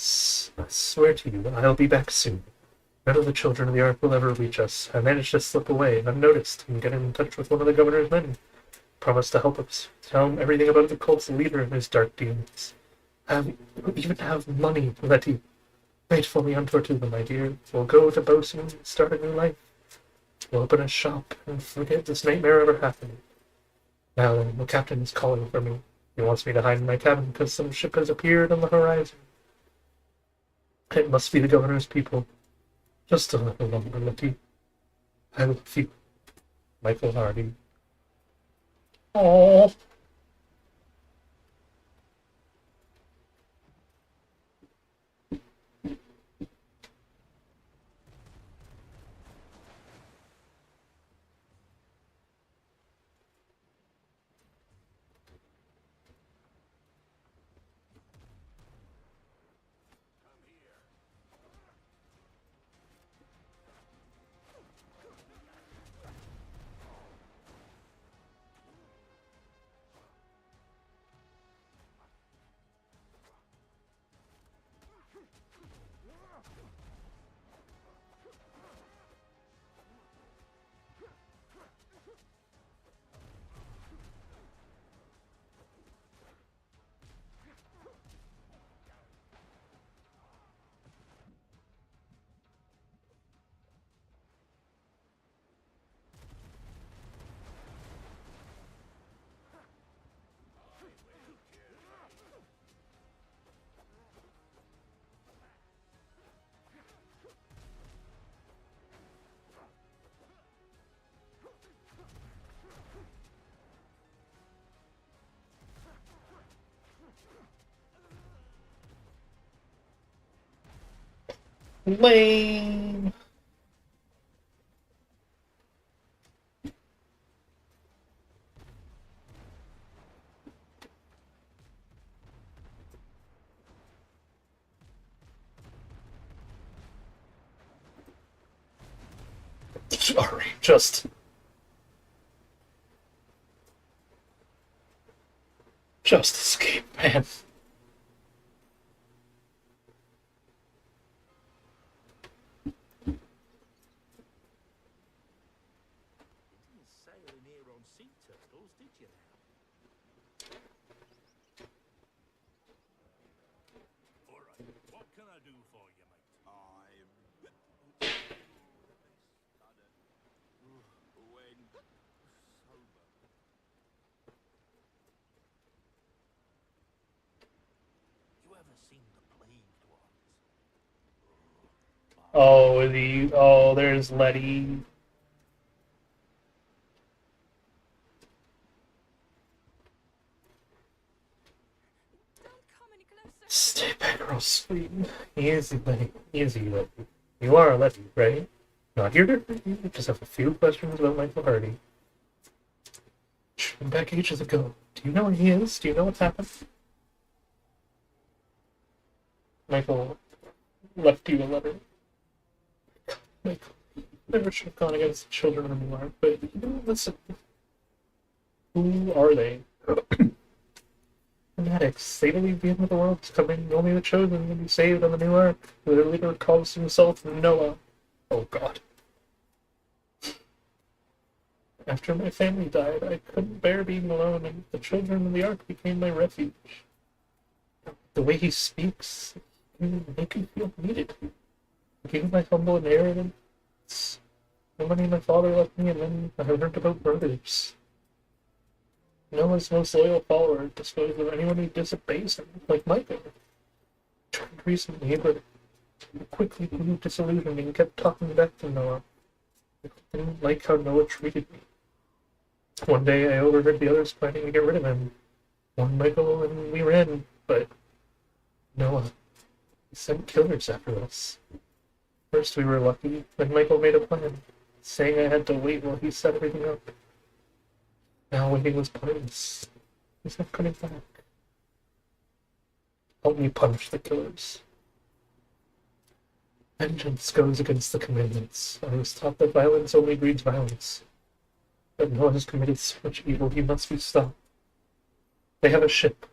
I swear to you I'll be back soon. None of the children of the ark will ever reach us. I managed to slip away unnoticed and get in touch with one of the governor's men. Promised to help us. Tell him everything about the cult's leader and his dark dealings. I even have money, Letty. Wait for me on Tortuga, my dear. We'll go to Bosun and start a new life. We'll open a shop and forget this nightmare ever happened. Now then, the captain is calling for me. He wants me to hide in my cabin because some ship has appeared on the horizon. It must be the governor's people. Just a little longer, Letty. I love you. Michael Hardy. Oh. Lame. Sorry, just escape, man. You didn't sail in here on sea turtles, did you now? Alright, what can I do for you, mate? When sober. You ever seen the plagued ones? Oh, there's Letty. Stay back or I'll scream. Easy, Letty. Easy, Letty. You are Letty, right? Not here to hurt you. Just have a few questions about Michael Hardy. Back ages ago. Do you know where he is? Do you know what's happened? Michael left you a letter. Michael never should have gone against the children anymore, but you know, listen. Who are they? Fanatics. They believe the end of the world is coming. Only the chosen will be saved on the new ark. Their leader calls himself Noah. Oh god. After my family died, I couldn't bear being alone, and the children in the ark became my refuge. The way he speaks can make me feel needed. Given my humble inheritance, the money my father left me, and then I learned about brothers. Noah's most loyal follower disposed of anyone who disobeys him, like Michael. Tried recently, but quickly grew disillusioned and kept talking back to Noah. I didn't like how Noah treated me. One day I overheard the others planning to get rid of him. Warned Michael and we ran, but Noah, he sent killers after us. First we were lucky, then Michael made a plan, saying I had to wait while he set everything up. Now waiting was pointless. He's not coming back. Help me punish the killers. Vengeance goes against the commandments. I was taught that violence only breeds violence. But Noah has committed so much evil, he must be stopped. They have a ship,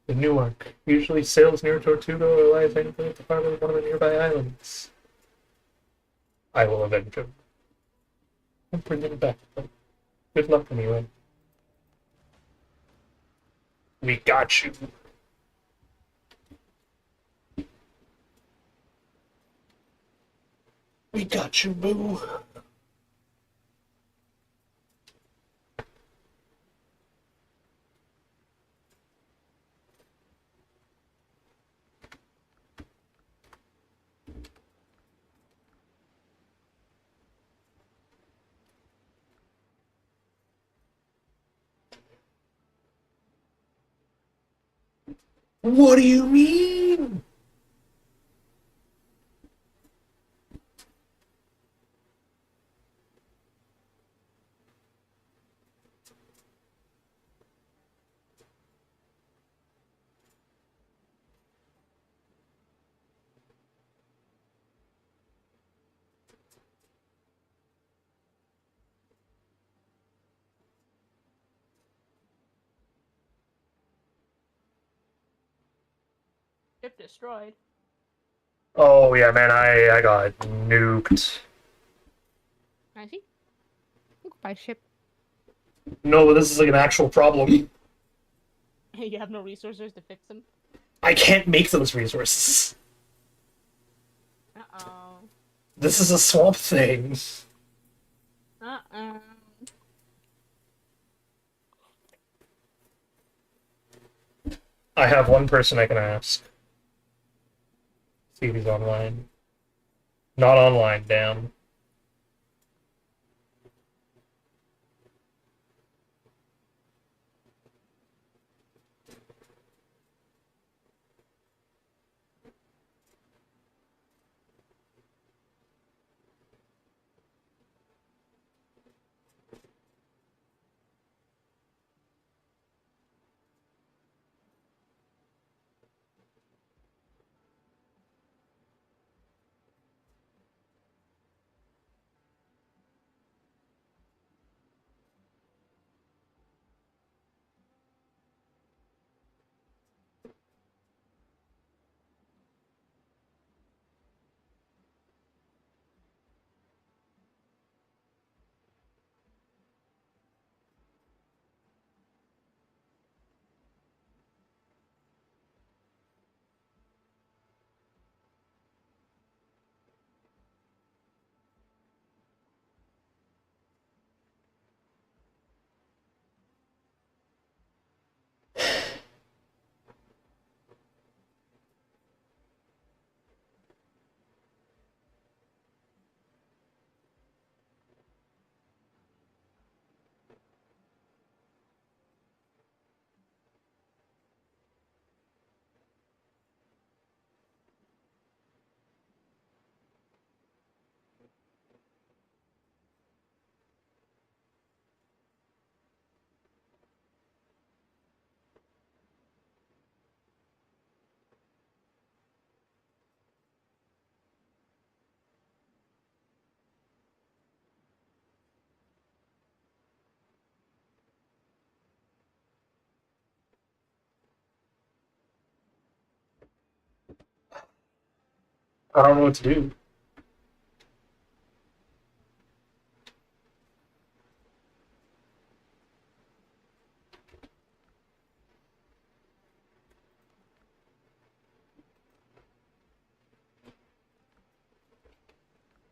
the New Ark, usually sails near Tortuga or lies anchored at the harbor of one of the nearby islands. I will avenge him. And bring him back. Good luck anyway. We got you. We got you, boo. What do you mean? Ship destroyed. Oh yeah, man, I got nuked. I see. By ship. No, this is like an actual problem. You have no resources to fix them. I can't make those resources. Uh-oh. This is a swamp thing. Uh-oh. I have one person I can ask. See if he's online. Not online, damn. I don't know what to do.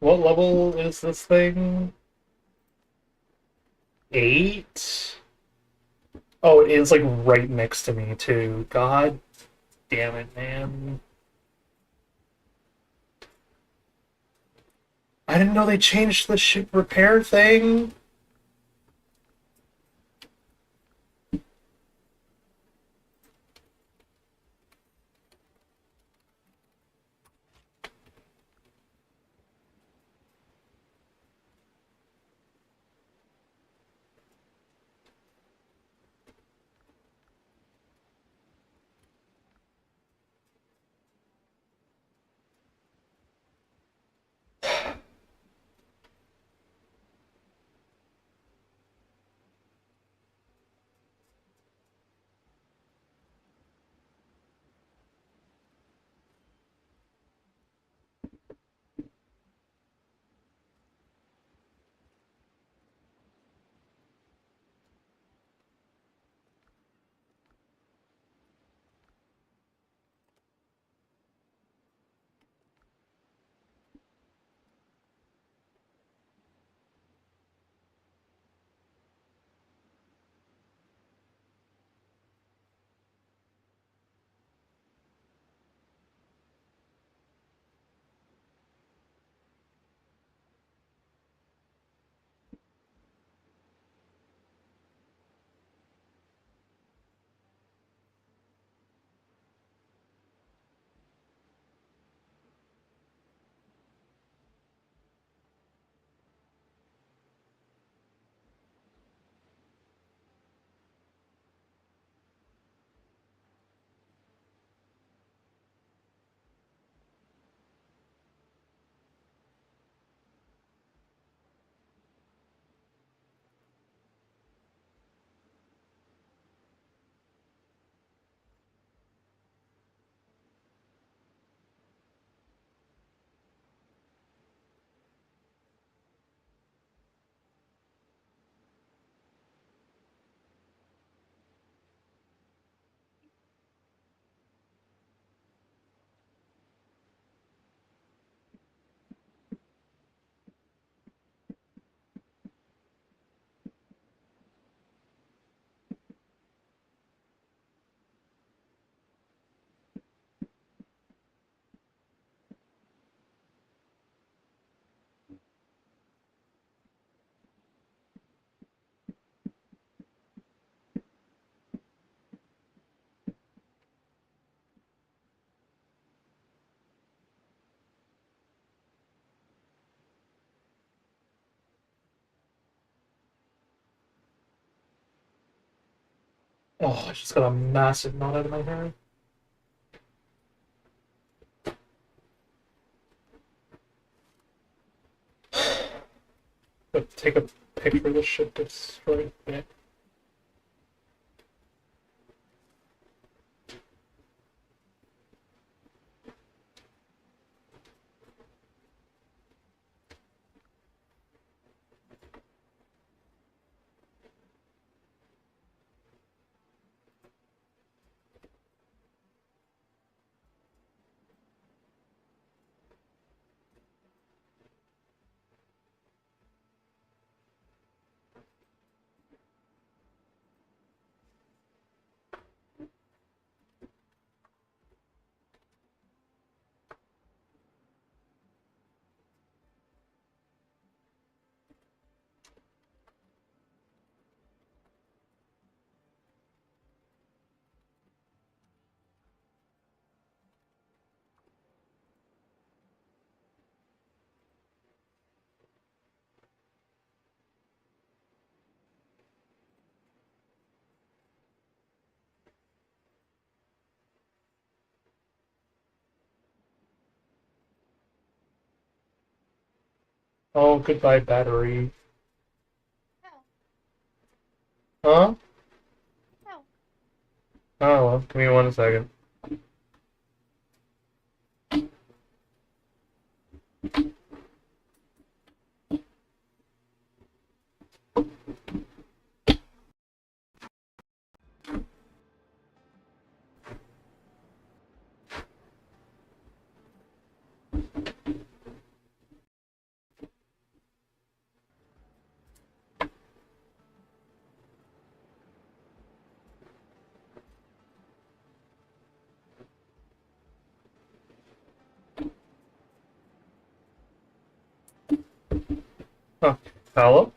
What level is this thing? 8? Oh, it is like right next to me too. God damn it, man. I didn't know they changed the ship repair thing. Oh, I just got a massive knot out of my hair. Take a picture of this shit that's right there. Oh, goodbye, battery. Oh, Huh? oh. Oh, well, give me 1 second. Huh. Hello?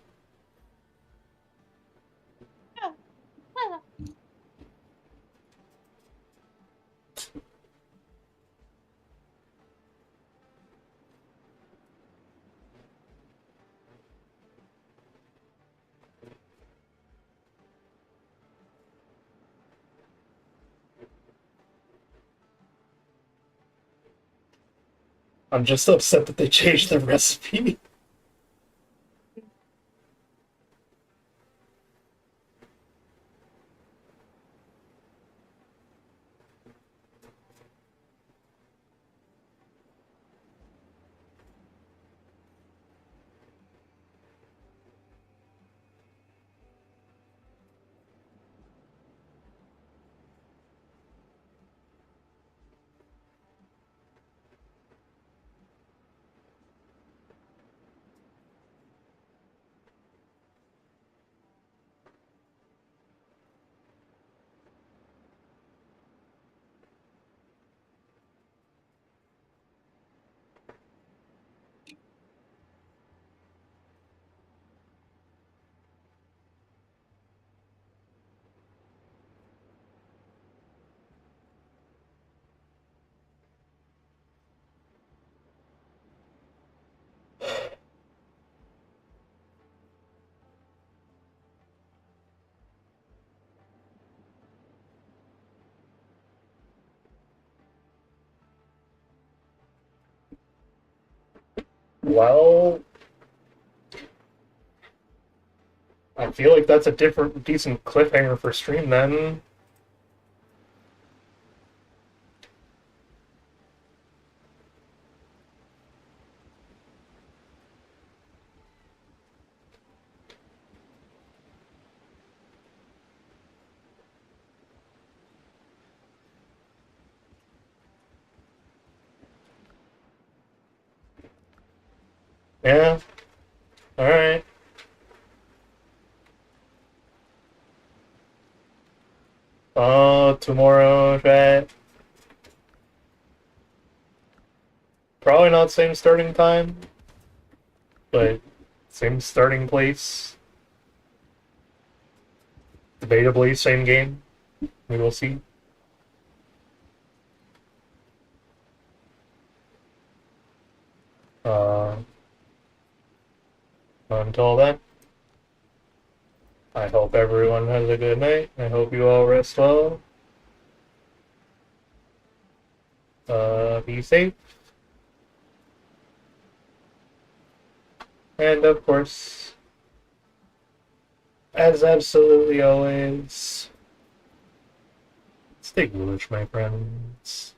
I'm just upset that they changed the recipe. Well, I feel like that's a decent cliffhanger for stream then. Yeah. Alright. Tomorrow, chat. Probably not same starting time, but same starting place. Debatably same game. We will see. Uh, until then, I hope everyone has a good night. I hope you all rest well. Be safe. And of course, as absolutely always, stay ghoulish, my friends.